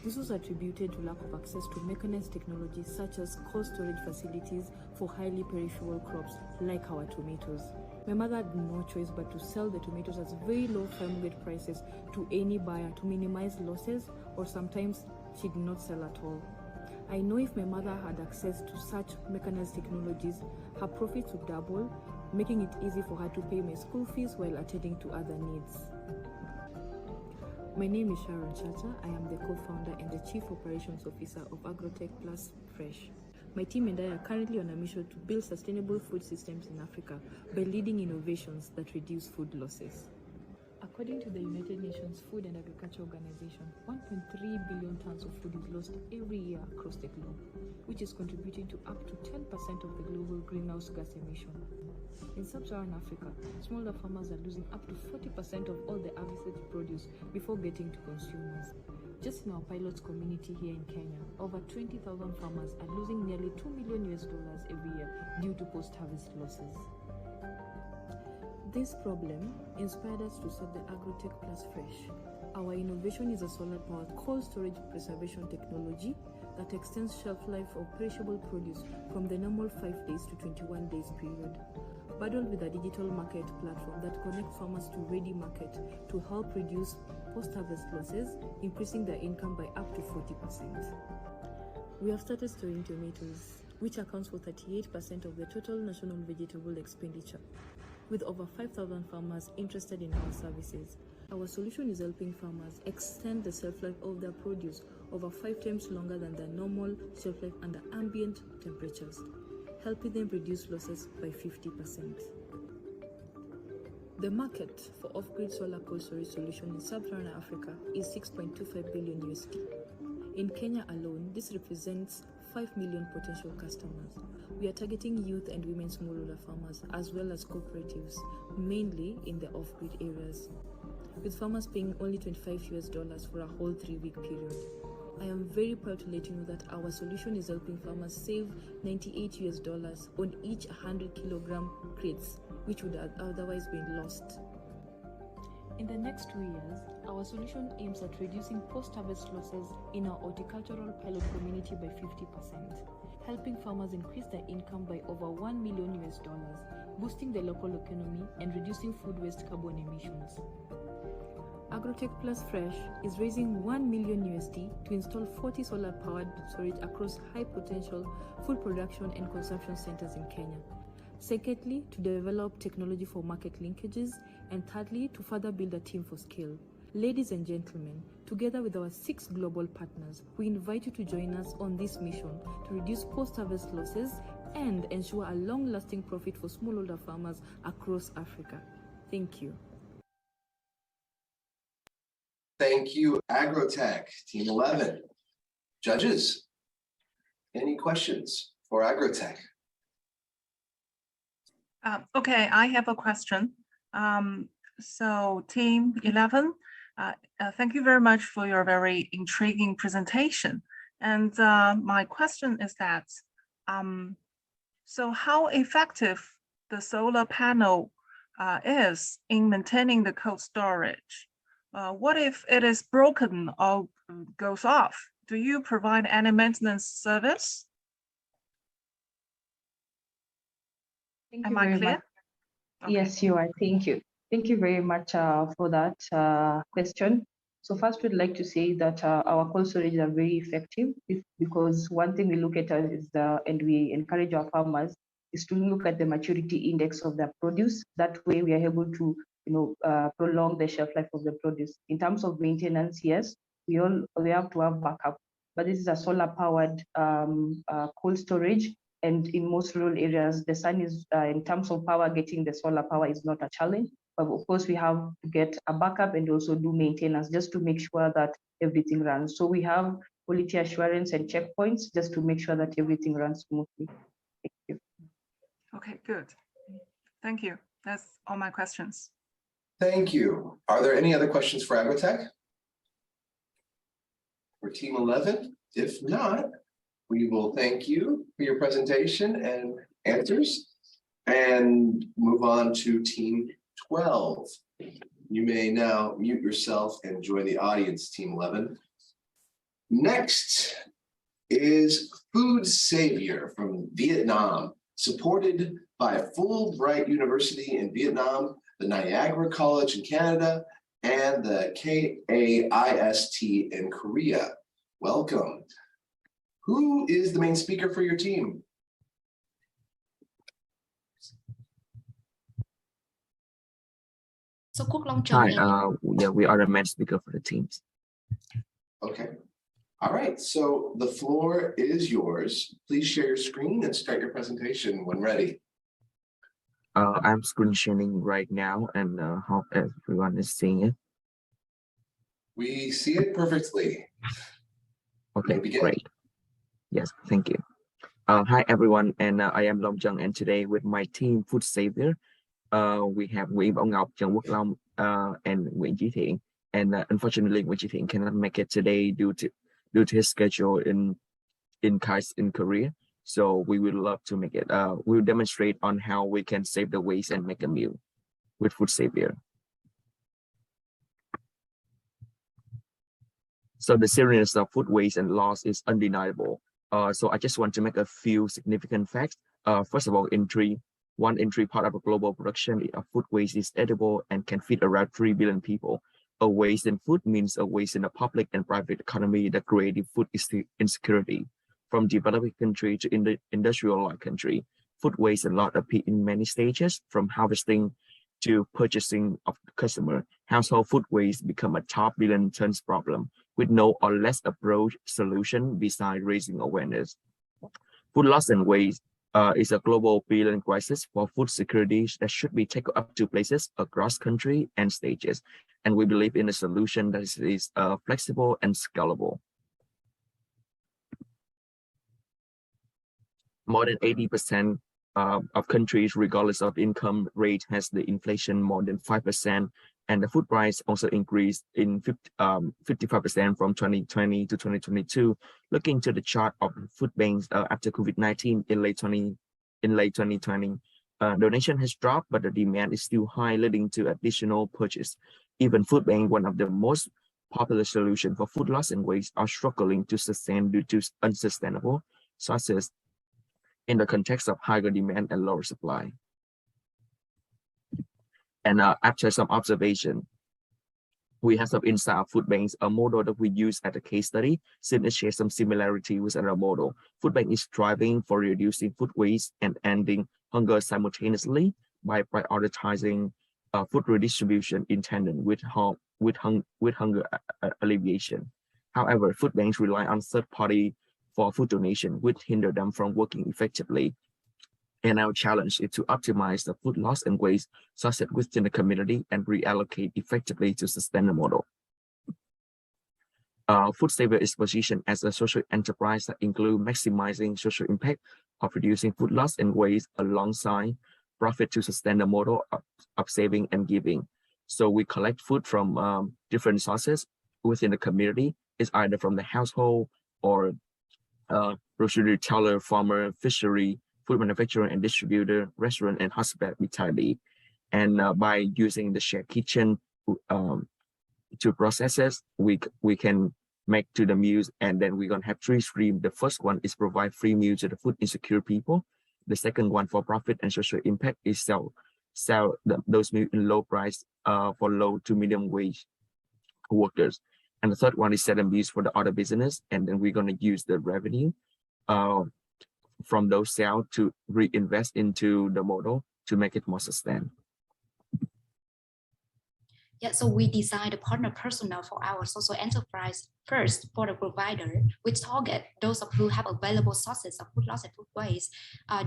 This was attributed to lack of access to mechanized technologies such as cold storage facilities for highly perishable crops like our tomatoes. My mother had no choice but to sell the tomatoes at very low farm gate prices to any buyer to minimize losses, or sometimes she did not sell at all. I know if my mother had access to such mechanized technologies, her profits would double, making it easy for her to pay my school fees while attending to other needs. My name is Sharon Chacha. I am the co-founder and the Chief Operations Officer of Agrotech Plus Fresh. My team and I are currently on a mission to build sustainable food systems in Africa by leading innovations that reduce food losses. According to the United Nations Food and Agriculture Organization, 1.3 billion tons of food is lost every year across the globe, which is contributing to up to 10% of the global greenhouse gas emission. In sub-Saharan Africa, smaller farmers are losing up to 40% of all the harvested produce before getting to consumers. Just in our pilots community here in Kenya, over 20,000 farmers are losing nearly $2 million every year due to post-harvest losses. This problem inspired us to start the Agrotech Plus Fresh. Our innovation is a solar-powered cold storage preservation technology that extends shelf life of perishable produce from the normal 5 days to 21 days period. Bundled with a digital market platform that connects farmers to ready market to help reduce post-harvest losses, increasing their income by up to 40%. We have started storing tomatoes, which accounts for 38% of the total national vegetable expenditure. With over 5,000 farmers interested in our services, our solution is helping farmers extend the shelf life of their produce over 5 times longer than their normal shelf life under ambient temperatures, helping them reduce losses by 50%. The market for off-grid solar cold storage solution in sub-Saharan Africa is $6.25 billion USD. In Kenya alone, this represents 5 million potential customers. We are targeting youth and women smallholder farmers as well as cooperatives, mainly in the off-grid areas, with farmers paying only $25 for a whole 3-week period. I am very proud to let you know that our solution is helping farmers save $98 on each 100 kilogram crates, which would have otherwise been lost. In the next 2 years, our solution aims at reducing post-harvest losses in our horticultural pilot community by 50%, helping farmers increase their income by over $1 million, boosting the local economy and reducing food waste carbon emissions. Agrotech Plus Fresh is raising $1 million to install 40 solar-powered storage across high-potential food production and consumption centers in Kenya. Secondly, to develop technology for market linkages, and thirdly, to further build a team for scale. Ladies and gentlemen, together with our 6 global partners, we invite you to join us on this mission to reduce post-harvest losses and ensure a long-lasting profit for smallholder farmers across Africa. Thank you. Thank you, Agrotech, Team 11. Judges? Any questions for agrotech? Okay, I have a question. So Team 11, thank you very much for your very intriguing presentation. And my question is that, so how effective the solar panel is in maintaining the cold storage? What if it is broken or goes off? Do you provide any maintenance service? Am I clear? Okay. Yes, you are. Thank you. Thank you very much for that question. So first, we'd like to say that our cold storage are very effective because one thing we look at is and we encourage our farmers is to look at the maturity index of their produce. That way, we are able to prolong the shelf life of the produce. In terms of maintenance, yes, we have to have backup, but this is a solar powered cold storage. And in most rural areas, the sun is, in terms of power, getting the solar power is not a challenge. But of course, we have to get a backup and also do maintenance just to make sure that everything runs. So we have quality assurance and checkpoints just to make sure that everything runs smoothly. Thank you. Okay, good. Thank you. That's all my questions. Thank you. Are there any other questions for agrotech? For Team 11? If not, we will thank you for your presentation and answers and move on to Team 12. You may now mute yourself and join the audience, Team 11. Next is Food Savior from Vietnam, supported by Fulbright University in Vietnam, the Niagara College in Canada, and the KAIST in Korea. Welcome. Who is the main speaker for your team? So Hi, yeah, we are the main speaker for the teams. Okay. All right, so the floor is yours. Please share your screen and start your presentation when ready. I'm screen sharing right now and hope everyone is seeing it. We see it perfectly. Okay, great. Yes, thank you. Hi everyone, and I am Long Jung, and today with my team Food Savior, we have Nguyễn Bảo Ngọc, Trần Quốc Long, and Nguyễn Chí Thiện. And unfortunately, Nguyễn Chí Thiện cannot make it today due to his schedule in KAIST in Korea. So we would love to make it. We will demonstrate on how we can save the waste and make a meal with Food Savior. So the seriousness of food waste and loss is undeniable. So I just want to make a few significant facts. First of all, one in three part of a global production of food waste is edible and can feed around 3 billion people. A waste in food means a waste in the public and private economy that creates food insecurity. From developing country to industrialized country, food waste and loss appear in many stages, from harvesting to purchasing of the customer. Household food waste become a top billion tons problem with no or less approach solution besides raising awareness. Food loss and waste is a global billion crisis for food security that should be taken up to places across country and stages. And we believe in a solution that is flexible and scalable. More than 80% of countries, regardless of income rate, has the inflation more than 5%, and the food price also increased in 55% from 2020 to 2022. Looking to the chart of food banks after COVID-19 in late 2020, donation has dropped, but the demand is still high, leading to additional purchase. Even food bank, one of the most popular solutions for food loss and waste, are struggling to sustain due to unsustainable sources in the context of higher demand and lower supply. And after some observation, we have some insight of food banks, a model that we use at the case study, since it shares some similarity with another model. Food bank is striving for reducing food waste and ending hunger simultaneously by prioritizing food redistribution in tandem with hunger alleviation. However, food banks rely on third party for food donation, which hinder them from working effectively. And our challenge is to optimize the food loss and waste sourced within the community and reallocate effectively to sustain the model. Food Saver is positioned as a social enterprise that includes maximizing social impact of reducing food loss and waste alongside profit to sustain the model of saving and giving. So we collect food from different sources within the community. It's either from the household or grocery retailer, farmer, fishery, food manufacturer and distributor, restaurant and hospitality. And by using the shared kitchen to process it, we can make to the meals, and then we're gonna have three streams. The first one is provide free meals to the food insecure people. The second one for profit and social impact is sell those meals in low price for low to medium wage workers. And the third one is set and use for the other business, and then we're gonna use the revenue from those sales to reinvest into the model to make it more sustainable. Yeah, so we design the partner personnel for our social enterprise first for the provider. We target those of who have available sources of food loss and food waste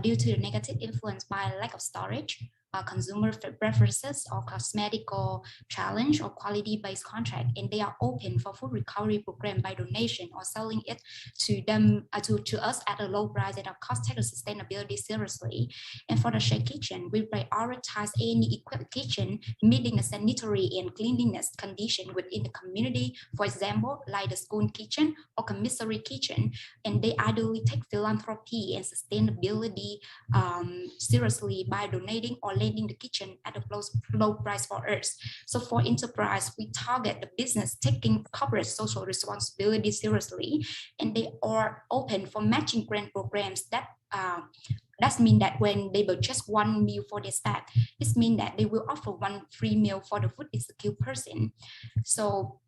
due to the negative influence by lack of storage, consumer preferences, or cosmetical challenge or quality-based contract, and they are open for food recovery program by donation or selling it to them to us at a low price and of course take the sustainability seriously. And for the shared kitchen, we prioritize any equipped kitchen meeting the sanitary and cleanliness condition within the community, for example, like the school kitchen or commissary kitchen, and they ideally take philanthropy and sustainability seriously by donating or lending the kitchen at a low price for us. So for enterprise, we target the business taking corporate social responsibility seriously, and they are open for matching grant programs that means that when they purchase one meal for their staff, it means that they will offer one free meal for the food insecure person. So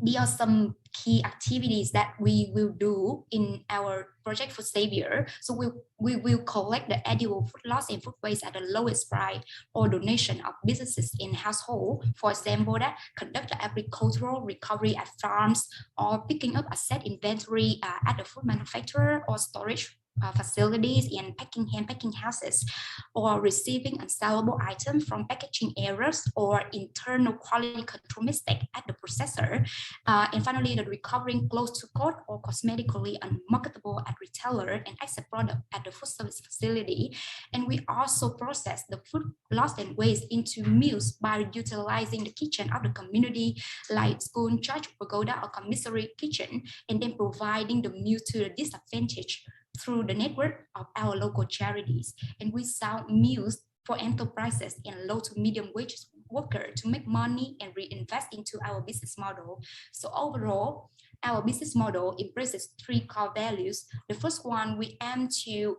these are some key activities that we will do in our project Food Savior. So we will collect the edible food loss and food waste at the lowest price or donation of businesses in household. For example, that conduct the agricultural recovery at farms or picking up asset inventory at the food manufacturer or storage facilities and hand packing houses, or receiving unsellable items from packaging errors or internal quality control mistake at the processor. And finally, the recovering close to court or cosmetically unmarketable at retailer and exit product at the food service facility. And we also process the food lost and waste into meals by utilizing the kitchen of the community, like school, church, pagoda, or commissary kitchen, and then providing the meal to the disadvantaged through the network of our local charities. And we sell meals for enterprises and low to medium wage workers to make money and reinvest into our business model. So overall, our business model embraces three core values. The first one, we aim to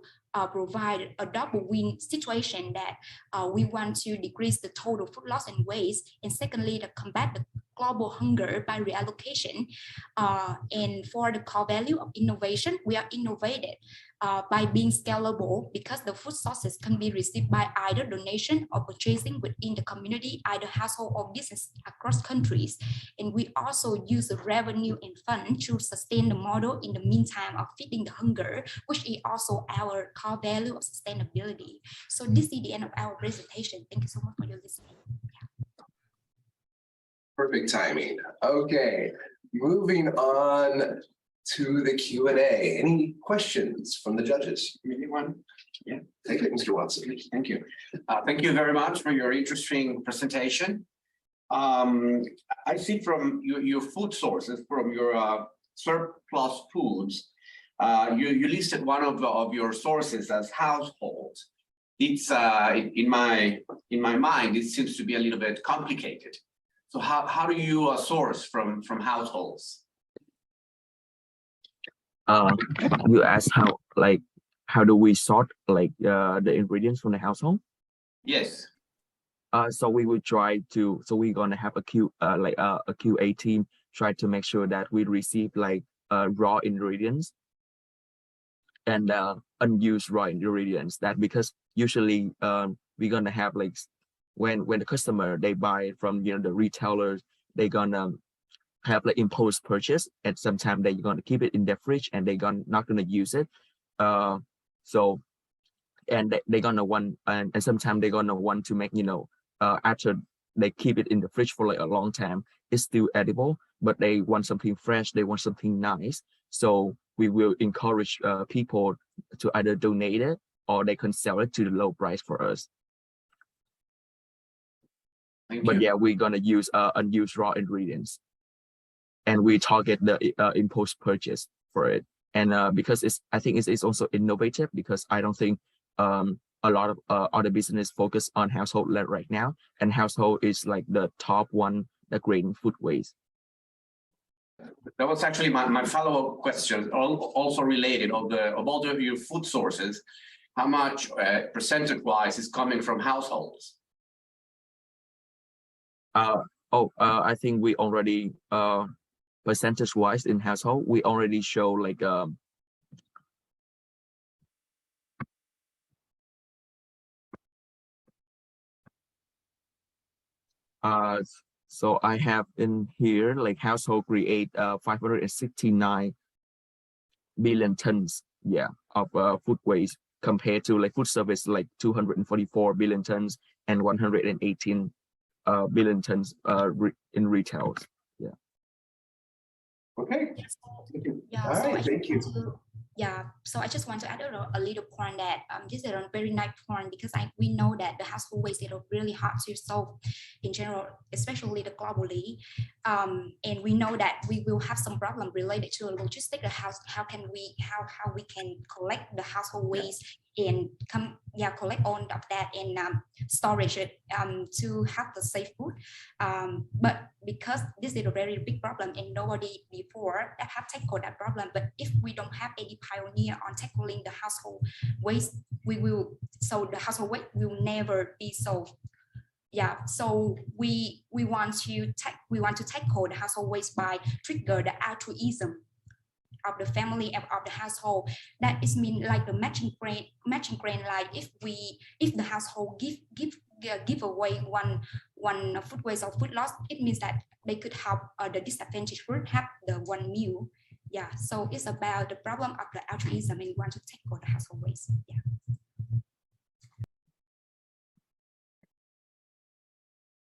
provide a double win situation, that we want to decrease the total food loss and waste, and secondly, to combat the global hunger by reallocation. And for the core value of innovation, we are innovative by being scalable, because the food sources can be received by either donation or purchasing within the community, either household or business across countries. And we also use the revenue and fund to sustain the model in the meantime of feeding the hunger, which is also our core value of sustainability. So this is the end of our presentation. Thank you so much for your listening. Perfect timing. Okay, moving on to the Q&A. Any questions from the judges? Anyone? Yeah, take it, Mr. Watson. Thank you. Thank you very much for your interesting presentation. I see from your food sources, from your surplus foods, you listed one of your sources as household. It's in my mind, it seems to be a little bit complicated. So how do you source from households? You ask how do we sort the ingredients from the household? Yes. So we will try to. So we're gonna have a QA team try to make sure that we receive raw ingredients and unused raw ingredients. That because usually we're gonna have when the customer they buy from the retailers, they're gonna have impulse purchase, and sometimes they're gonna keep it in their fridge and they're not gonna use it. So and they're gonna want and sometimes they're gonna want to make after they keep it in the fridge for a long time, it's still edible, but they want something fresh, they want something nice. So we will encourage people to either donate it or they can sell it to the low price for us. But yeah, we're gonna use unused raw ingredients, and we target the impulse purchase for it. And because I think it's also innovative, because I don't think a lot of other business focus on household right now, and household is like the top one that creating food waste. That was actually my follow-up question, also related about your food sources. How much percentage-wise is coming from households? I think we already percentage-wise in household, we already show like so I have in here like household create 569 billion tons, yeah, of food waste, compared to like food service like 244 billion tons and 118 billion tons in retail. Yeah. Okay. Yeah, All so right, thank you. So I just want to add a little point that this is a very nice point, because we know that the household waste is really hard to solve in general, especially the globally, and we know that we will have some problem related to logistics. How we can collect the household waste and collect all of that and storage it to have the safe food. But because this is a very big problem and nobody before that have tackled that problem, but if we don't have any pioneer on tackling the household waste, the household waste will never be solved. Yeah, so we want to tackle the household waste by trigger the altruism of the family of the household. That is mean like the matching grant, like if the household give away one food waste or food loss, it means that they could help the disadvantaged group have the one meal. Yeah, so it's about the problem of the altruism, and we want to tackle the household waste. Yeah.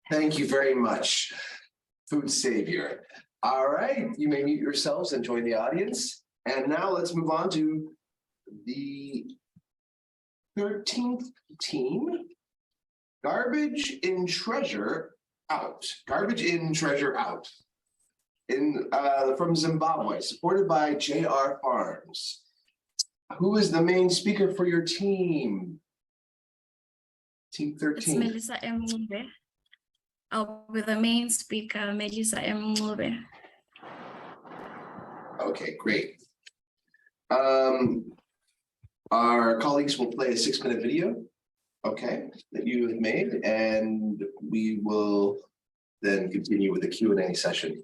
Thank you very much, food savior. All right, you may mute yourselves and join the audience. And now let's move on to the 13th team, Garbage in Treasure Out. Garbage in Treasure Out. From Zimbabwe, supported by JR Farms. Who is the main speaker for your team? Team 13. It's Melissa M. Ngube. I'll be the main speaker, Melissa M. Ngube. Okay, great. Our colleagues will play a 6-minute video, okay, that you have made, and we will then continue with the Q&A session.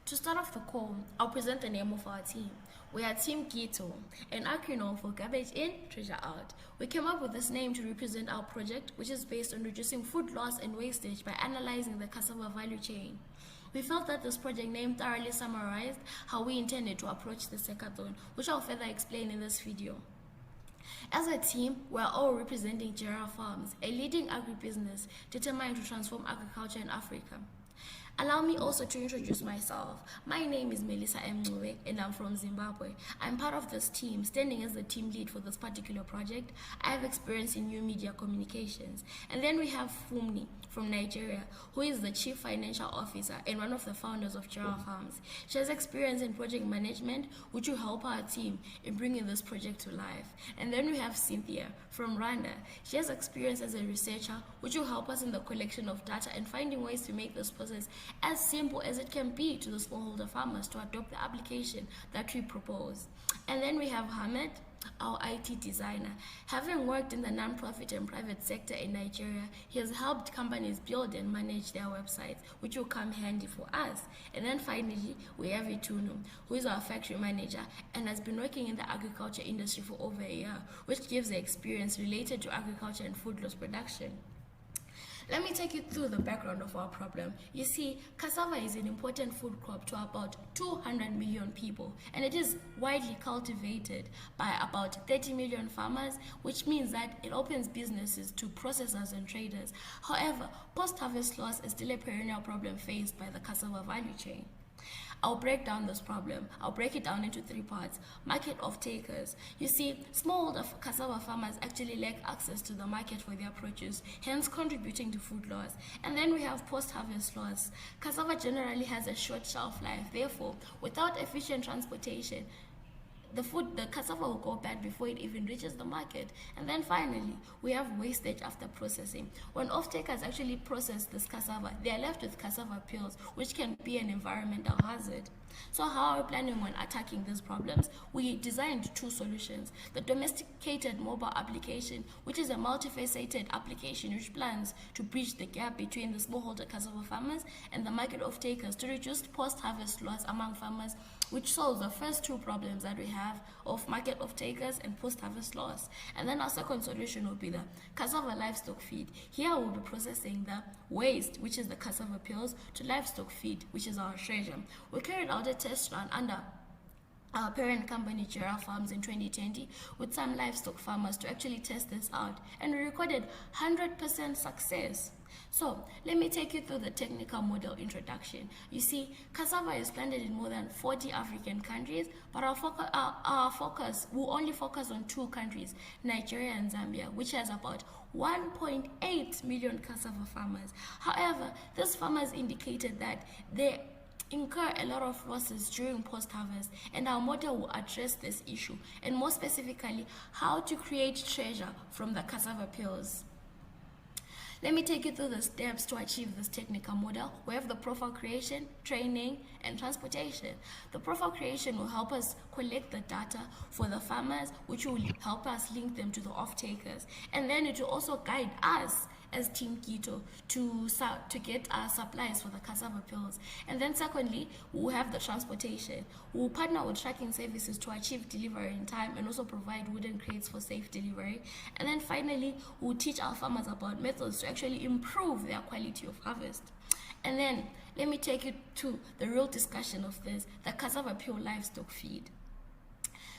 To start off the call, I'll present the name of our team. We are Team Gito, an acronym for Garbage In, Treasure Out. We came up with this name to represent our project, which is based on reducing food loss and wastage by analyzing the cassava value chain. We felt that this project name thoroughly summarized how we intended to approach this hackathon, which I'll further explain in this video. As a team, we're all representing JR Farms, a leading agribusiness determined to transform agriculture in Africa. Allow me also to introduce myself. My name is Melissa M. Ngube, and I'm from Zimbabwe. I'm part of this team, standing as the team lead for this particular project. I have experience in new media communications. And then we have Fumni from Nigeria, who is the Chief Financial Officer and one of the founders of JR Farms. She has experience in project management, which will help our team in bringing this project to life. And then we have Cynthia from Rwanda. She has experience as a researcher, which will help us in the collection of data and finding ways to make this process as simple as it can be to the smallholder farmers to adopt the application that we propose. And then we have Hamed, our IT designer. Having worked in the non-profit and private sector in Nigeria, he has helped companies build and manage their websites, which will come handy for us. And then finally, we have Itunu, who is our factory manager and has been working in the agriculture industry for over a year, which gives the experience related to agriculture and food loss production. Let me take you through the background of our problem. You see, cassava is an important food crop to about 200 million people, and it is widely cultivated by about 30 million farmers, which means that it opens businesses to processors and traders. However, post-harvest loss is still a perennial problem faced by the cassava value chain. I'll break down this problem. I'll break it down into 3 parts. Market of takers. You see, smallholder cassava farmers actually lack access to the market for their produce, hence contributing to food loss. And then we have post-harvest loss. Cassava generally has a short shelf life. Therefore, without efficient transportation, the cassava will go bad before it even reaches the market. And then finally, we have wastage after processing. When off-takers actually process this cassava, they are left with cassava peels, which can be an environmental hazard. So how are we planning on attacking these problems? We designed 2 solutions. The domesticated mobile application, which is a multifaceted application which plans to bridge the gap between the smallholder cassava farmers and the market off-takers to reduce post-harvest loss among farmers, which solves the first 2 problems that we have of market off-takers and post-harvest loss. And then our second solution will be the cassava livestock feed. Here we'll be processing the waste, which is the cassava peels, to livestock feed, which is our treasure. We carried out a test run under our parent company Giraffe Farms in 2020 with some livestock farmers to actually test this out, and we recorded 100% success. So let me take you through the technical model introduction. You see, cassava is planted in more than 40 African countries, but our focus will only focus on 2 countries, Nigeria and Zambia, which has about 1.8 million cassava farmers. However, these farmers indicated that they incur a lot of losses during post-harvest, and our model will address this issue, and more specifically, how to create treasure from the cassava peels. Let me take you through the steps to achieve this technical model. We have the profile creation, training, and transportation. The profile creation will help us collect the data for the farmers, which will help us link them to the off-takers. And then it will also guide us as Team Keto to get our supplies for the cassava peels. And then secondly, we'll have the transportation. We'll partner with tracking services to achieve delivery in time and also provide wooden crates for safe delivery. And then finally, we'll teach our farmers about methods to actually improve their quality of harvest. And then let me take you to the real discussion of this, the cassava peel livestock feed.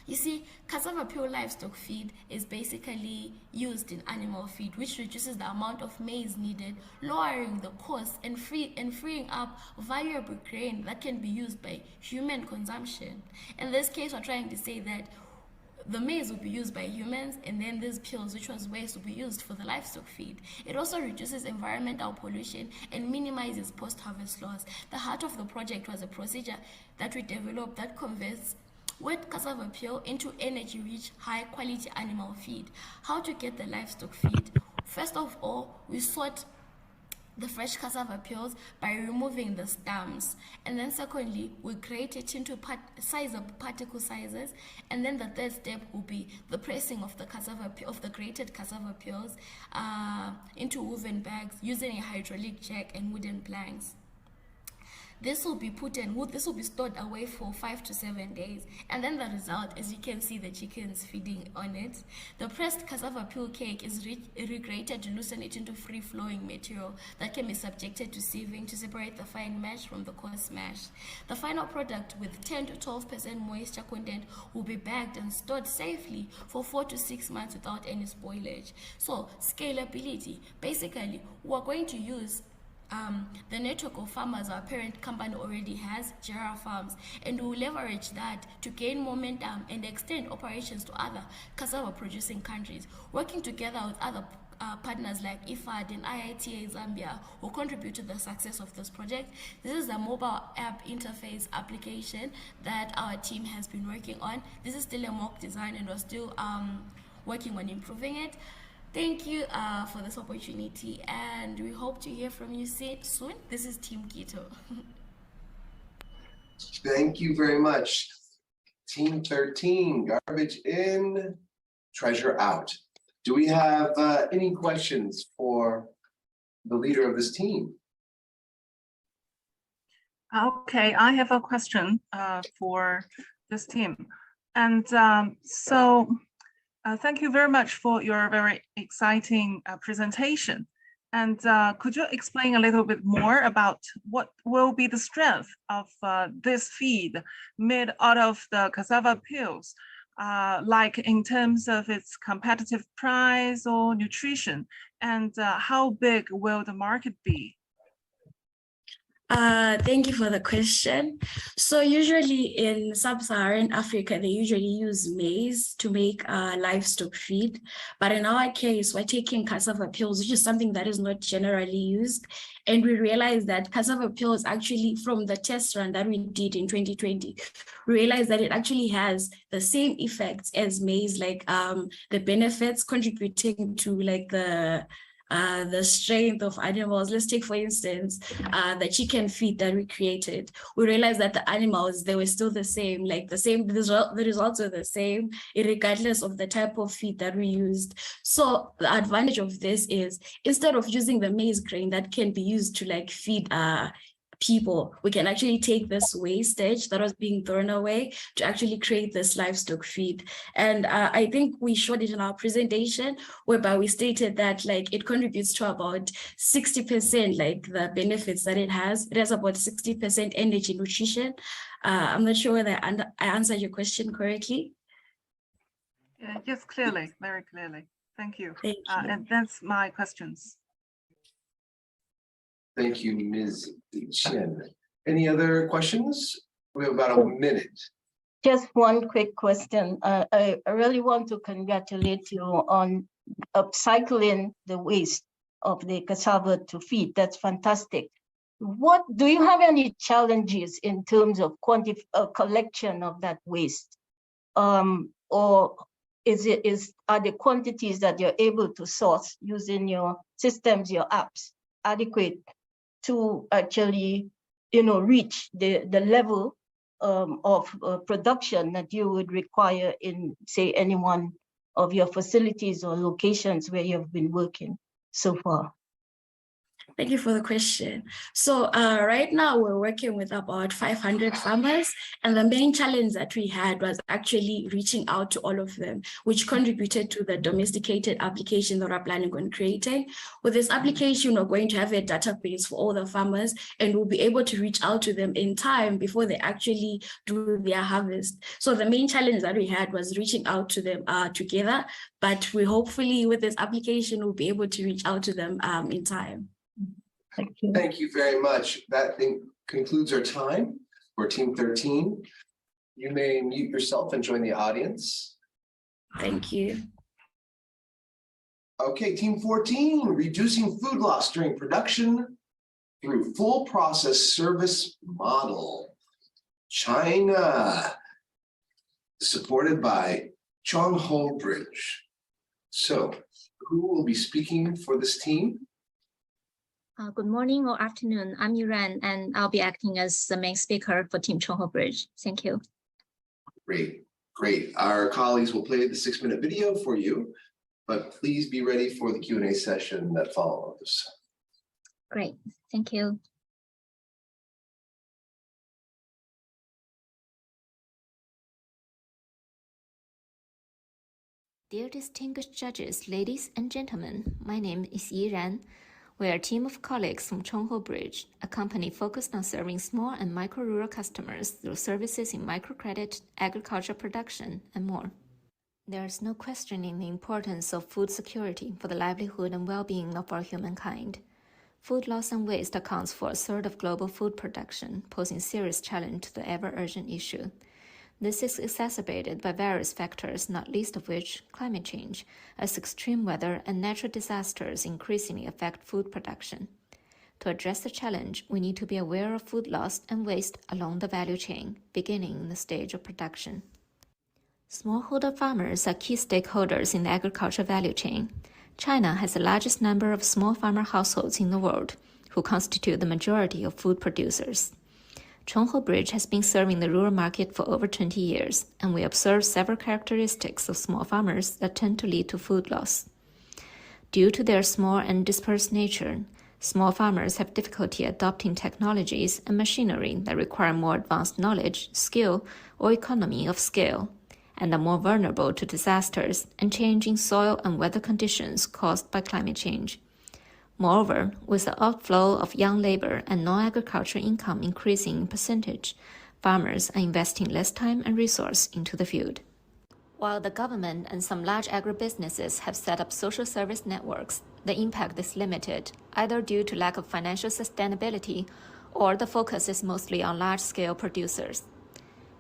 You see, cassava peel livestock feed is basically used in animal feed, which reduces the amount of maize needed, lowering the cost and freeing up valuable grain that can be used by human consumption. In this case, we're trying to say that the maize will be used by humans, and then these peels, which was waste, will be used for the livestock feed. It also reduces environmental pollution and minimizes post-harvest loss. The heart of the project was a procedure that we developed that converts wet cassava peel into energy-rich, high-quality animal feed. How to get the livestock feed? First of all, we sort the fresh cassava peels by removing the stems, and then secondly, we grate it into particle sizes, and then the third step will be the pressing of the grated cassava peels into woven bags using a hydraulic jack and wooden planks. This will be stored away for 5 to 7 days, and then the result, as you can see, the chickens feeding on it. The pressed cassava peel cake is regrated to loosen it into free-flowing material that can be subjected to sieving to separate the fine mash from the coarse mash. The final product, with 10 to 12% moisture content, will be bagged and stored safely for 4 to 6 months without any spoilage. So, scalability. Basically, we're going to use the network of farmers our parent company already has, Giraffe Farms, and we'll leverage that to gain momentum and extend operations to other cassava producing countries, working together with other partners like IFAD and IITA Zambia who contribute to the success of this project. This is a mobile app interface application that our team has been working on. This is still a mock design, and we're still working on improving it. Thank you for this opportunity, and we hope to hear from you soon. This is Team Keto. Thank you very much. Team 13, garbage in, treasure out. Do we have any questions for the leader of this team? Okay, I have a question for this team. And thank you very much for your very exciting presentation. And could you explain a little bit more about what will be the strength of this feed made out of the cassava peels, like in terms of its competitive price or nutrition, and how big will the market be? Thank you for the question. So usually in sub-Saharan Africa, they usually use maize to make livestock feed. But in our case, we're taking cassava peels, which is something that is not generally used. And we realized that cassava peels actually, from the test run that we did in 2020, we realized that it actually has the same effects as maize, like the benefits contributing to like the strength of animals. Let's take, for instance, the chicken feed that we created. We realized that the animals, they were still the same, like the same, the results were the same, regardless of the type of feed that we used. So the advantage of this is, instead of using the maize grain that can be used to like feed people, we can actually take this wastage that was being thrown away to actually create this livestock feed. And I think we showed it in our presentation, whereby we stated that like it contributes to about 60%, like the benefits that it has. It has about 60% energy nutrition. I'm not sure whether I answered your question correctly. Yes, clearly, very clearly. Thank you. Thank you. And that's my questions. Thank you, Ms. Chen. Any other questions? We have about a minute. Just one quick question. I really want to congratulate you on upcycling the waste of the cassava to feed. That's fantastic. What do you have any challenges in terms of collection of that waste? Or are the quantities that you're able to source using your systems, your apps, adequate to actually, reach the level of production that you would require in, say, any one of your facilities or locations where you've been working so far? Thank you for the question. So right now we're working with about 500 farmers, and the main challenge that we had was actually reaching out to all of them, which contributed to the domesticated application that we're planning on creating. With this application, we're going to have a database for all the farmers, and we'll be able to reach out to them in time before they actually do their harvest. So the main challenge that we had was reaching out to them together, but we hopefully with this application, we'll be able to reach out to them in time. Thank you very much. That concludes our time for Team 13. You may mute yourself and join the audience. Thank you. Okay, Team 14, reducing food loss during production through full process service model. China, supported by Chongho Bridge. So, who will be speaking for this team? Good morning or afternoon. I'm Yuran, and I'll be acting as the main speaker for Team Chongho Bridge. Thank you. Great. Our colleagues will play the 6-minute video for you, but please be ready for the Q&A session that follows. Great. Thank you. Dear distinguished judges, ladies and gentlemen, my name is Yi Ran. We are a team of colleagues from Chongho Bridge, a company focused on serving small and micro-rural customers through services in microcredit, agriculture production, and more. There is no questioning the importance of food security for the livelihood and well-being of our humankind. Food loss and waste accounts for 1/3 of global food production, posing serious challenge to the ever-urgent issue. This is exacerbated by various factors, not least of which climate change, as extreme weather and natural disasters increasingly affect food production. To address the challenge, we need to be aware of food loss and waste along the value chain, beginning in the stage of production. Smallholder farmers are key stakeholders in the agriculture value chain. China has the largest number of small farmer households in the world, who constitute the majority of food producers. Chongho Bridge has been serving the rural market for over 20 years, and we observe several characteristics of small farmers that tend to lead to food loss. Due to their small and dispersed nature, small farmers have difficulty adopting technologies and machinery that require more advanced knowledge, skill, or economy of scale, and are more vulnerable to disasters and changing soil and weather conditions caused by climate change. Moreover, with the outflow of young labor and non-agricultural income increasing in percentage, farmers are investing less time and resource into the field. While the government and some large agribusinesses have set up social service networks, the impact is limited, either due to lack of financial sustainability or the focus is mostly on large-scale producers.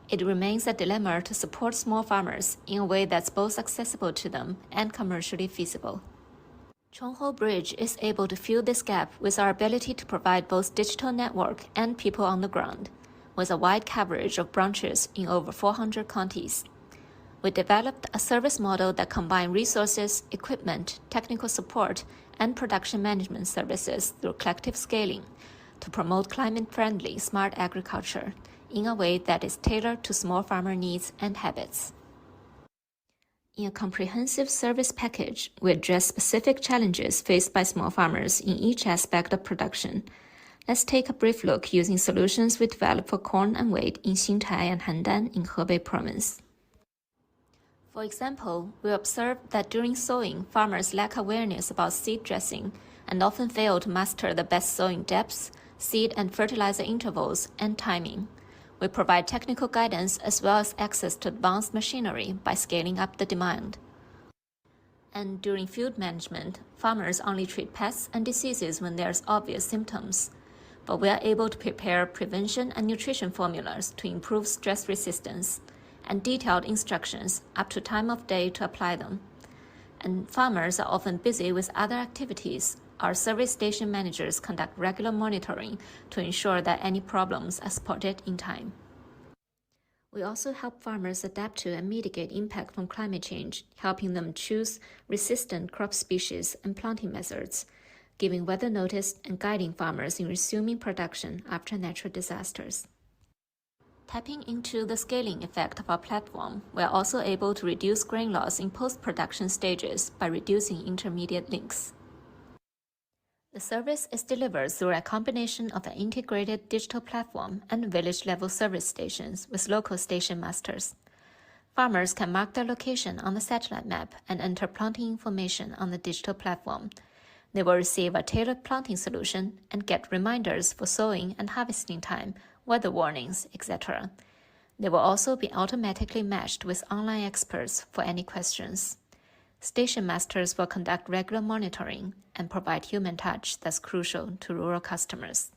It remains a dilemma to support small farmers in a way that's both accessible to them and commercially feasible. Chongho Bridge is able to fill this gap with our ability to provide both digital network and people on the ground, with a wide coverage of branches in over 400 counties. We developed a service model that combines resources, equipment, technical support, and production management services through collective scaling to promote climate-friendly smart agriculture in a way that is tailored to small farmer needs and habits. In a comprehensive service package, we address specific challenges faced by small farmers in each aspect of production. Let's take a brief look using solutions we developed for corn and wheat in Xinchai and Handan in Hebei province. For example, we observed that during sowing, farmers lack awareness about seed dressing and often fail to master the best sowing depths, seed and fertilizer intervals, and timing. We provide technical guidance as well as access to advanced machinery by scaling up the demand. And during field management, farmers only treat pests and diseases when there's obvious symptoms. But we are able to prepare prevention and nutrition formulas to improve stress resistance, and detailed instructions up to time of day to apply them. And farmers are often busy with other activities. Our service station managers conduct regular monitoring to ensure that any problems are spotted in time. We also help farmers adapt to and mitigate impact from climate change, helping them choose resistant crop species and planting methods, giving weather notice and guiding farmers in resuming production after natural disasters. Tapping into the scaling effect of our platform, we are also able to reduce grain loss in post-production stages by reducing intermediate links. The service is delivered through a combination of an integrated digital platform and village-level service stations with local station masters. Farmers can mark their location on the satellite map and enter planting information on the digital platform. They will receive a tailored planting solution and get reminders for sowing and harvesting time, weather warnings, etc. They will also be automatically matched with online experts for any questions. Station masters will conduct regular monitoring and provide human touch that's crucial to rural customers.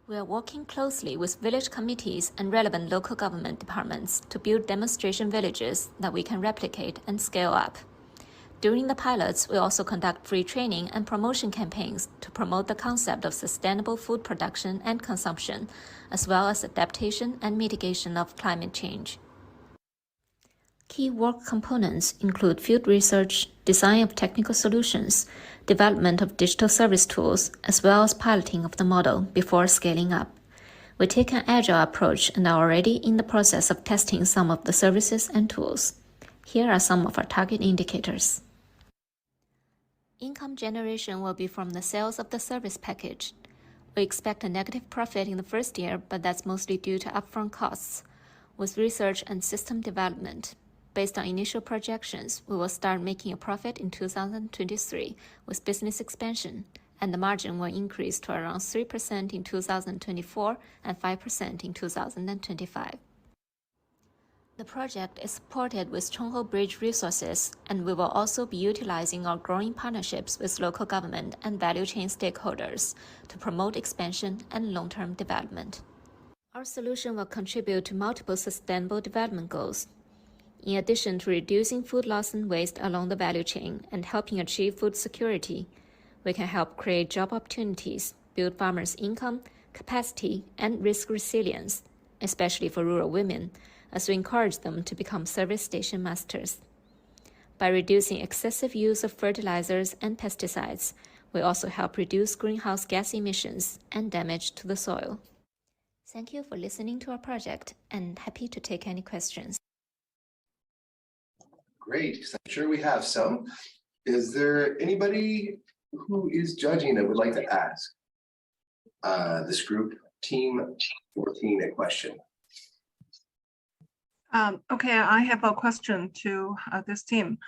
We are working closely with village committees and relevant local government departments to build demonstration villages that we can replicate and scale up. During the pilots, we also conduct free training and promotion campaigns to promote the concept of sustainable food production and consumption, as well as adaptation and mitigation of climate change. Key work components include field research, design of technical solutions, development of digital service tools, as well as piloting of the model before scaling up. We take an agile approach and are already in the process of testing some of the services and tools. Here are some of our target indicators. Income generation will be from the sales of the service package. We expect a negative profit in the first year, but that's mostly due to upfront costs. With research and system development, based on initial projections, we will start making a profit in 2023 with business expansion, and the margin will increase to around 3% in 2024 and 5% in 2025. The project is supported with Chongho Bridge resources, and we will also be utilizing our growing partnerships with local government and value chain stakeholders to promote expansion and long-term development. Our solution will contribute to multiple sustainable development goals. In addition to reducing food loss and waste along the value chain and helping achieve food security, we can help create job opportunities, build farmers' income, capacity, and risk resilience, especially for rural women, as we encourage them to become service station masters. By reducing excessive use of fertilizers and pesticides, we also help reduce greenhouse gas emissions and damage to the soil. Thank you for listening to our project, and happy to take any questions. Great, because I'm sure we have some. Is there anybody who is judging that would like to ask this group, Team 14, a question? Okay, I have a question to this team.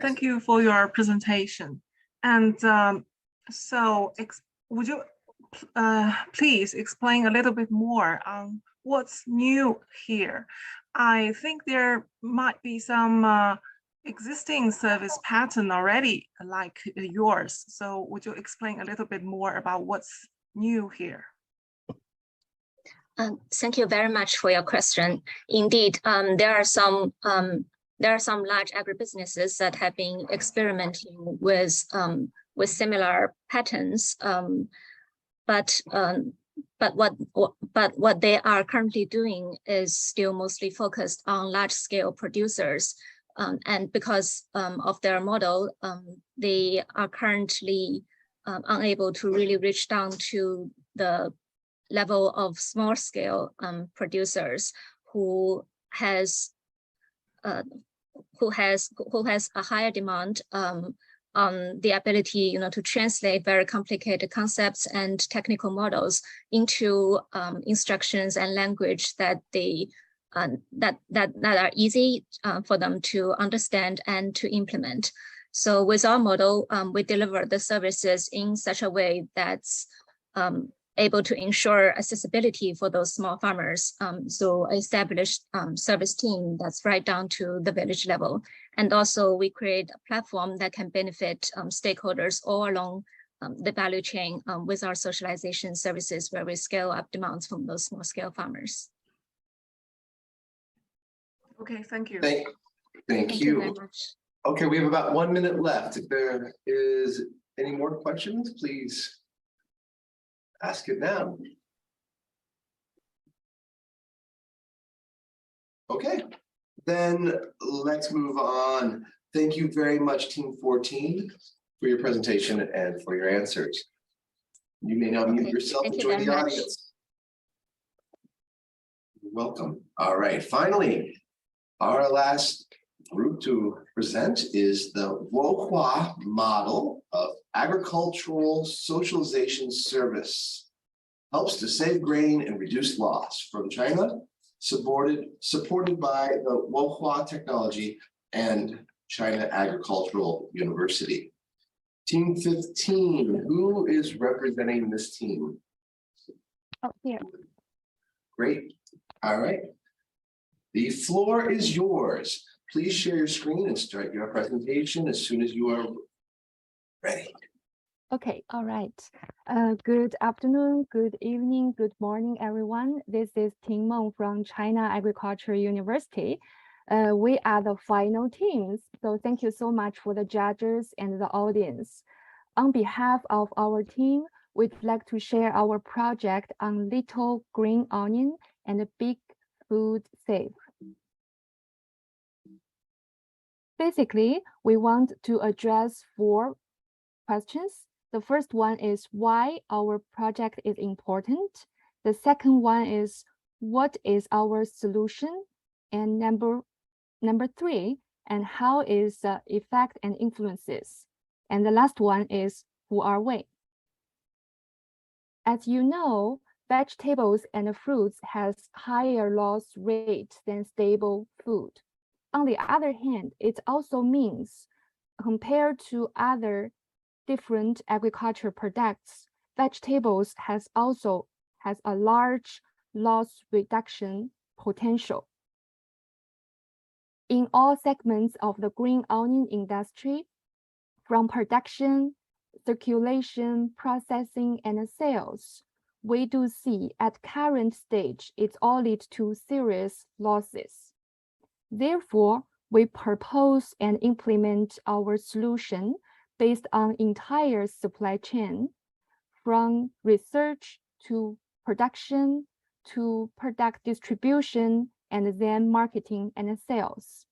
Thank you for your presentation. And So would you please explain a little bit more on what's new here? I think there might be some existing service pattern already like yours. So would you explain a little bit more about what's new here? Thank you very much for your question. Indeed, there are some large agribusinesses that have been experimenting with similar patterns, but what they are currently doing is still mostly focused on large-scale producers, and because of their model, they are currently unable to really reach down to the level of small-scale producers who has a higher demand on the ability, to translate very complicated concepts and technical models into instructions and language that are easy for them to understand and to implement. So with our model, we deliver the services in such a way that's able to ensure accessibility for those small farmers. So established service team that's right down to the village level. And also we create a platform that can benefit stakeholders all along the value chain with our socialization services, where we scale up demands from those small scale farmers. Okay, thank you. Thank you very much. Okay, we have about 1 minute left. If there is any more questions, please ask it now. Okay, then let's move on. Thank you very much, Team 14, for your presentation and for your answers. You may now mute yourself and join the audience. You're welcome. All right, finally, our last group to present is the Wohua model of agricultural socialization service. Helps to save grain and reduce loss from China, supported by the Wohua Technology and China Agricultural University. Team 15, who is representing this team? Oh, here. Great. All right. The floor is yours. Please share your screen and start your presentation as soon as you are ready. Okay, all right. Good afternoon, good evening, good morning, everyone. This is Ting Meng from China Agriculture University. We are the final teams, so thank you so much for the judges and the audience. On behalf of our team, we'd like to share our project on little green onion and big food safe. Basically, we want to address 4 questions. The first one is why our project is important. The second one is what is our solution? And number 3, and how is the effect and influences? And the last one is who are we? As you know, vegetables and fruits has higher loss rate than stable food. On the other hand, it also means compared to other different agriculture products, vegetables has a large loss reduction potential. In all segments of the green onion industry, from production, circulation, processing, and sales, we do see at current stage, it all leads to serious losses. Therefore, we propose and implement our solution based on entire supply chain, from research to production to product distribution and then marketing and sales.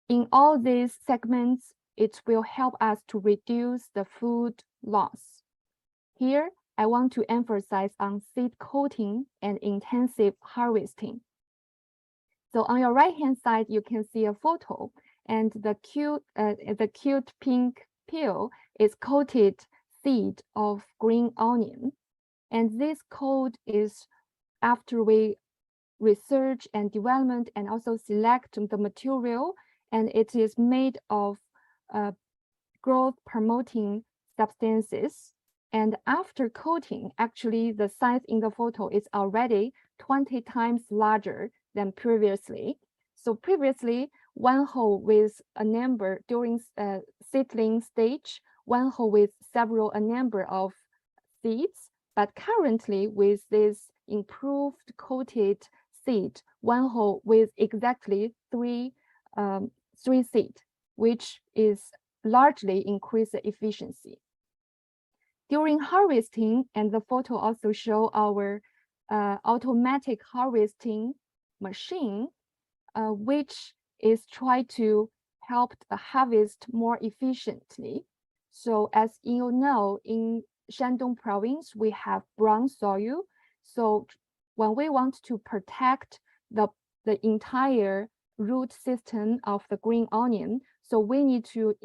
In all these segments, it will help us to reduce the food loss. Here, I want to emphasize on seed coating and intensive harvesting. So on your right-hand side, you can see a photo, and the cute pink peel is coated seed of green onion. And this coat is after we research and development and also select the material, and it is made of growth promoting substances. And after coating, actually the size in the photo is already 20 times larger than previously. So previously, one hole with a number during seedling stage, one hole with a number of seeds, but currently with this improved coated seed, one hole with exactly three seeds, which is largely increase the efficiency. During harvesting, and the photo also show our automatic harvesting machine, which is try to help the harvest more efficiently. So as you know, in Shandong province, we have brown soil. So when we want to protect the entire root system of the green onion, so we need to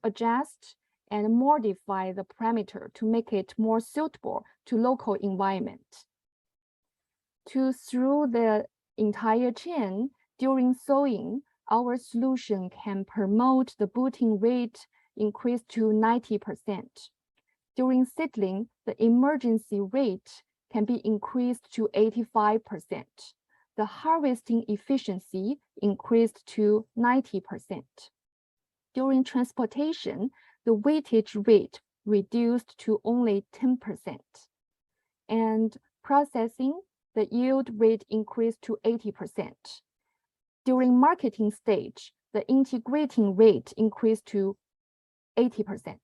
adjust and modify the parameter to make it more suitable to local environment. Through the entire chain, during sowing, our solution can promote the booting rate increase to 90%. During seedling, the emergency rate can be increased to 85%. The harvesting efficiency increased to 90%. During transportation, the weightage rate reduced to only 10%. And processing, the yield rate increased to 80%. During marketing stage, the integrating rate increased to 80%.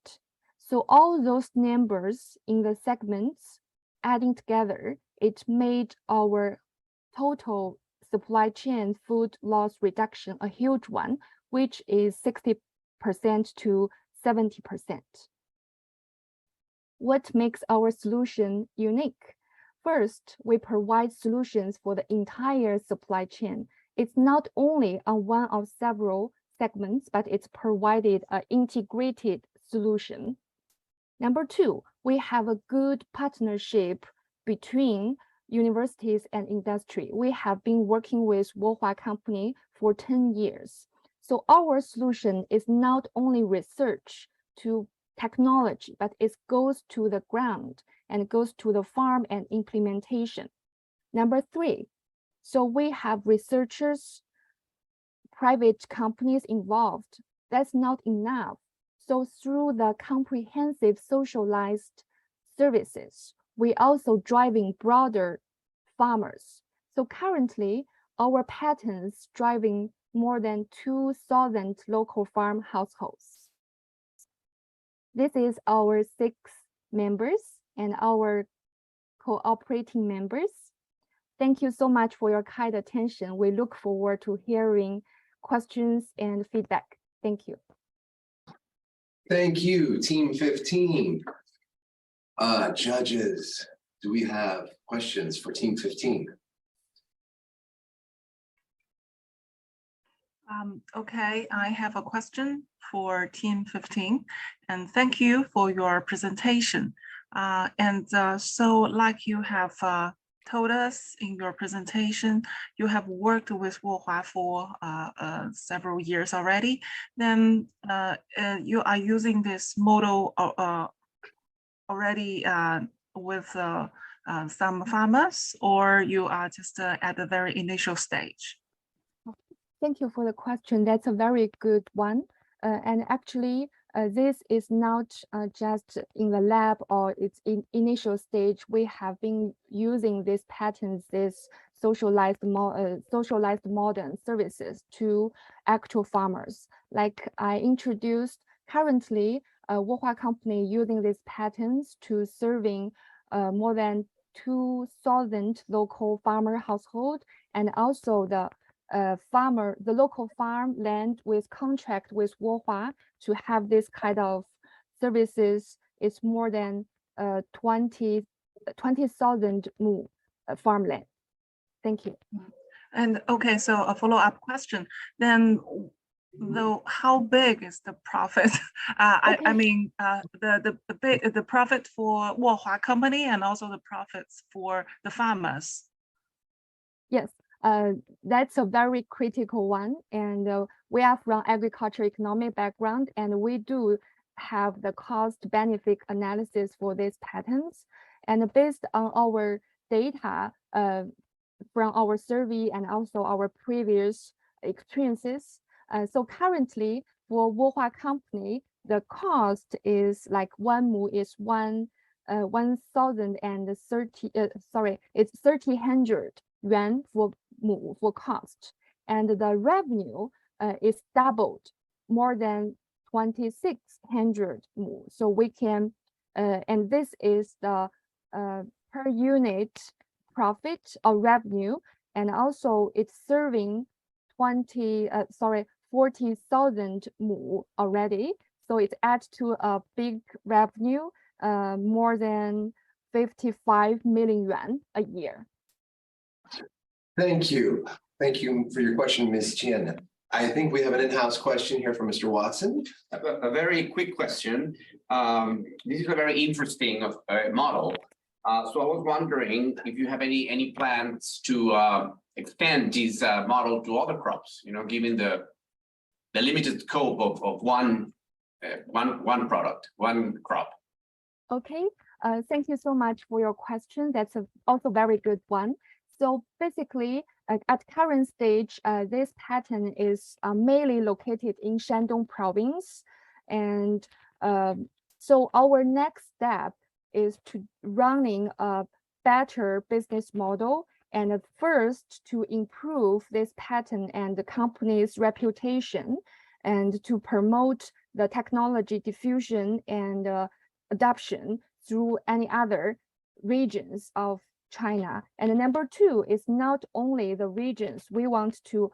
So all those numbers in the segments adding together, it made our total supply chain food loss reduction a huge one, which is 60% to 70%. What makes our solution unique? First, we provide solutions for the entire supply chain. It's not only on one of several segments, but it's provided an integrated solution. Number two, we have a good partnership between universities and industry. We have been working with Wohua company for 10 years. So our solution is not only research to technology, but it goes to the ground and goes to the farm and implementation. Number three, so we have researchers, private companies involved. That's not enough. So through the comprehensive socialized services, we also driving broader farmers. So currently, our patents driving more than 2,000 local farm households. This is our 6 members and our cooperating members. Thank you so much for your kind attention. We look forward to hearing questions and feedback. Thank you. Thank you, Team 15. Judges, do we have questions for Team 15? Okay, I have a question for Team 15, and thank you for your presentation. So like you have told us in your presentation, you have worked with Wohua for several years already. Then you are using this model already with some farmers, or you are just at the very initial stage? Thank you for the question. That's a very good one. And actually, this is not just in the lab or it's in initial stage. We have been using these patents, this socialized modern services to actual farmers. Like I introduced, currently, Wohua company using these patents to serving more than 2,000 local farmer household, and also the local farmland with contract with Wohua to have this kind of services. It's more than 20,000 farmland. Thank you. And okay, so a follow-up question. Then, though, how big is the profit? I mean, the profit for Wohua company and also the profits for the farmers. Yes. That's a very critical one, and we are from agriculture economic background, and we do have the cost benefit analysis for these patents, and based on our data from our survey and also our previous experiences. So currently for Wohua company, the cost is like one mu is 1,030 it's 3,000 yuan for mu for cost, and the revenue is doubled, more than 2,600 mu. So we can and this is the per unit profit or revenue, and also it's serving 40,000 mu already. So it adds to a big revenue, more than 55 million yuan a year. Thank you. Thank you for your question, Ms. Qian. I think we have an in-house question here from Mr. Watson. A very quick question. This is a very interesting model. So I was wondering if you have any plans to extend this model to other crops, given the limited scope of one product, one crop. Okay, thank you so much for your question. That's also very good one. So basically, at current stage, this patent is mainly located in Shandong province. And so our next step is to running a better business model, and first to improve this patent and the company's reputation, and to promote the technology diffusion and adoption through any other regions of China. And number two is not only the regions, we want to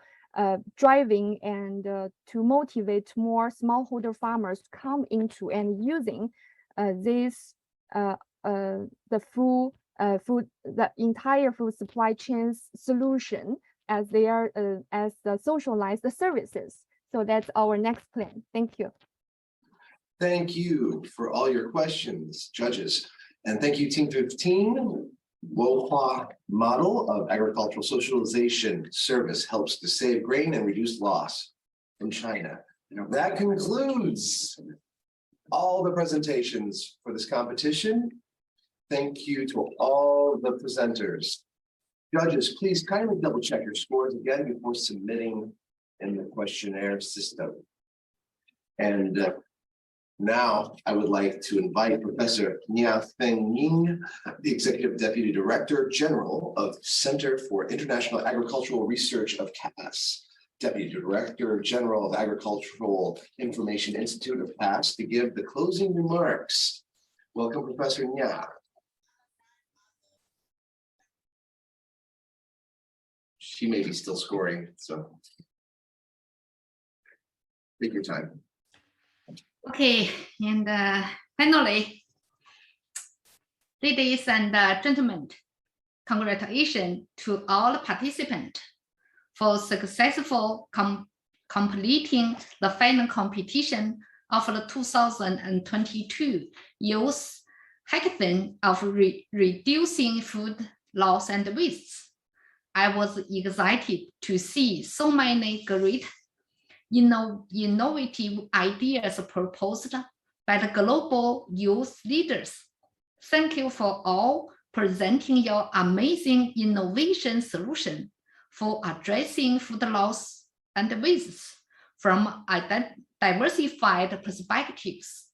driving and to motivate more smallholder farmers to come into and using this the entire food supply chain solution as they are as the socialized services. So that's our next plan. Thank you. Thank you for all your questions, judges. And thank you, Team 15. Wohua model of agricultural socialization service helps to save grain and reduce loss in China. That concludes all the presentations for this competition. Thank you to all the presenters. Judges, please kindly double check your scores again before submitting in the questionnaire system. And now I would like to invite Professor Nia Feng Ying, the Executive Deputy Director General of Center for International Agricultural Research of CAS, Deputy Director General of Agricultural Information Institute of CAS, to give the closing remarks. Welcome, Professor Nia. She may be still scoring, so take your time. Okay, and finally, ladies and gentlemen, congratulations to all participants for successful completing the final competition of the 2022 Youth Hackathon of reducing food loss and waste. I was excited to see so many great innovative ideas proposed by the global youth leaders. Thank you for all presenting your amazing innovation solution for addressing food loss and waste from diversified perspectives.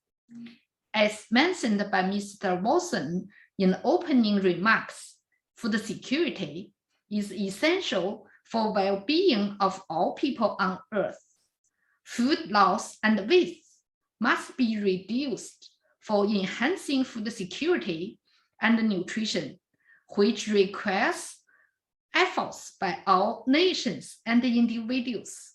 As mentioned by Mr. Watson in opening remarks, food security is essential for well-being of all people on Earth. Food loss and waste must be reduced for enhancing food security and nutrition, which requires efforts by all nations and individuals.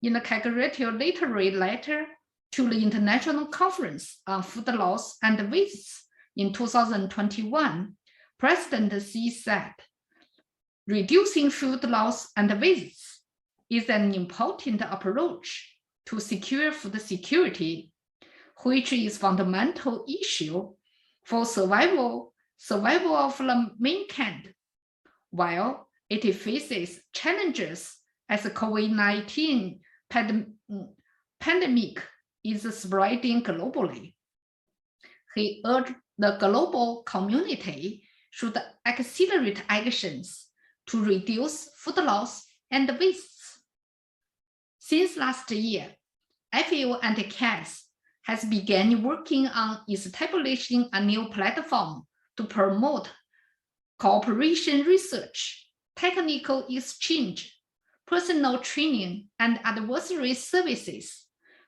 In a congratulatory letter to the International Conference on Food Loss and Waste in 2021, President Xi said, reducing food loss and waste is an important approach to secure food security, which is a fundamental issue for survival of the mankind. While it faces challenges as the COVID-19 pandemic is spreading globally. He urged the global community should accelerate actions to reduce food loss and waste. Since last year, FAO and CAS has begun working on establishing a new platform to promote cooperation research, technical exchange, personal training, and advisory services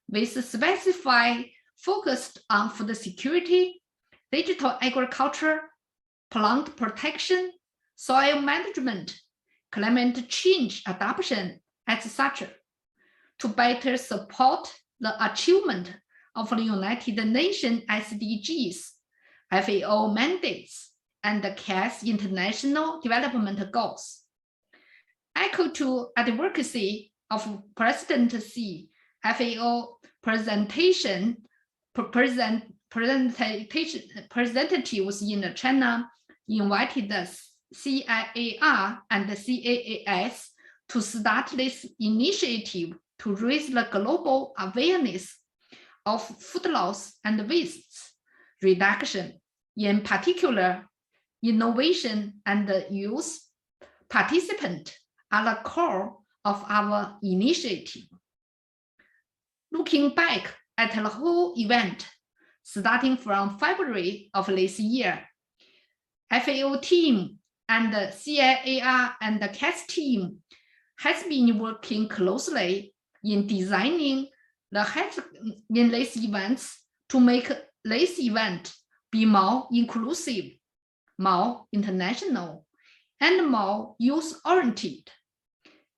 with specified focus on food security, digital agriculture, plant protection, soil management, climate change adaptation, etc., to better support the achievement of the United Nations SDGs, FAO mandates, and the CAS international development goals. Echo to advocacy of President Xi, FAO representatives in China invited the CIAR and the CAAS to start this initiative to raise the global awareness of food loss and waste reduction, in particular, innovation and youth participant are the core of our initiative. Looking back at the whole event, starting from February of this year, FAO team and the CIAR and the CAS team has been working closely in designing these events to make this event be more inclusive, more international, and more youth-oriented.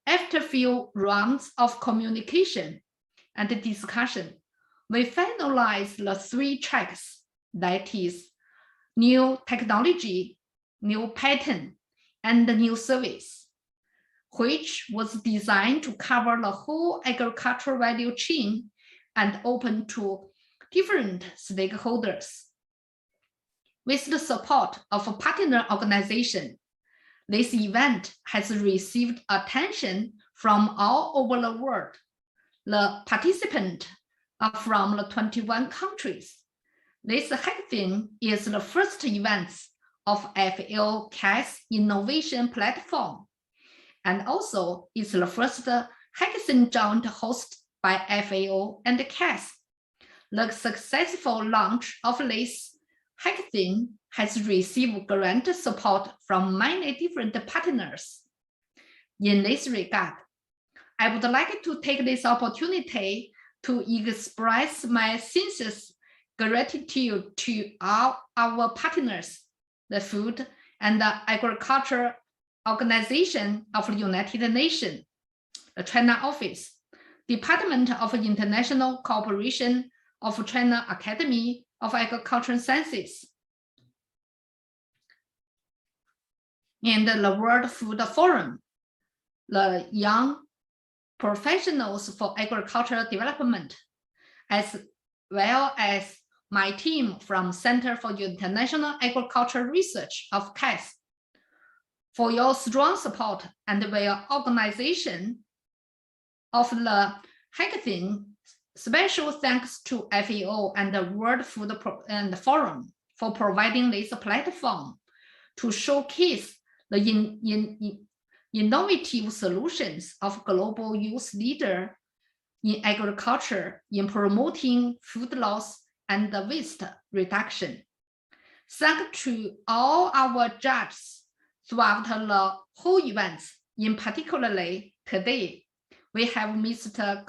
After a few rounds of communication and discussion, we finalized the 3 tracks, that is, new technology, new pattern, and new service, which was designed to cover the whole agricultural value chain and open to different stakeholders. With the support of a partner organization, this event has received attention from all over the world. The participants are from the 21 countries. This hackathon is the first event of FAO CAS innovation platform, and also is the first hackathon joint hosted by FAO and CAS. The successful launch of this hackathon has received grant support from many different partners. In this regard, I would like to take this opportunity to express my sincere gratitude to all our partners, the Food and the Agriculture Organization of the United Nations, the China Office, Department of International Cooperation of China Academy of Agricultural Sciences, and the World Food Forum, the Young Professionals for Agricultural Development, as well as my team from Center for International Agricultural Research of CAS, for your strong support and their organization of the hackathon. Special thanks to FAO and the World Food Forum for providing this platform to showcase the innovative solutions of global youth leaders in agriculture in promoting food loss and waste reduction. Thanks to all our judges throughout the whole event, in particularly today, we have Mr.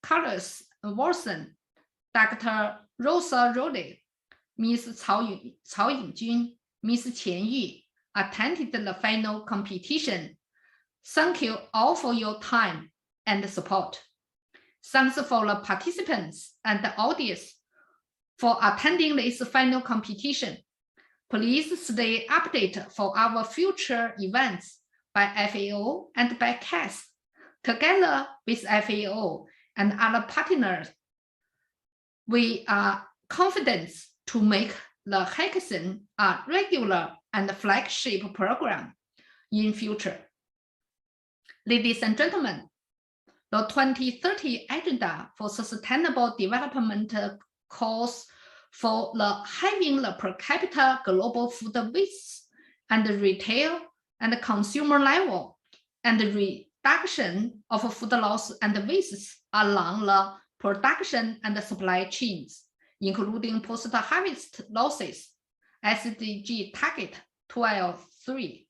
Carlos Wilson, Dr. Rosa Rode, Ms. Cao Yingjun, Ms. Qian Yu attended the final competition. Thank you all for your time and support. Thanks for the participants and the audience for attending this final competition. Please stay updated for our future events by FAO and by CAS. Together with FAO and other partners, we are confident to make the hackathon a regular and flagship program in future. Ladies and gentlemen, the 2030 Agenda for Sustainable Development calls for halving the per capita global food waste and retail and consumer level, and the reduction of food loss and wastes along the production and supply chains, including post-harvest losses, SDG target 12.3.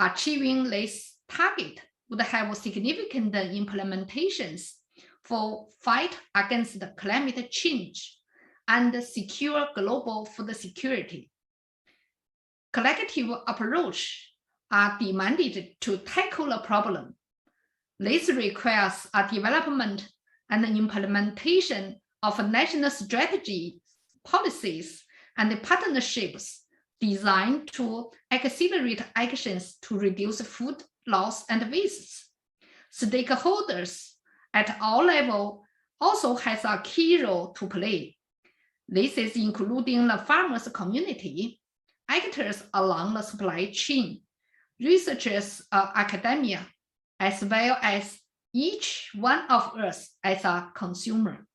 Achieving this target would have significant implications for fight against climate change and secure global food security. Collective approach are demanded to tackle the problem. This requires a development and implementation of national strategy, policies, and partnerships designed to accelerate actions to reduce food loss and waste. Stakeholders at all levels also has a key role to play. This is including the farmers community, actors along the supply chain, researchers, academia, as well as each one of us as a consumer.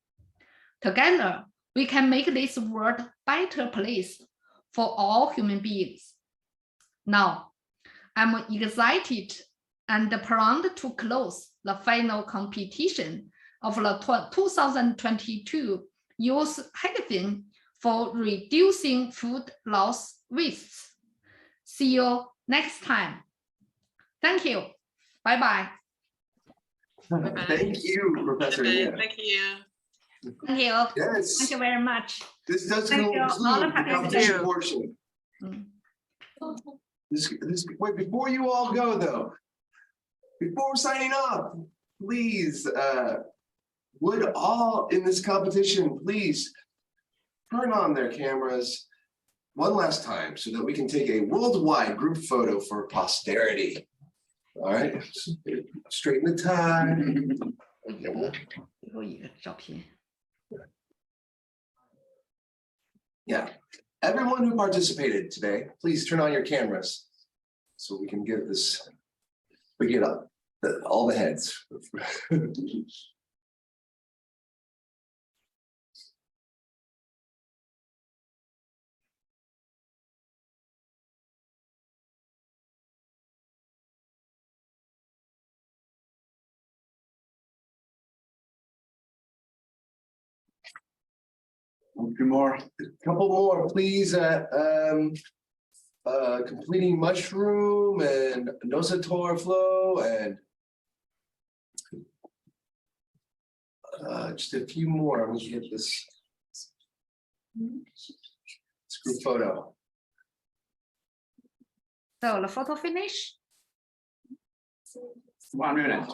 Together, we can make this world a better place for all human beings. Now, I'm excited and proud to close the final competition of the 2022 Youth Hackathon for reducing food loss wastes. See you next time. Thank you. Bye-bye. Thank you, Professor Nia. Thank you. Thank you. Yes. Thank you very much. This does Thank you, all conclude the the competition participants. portion. Wait, before you all go though, before signing off, please, would all in this competition please turn on their cameras one last time so that we can take a worldwide group photo for posterity. All right, straighten the tie. Yeah, everyone who participated today, please turn on your cameras so we can get this, we get up all the heads. A couple more, please. Completing mushroom and nosator flow and just a few more. I'm going to get this group photo. So the photo finish. 1 minute.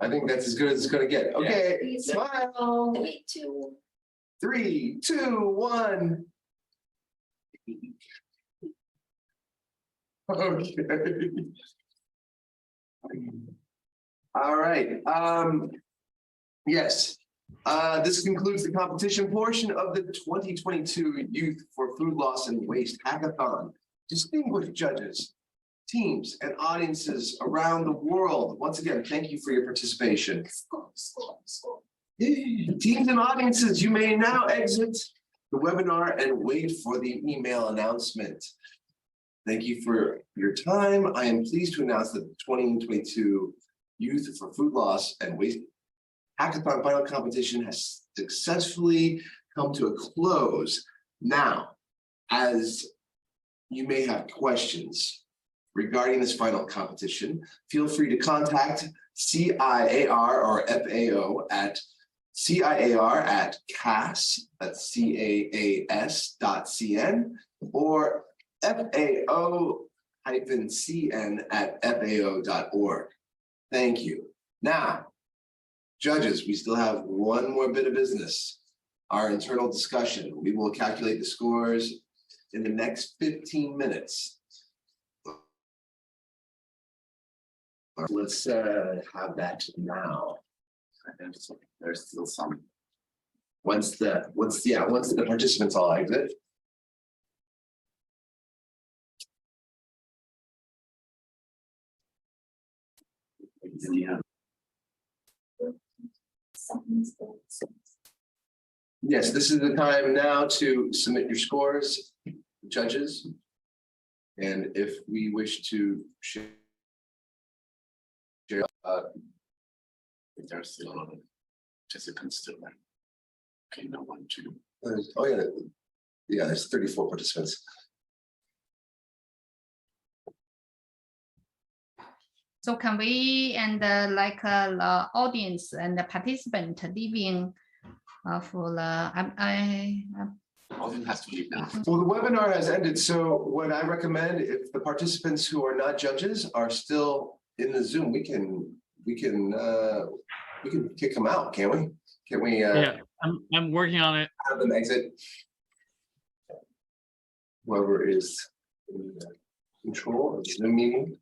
I think that's as good as it's going to get. Okay, Yeah. smile. 3, 2, 1. Okay. All right. Yes. This concludes the competition portion of the 2022 Youth for Food Loss and Waste Hackathon. Distinguished judges, teams, and audiences around the world, once again, thank you for your participation. Teams and audiences, you may now exit the webinar and wait for the email announcement. Thank you for your time. I am pleased to announce that the 2022 Youth for Food Loss and Waste Hackathon final competition has successfully come to a close. Now, as you may have questions regarding this final competition, feel free to contact CIAR or FAO at CIAR@CAS, that's CAAS.cn, or FAO-CN@FAO.org. Thank you. Now, judges, we still have one more bit of business, our internal discussion. We will calculate the scores in the next 15 minutes. Let's have that now. There's still some. Once the participants all exit. Yes, this is the time now to submit your scores, judges. And if we wish to share, If there's still a lot of participants still there. Okay, no one, two. oh yeah, yeah, there's 34 participants. So can we and like the audience and the participant leaving for the Audience has to leave now. Well, the webinar has ended, so what I recommend, if the participants who are not judges are still in the Zoom, we can kick them out, can't we? Can we? Yeah, I'm working on it. Have them exit. Whoever is in control of the Zoom meeting.